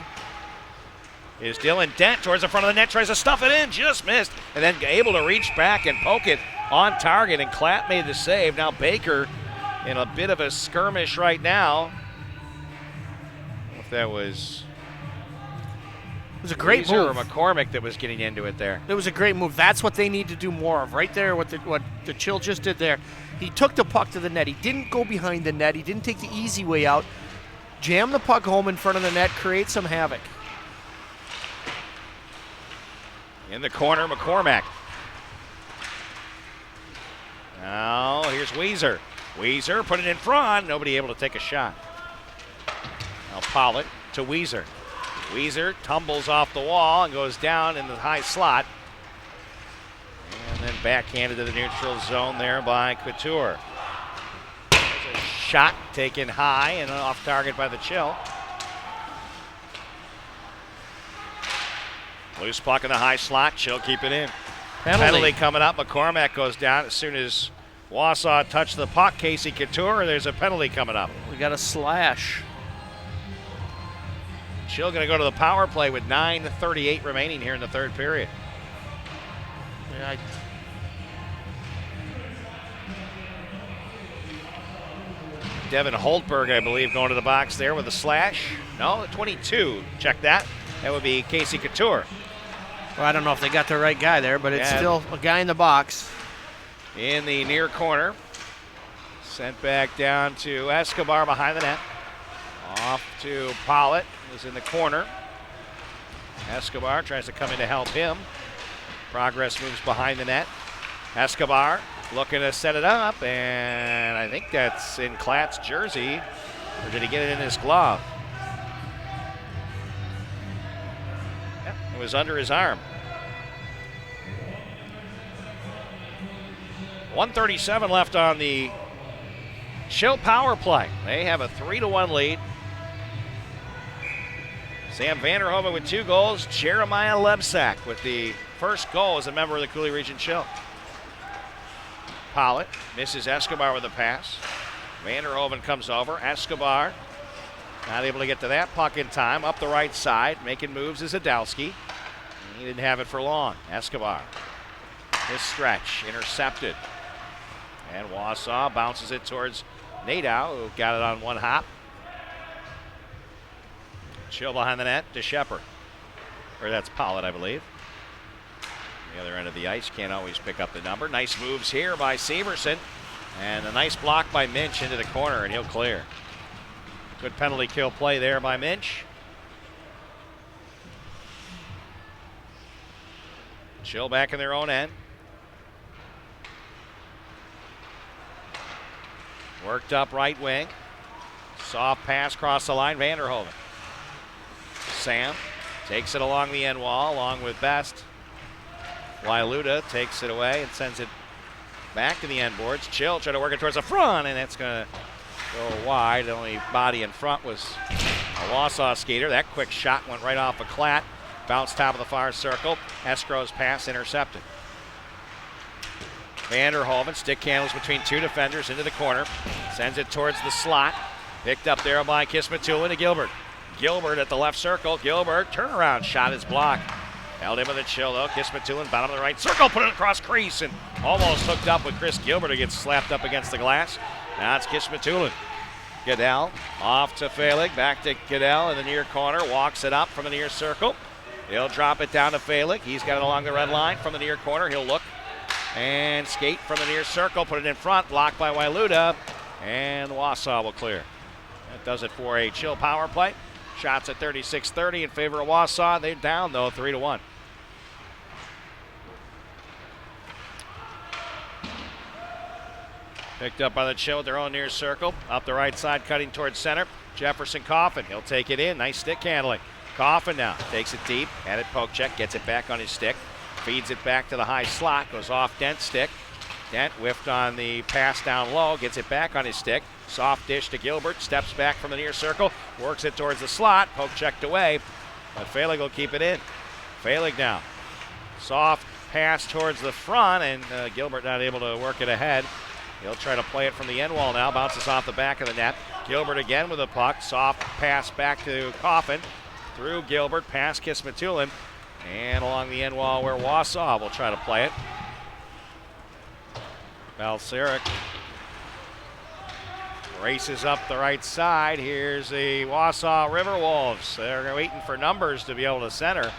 is Dylan Dent towards the front of the net, tries to stuff it in, just missed, and then able to reach back and poke it on target, and Clapp made the save. Now Baker in a bit of a skirmish right now. I don't know if that was... It was a great move. Or McCormick that was getting into it there. It was a great move. That's what they need to do more of. Right there, what the Chill just did there. He took the puck to the net. He didn't go behind the net. He didn't take the easy way out. Jam the puck home in front of the net, create some havoc. In the corner, McCormack. Now here's Weiser. Weiser put it in front. Nobody able to take a shot. Now Pollitt to Weiser. Weiser tumbles off the wall and goes down in the high slot. And then backhanded to the neutral zone there by Couture. There's a shot taken high and off target by the Chill. Loose puck in the high slot. Chill keep it in. Penalty coming up. McCormack goes down as soon as Wausau touched the puck. Casey Couture, there's a penalty coming up. We got a slash. Chill going to go to the power play with 9:38 remaining here in the third period. Yeah, Devin Holtberg, I believe, going to the box there with a slash. No, 22. Check that. That would be Casey Couture. Well, I don't know if they got the right guy there, but it's still a guy in the box. in the near corner. Sent back down to Escobar behind the net. Off to Pollitt, who's in the corner. Escobar tries to come in to help him. Progress moves behind the net. Escobar looking to set it up, and I think that's in Klatt's jersey. Or did he get it in his glove? Yeah, it was under his arm. 1:37 left on the Chill power play. They have a 3-1 lead. Sam Vanderhoven with 2 goals. Jeremiah Lebsack with the first goal as a member of the Coulee Region Chill. Pollitt misses Escobar with a pass. Vanderhoven comes over. Escobar not able to get to that puck in time. Up the right side, making moves is Adowski. He didn't have it for long. Escobar. This stretch intercepted. And Wausau bounces it towards Nadeau, who got it on one hop. Chill behind the net to Shepard. Or that's Pollitt, I believe. The other end of the ice, can't always pick up the number. Nice moves here by Severson. And a nice block by Minch into the corner, and he'll clear. Good penalty kill play there by Minch. Chill back in their own end. Worked up right wing. Soft pass across the line, Vanderhoven. Sam takes it along the end wall, along with Best. Wailuda takes it away and sends it back to the end boards. Chill trying to work it towards the front, and that's going to go wide. The only body in front was a Wausau skater. That quick shot went right off of Klatt. Bounced top of the far circle. Escrow's pass intercepted. Vanderhoven stick handles between 2 defenders into the corner. Sends it towards the slot. Picked up there by Kismatulin to Gilbert. Gilbert at the left circle. Gilbert, turnaround shot is blocked. Held in with a Chill though. Kismatulin, bottom of the right circle, put it across crease and almost hooked up with Chris Gilbert who gets slapped up against the glass. Now it's Kismatulin. Goodell off to Felig, back to Goodell in the near corner. Walks it up from the near circle. He'll drop it down to Felig. He's got it along the red line from the near corner. He'll look and skate from the near circle, put it in front, blocked by Wailuda, and Wausau will clear. That does it for a Chill power play. Shots at 36-30 in favor of Wausau. They're down, though, 3-1. Picked up by the Chill at their own near circle. Up the right side, cutting towards center. Jefferson Coffin. He'll take it in. Nice stick handling. Coffin now takes it deep. At it, poke check. Gets it back on his stick. Feeds it back to the high slot. Goes off Dent's stick. Dent whiffed on the pass down low. Gets it back on his stick. Soft dish to Gilbert. Steps back from the near circle. Works it towards the slot. Poke checked away. But Felig will keep it in. Felig now. Soft pass towards the front. And Gilbert not able to work it ahead. He'll try to play it from the end wall now. Bounces off the back of the net. Gilbert again with a puck. Soft pass back to Coffin. Through Gilbert. Past Kismatulin. And along the end wall where Wausau will try to play it. Balseric races up the right side. Here's the Wausau Riverwolves. They're waiting for numbers to be able to center,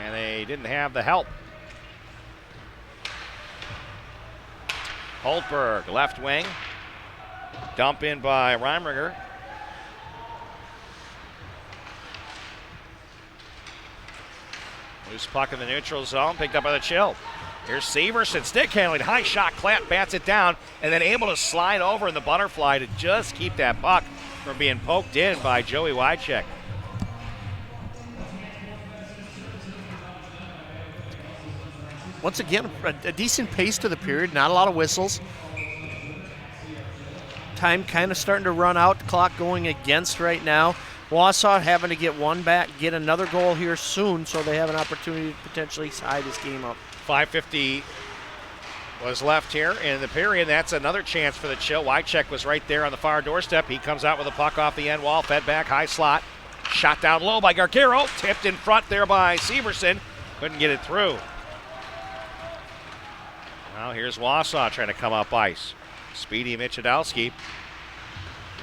and they didn't have the help. Holtberg, left wing. Dump in by Reimringer. Loose puck in the neutral zone, picked up by the Chill. Here's Severson, stick handling, high shot, Klatt bats it down, and then able to slide over in the butterfly to just keep that puck from being poked in by Joey Wycheck. Once again, a decent pace to the period, not a lot of whistles. Time kind of starting to run out, clock going against right now. Wausau having to get one back, get another goal here soon, so they have an opportunity to potentially tie this game up. 5:50 was left here in the period. That's another chance for the Chill. Wycheck was right there on the far doorstep. He comes out with a puck off the end wall, fed back, high slot. Shot down low by Gargaro, tipped in front there by Severson. Couldn't get it through. Now here's Wausau trying to come up ice. Speedy Michadowski.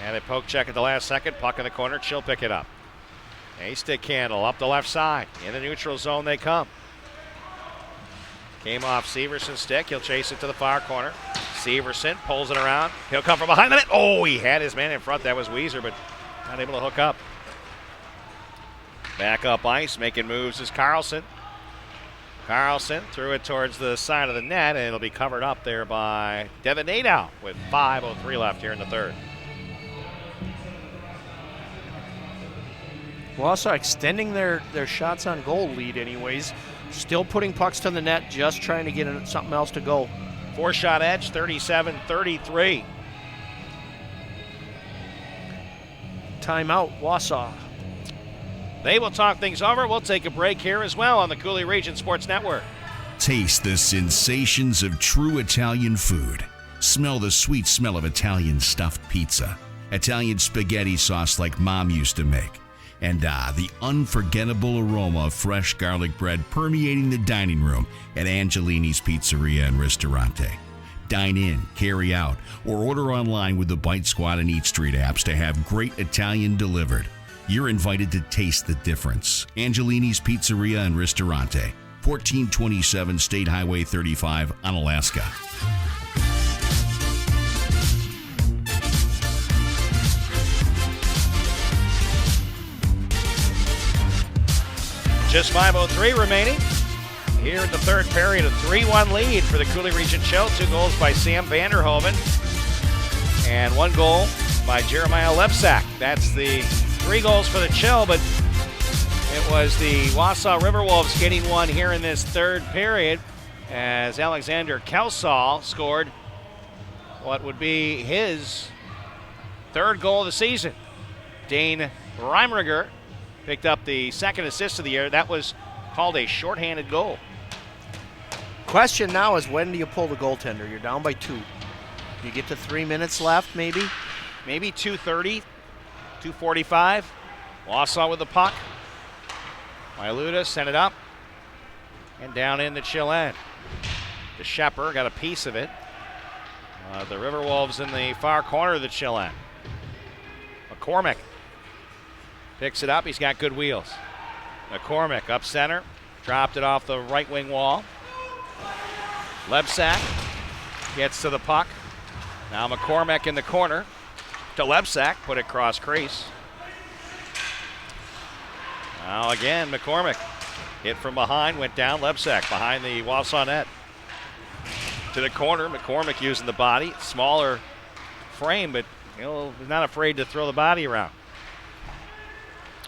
And a poke check at the last second. Puck in the corner. Chill pick it up. A stick handle up the left side. In the neutral zone they come. Came off Severson's stick. He'll chase it to the far corner. Severson pulls it around. He'll come from behind the net. Oh, he had his man in front. That was Weiser, but not able to hook up. Back up ice, making moves is Carlson. Carlson threw it towards the side of the net, and it'll be covered up there by Devin Nadeau with 5:03 left here in the third. Wausau extending their shots on goal lead anyways. Still putting pucks to the net, just trying to get something else to go. 4-shot edge, 37-33. Timeout, Wausau. They will talk things over. We'll take a break here as well on the Coulee Region Sports Network. Taste the sensations of true Italian food. Smell the sweet smell of Italian stuffed pizza. Italian spaghetti sauce like Mom used to make. And the unforgettable aroma of fresh garlic bread permeating the dining room at Angelini's Pizzeria and Ristorante. Dine in, carry out, or order online with the Bite Squad and Eat Street apps to have great Italian delivered. You're invited to taste the difference. Angelini's Pizzeria and Ristorante, 1427 State Highway 35, Onalaska. Just 5:03 remaining. Here in the third period, a 3-1 lead for the Coulee Region Chill. 2 goals by Sam Vanderhoven and 1 goal by Jeremiah Lebsack. That's the 3 goals for the Chill, but it was the Wausau Riverwolves getting one here in this third period as Alexander Kelsall scored what would be his 3rd goal of the season. Dane Reimriger picked up the 2nd assist of the year. That was called a shorthanded goal. Question now is, when do you pull the goaltender? You're down by 2. You get to 3 minutes left, maybe? Maybe 2:30, 2:45. Wausau with the puck. Wailuda sent it up and down in the Chill end. The Shepard got a piece of it. The Riverwolves in the far corner of the Chill end. McCormick picks it up. He's got good wheels. McCormick up center. Dropped it off the right wing wall. Lebsack gets to the puck. Now McCormick in the corner to Lebsack. Put it cross crease. Now again, McCormick. Hit from behind, went down. Lebsack behind the Wausau net. To the corner. McCormick using the body. Smaller frame, but he's not afraid to throw the body around.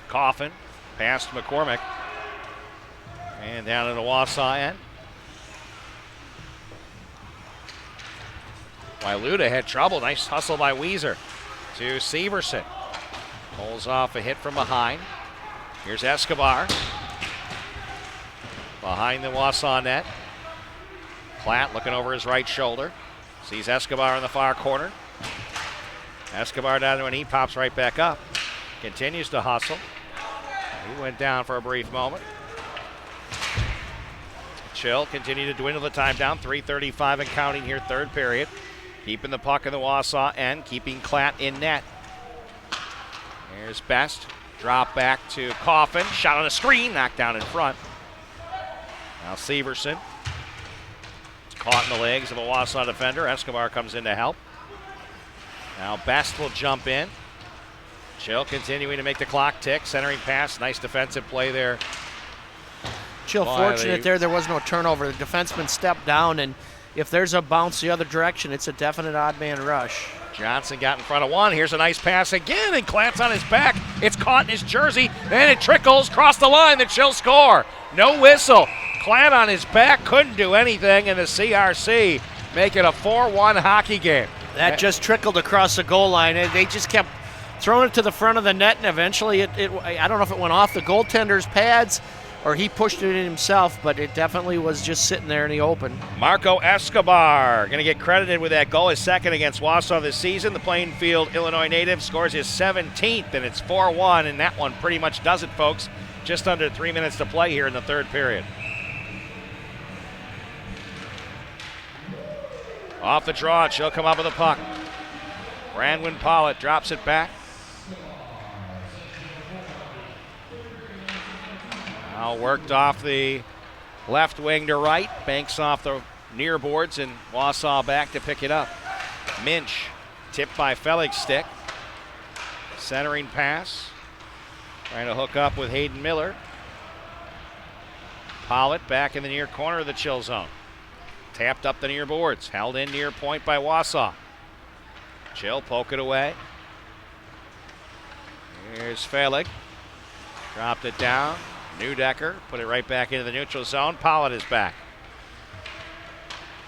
Coffin past McCormick. And down in the Wausau end. Wailuda had trouble. Nice hustle by Weiser to Severson. Pulls off a hit from behind. Here's Escobar. Behind the Wausau net. Platt looking over his right shoulder. Sees Escobar in the far corner. Escobar down to an E, pops right back up. Continues to hustle. He went down for a brief moment. Chill continue to dwindle the time down. 3:35 and counting here, third period. Keeping the puck in the Wausau end, keeping Klatt in net. Here's Best. Drop back to Coffin. Shot on a screen, knocked down in front. Now Severson. Caught in the legs of a Wausau defender. Escobar comes in to help. Now Best will jump in. Chill continuing to make the clock tick. Centering pass. Nice defensive play there. Chill fortunate there was no turnover. The defenseman stepped down, and if there's a bounce the other direction, it's a definite odd man rush. Johnson got in front of one. Here's a nice pass again, and Klatt's on his back. It's caught in his jersey, and it trickles across the line. The Chill score. No whistle. Klatt on his back, couldn't do anything, and the CRC make it a 4-1 hockey game. That just trickled across the goal line, and they just kept throwing it to the front of the net, and eventually I don't know if it went off the goaltender's pads or he pushed it in himself, but it definitely was just sitting there in the open. Marco Escobar going to get credited with that goal, his 2nd against Wausau this season. The Plainfield, Illinois native scores his 17th, and it's 4-1, and that one pretty much does it, folks. Just under 3 minutes to play here in the third period. Off the draw, she'll come up with a puck. Brandwin Pollitt drops it back. Now worked off the Left wing to right, banks off the near boards, and Wausau back to pick it up. Minch, tipped by Felig's stick. Centering pass. Trying to hook up with Hayden Miller. Pollitt back in the near corner of the chill zone. Tapped up the near boards. Held in near point by Wausau. Chill, poke it away. Here's Felig. Dropped it down. Neudecker put it right back into the neutral zone. Pollitt is back.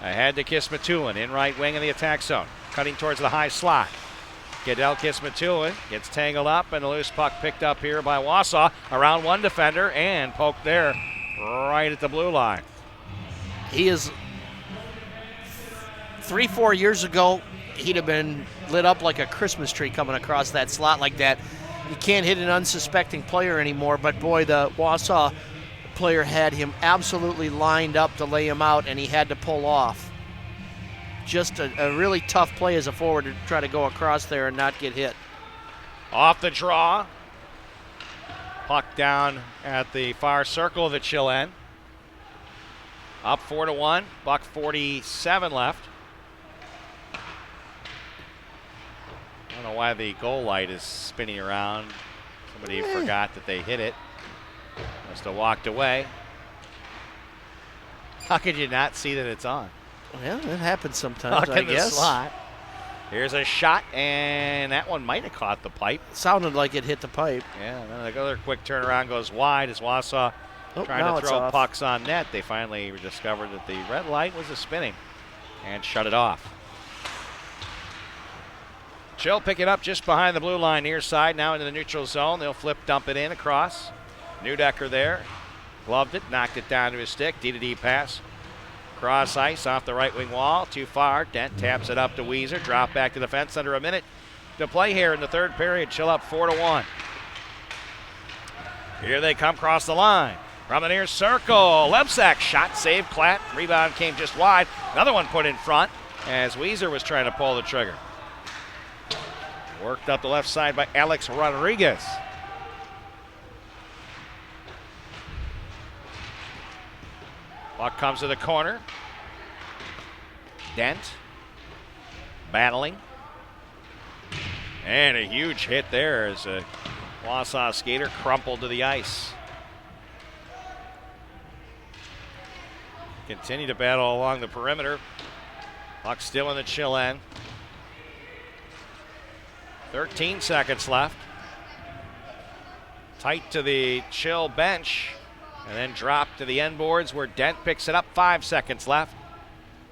Ahead to Kismatulin in right wing in the attack zone. Cutting towards the high slot. Gadel Kismatulin gets tangled up, and a loose puck picked up here by Wausau. Around one defender and poked there right at the blue line. He is 3-4 years ago, he'd have been lit up like a Christmas tree coming across that slot like that. You can't hit an unsuspecting player anymore, but boy, the Wausau player had him absolutely lined up to lay him out, and he had to pull off. Just a really tough play as a forward to try to go across there and not get hit. Off the draw. Puck down at the far circle of the chill end. Up 4-1. Buck 47 left. I don't know why the goal light is spinning around. Somebody forgot that they hit it. Must have walked away. How could you not see that it's on? Well, it happens sometimes, I guess. Slot. Here's a shot, and that one might have caught the pipe. Sounded like it hit the pipe. Yeah, and then the other quick turnaround goes wide as Wausau trying to throw pucks on net. They finally discovered that the red light was spinning and shut it off. Chill pick it up just behind the blue line near side, now into the neutral zone. They'll flip, dump it in across. Neudecker there. Gloved it, knocked it down to his stick. D-to-D pass. Cross ice off the right wing wall. Too far. Dent taps it up to Weezer. Drop back to the fence. Under a minute to play here in the third period. Chill up 4-1. Here they come across the line. From the near circle. Lebsack shot. Save. Klatt. Rebound came just wide. Another one put in front as Weezer was trying to pull the trigger. Worked up the left side by Alex Rodriguez. Puck comes to the corner. Dent. Battling. And a huge hit there as a Wausau skater crumpled to the ice. Continue to battle along the perimeter. Puck still in the chill end. 13 seconds left. Tight to the chill bench. And then drop to the end boards where Dent picks it up. 5 seconds left.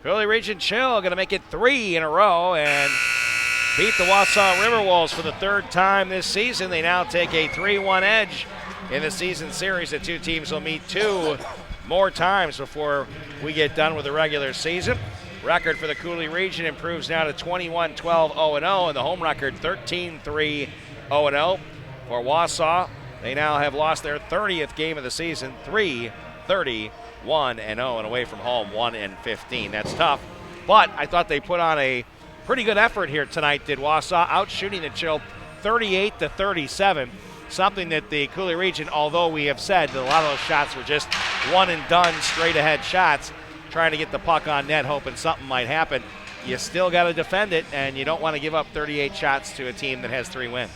Coulee Region Chill going to make it 3 in a row and beat the Wausau Riverwolves for the third time this season. They now take a 3-1 edge in the season series. The two teams will meet 2 more times before we get done with the regular season. Record for the Coulee Region improves now to 21-12-0-0, and the home record 13-3-0-0 for Wausau. They now have lost their 30th game of the season, 3-30-1-0, and away from home 1-15. That's tough, but I thought they put on a pretty good effort here tonight, did Wausau, outshooting the Chill 38-37, something that the Coulee Region, although we have said that a lot of those shots were just one-and-done, straight-ahead shots, trying to get the puck on net, hoping something might happen. You still got to defend it, and you don't want to give up 38 shots to a team that has 3 wins.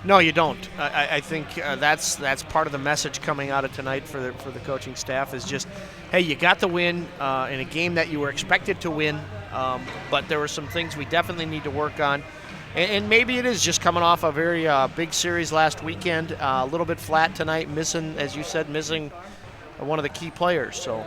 No, you don't. I think that's part of the message coming out of tonight for the coaching staff is just, hey, you got the win in a game that you were expected to win, but there were some things we definitely need to work on. And maybe it is just coming off a very big series last weekend, a little bit flat tonight, missing, as you said, missing one of the key players. So.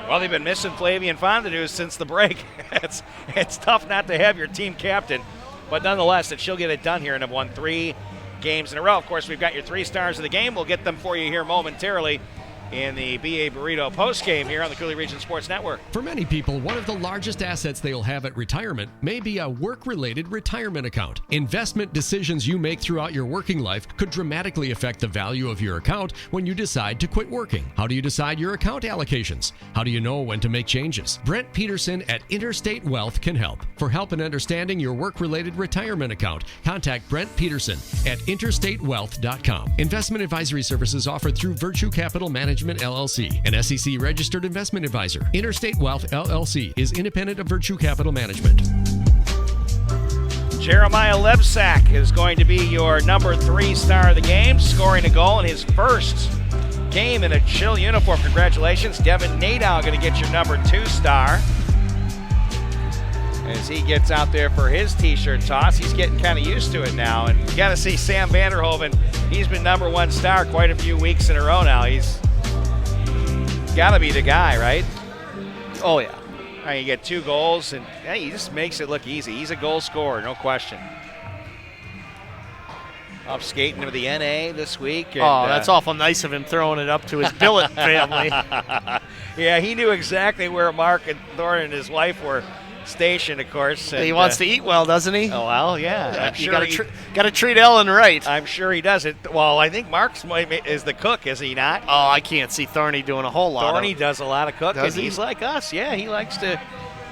Well, they've been missing Flavian Fondadu since the break. It's tough not to have your team captain, but nonetheless, that she'll get it done here and have won 3 games in a row. Of course, we've got your 3 stars of the game. We'll get them for you here momentarily in the BA Burrito postgame here on the Coulee Region Sports Network. For many people, one of the largest assets they'll have at retirement may be a work-related retirement account. Investment decisions you make throughout your working life could dramatically affect the value of your account when you decide to quit working. How do you decide your account allocations? How do you know when to make changes? Brent Peterson at Interstate Wealth can help. For help in understanding your work-related retirement account, contact Brent Peterson at interstatewealth.com. Investment advisory services offered through Virtue Capital Management Management, LLC, an SEC-registered investment advisor. Interstate Wealth, LLC, is independent of Virtue Capital Management. Jeremiah Lebsack is going to be your number 3 star of the game, scoring a goal in his first game in a Chill uniform. Congratulations. Devin Nadow going to get your number 2 star as he gets out there for his t-shirt toss. He's getting kind of used to it now. And you got to see Sam Vanderhoven. He's been number 1 star quite a few weeks in a row now. He's got to be the guy, right? Oh, yeah. You get 2 goals, and hey, he just makes it look easy. He's a goal scorer, no question. Up skating with the NA this week. And, that's awful nice of him throwing it up to his billet family. Yeah, he knew exactly where Mark and Thorne and his wife were stationed, of course. And, he wants to eat well, doesn't he? Oh, well, yeah. You got to treat Ellen right. I'm sure he does it. Well, I think Mark is the cook, is he not? Oh, I can't see Thorny doing a whole lot. Thorny does a lot of cooking. Does he? He's like us. Yeah, he likes to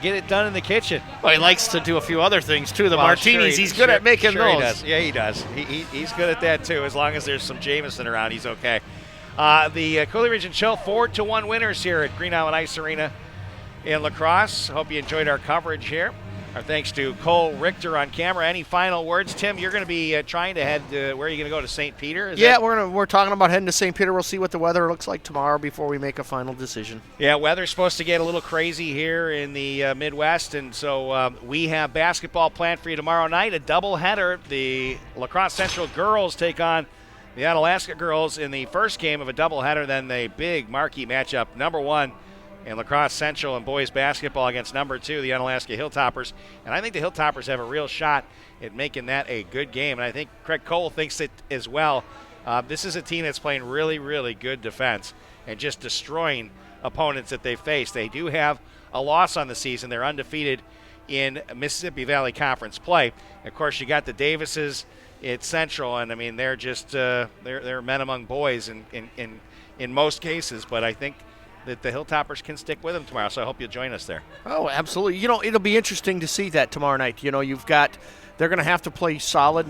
get it done in the kitchen. Well, he likes to do a few other things, too. The martinis, he's good at making those. He does. Yeah, he does. He's good at that, too. As long as there's some Jameson around, he's okay. The Coulee Region Chill 4-1 winners here at Green Island Ice Arena in La Crosse. Hope you enjoyed our coverage here. Our thanks to Cole Richter on camera. Any final words, Tim? You're going to be trying to head where are you going to go, to St. Peter? We're talking about heading to St. Peter. We'll see what the weather looks like tomorrow before we make a final decision. Yeah, weather's supposed to get a little crazy here in the Midwest, and so we have basketball planned for you tomorrow night, a doubleheader. The La Crosse Central girls take on the Onalaska girls in the first game of a doubleheader, then the big marquee matchup, number 1 in La Crosse Central and boys basketball against number 2, the Onalaska Hilltoppers. And I think the Hilltoppers have a real shot at making that a good game. And I think Craig Cole thinks it as well. This is a team that's playing really, really good defense and just destroying opponents that they face. They do have a loss on the season. They're undefeated in Mississippi Valley Conference play. Of course, you got the Davises at Central, and I mean they're just they're men among boys in most cases. But I think that the Hilltoppers can stick with them tomorrow, so I hope you'll join us there. Oh, absolutely. It'll be interesting to see that tomorrow night. They're going to have to play solid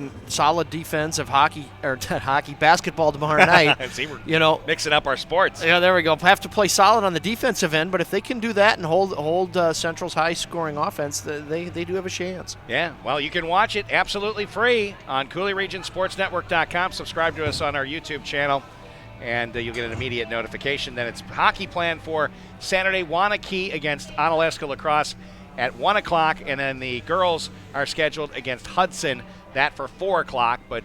defense of basketball tomorrow night. See, we're mixing up our sports. Yeah, there we go. Have to play solid on the defensive end, but if they can do that and hold Central's high-scoring offense, they do have a chance. Yeah, well, you can watch it absolutely free on CooleyRegionSportsNetwork.com. Subscribe to us on our YouTube channel, and you'll get an immediate notification. Then it's hockey planned for Saturday, Wanakee against Onalaska La Crosse at 1 o'clock, and then the girls are scheduled against Hudson, that for 4 o'clock. But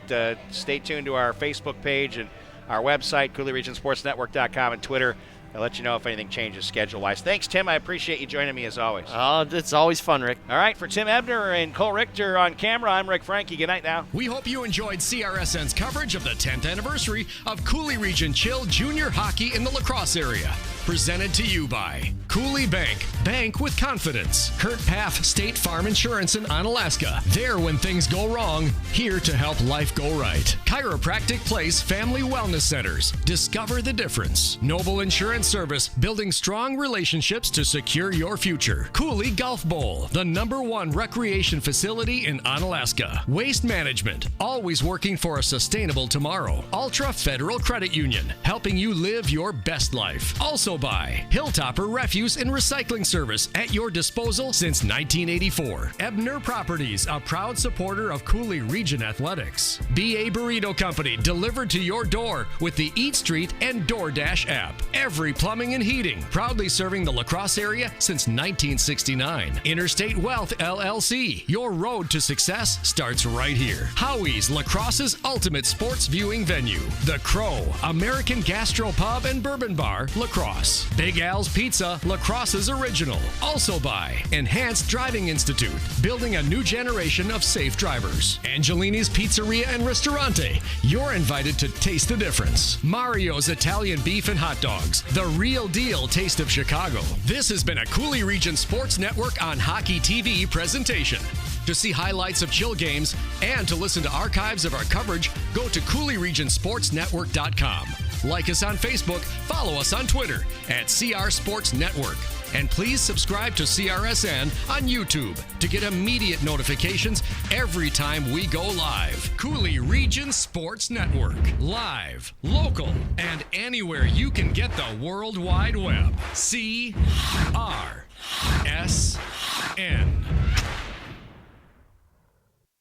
stay tuned to our Facebook page and our website, CooleyRegionSportsNetwork.com, and Twitter. I'll let you know if anything changes schedule-wise. Thanks, Tim. I appreciate you joining me as always. It's always fun, Rick. All right, for Tim Ebner and Cole Richter on camera, I'm Rik Franke. Good night now. We hope you enjoyed CRSN's coverage of the 10th anniversary of Coulee Region Chill Junior Hockey in the La Crosse area. Presented to you by Coulee Bank. Bank with confidence. Kurt Paff State Farm Insurance in Onalaska. There when things go wrong, here to help life go right. Chiropractic Place Family Wellness Centers. Discover the difference. Noble Insurance Service, building strong relationships to secure your future. Coulee Golf Bowl, the #1 recreation facility in Onalaska. Waste Management, always working for a sustainable tomorrow. Ultra Federal Credit Union, helping you live your best life. Also by Hilltopper Refuse and Recycling Service, at your disposal since 1984. Ebner Properties, a proud supporter of Coulee Region Athletics. BA Burrito Company, delivered to your door with the Eat Street and DoorDash app. Every Plumbing and Heating, proudly serving the La Crosse area since 1969. Interstate Wealth LLC, your road to success starts right here. Howie's, La Crosse's ultimate sports viewing venue. The Crow, American Gastro Pub and Bourbon Bar, La Crosse. Big Al's Pizza, La Crosse's original. Also by Enhanced Driving Institute, building a new generation of safe drivers. Angelini's Pizzeria and Ristorante, you're invited to taste the difference. Mario's Italian Beef and Hot Dogs, the real deal taste of Chicago. This has been a Coulee Region Sports Network on Hockey TV presentation. To see highlights of Chill games and to listen to archives of our coverage, go to CooleyRegionSportsNetwork.com. Like us on Facebook, follow us on Twitter at CR Sports Network. And please subscribe to CRSN on YouTube to get immediate notifications every time we go live. Coulee Region Sports Network. Live, local, and anywhere you can get the World Wide Web. CRSN.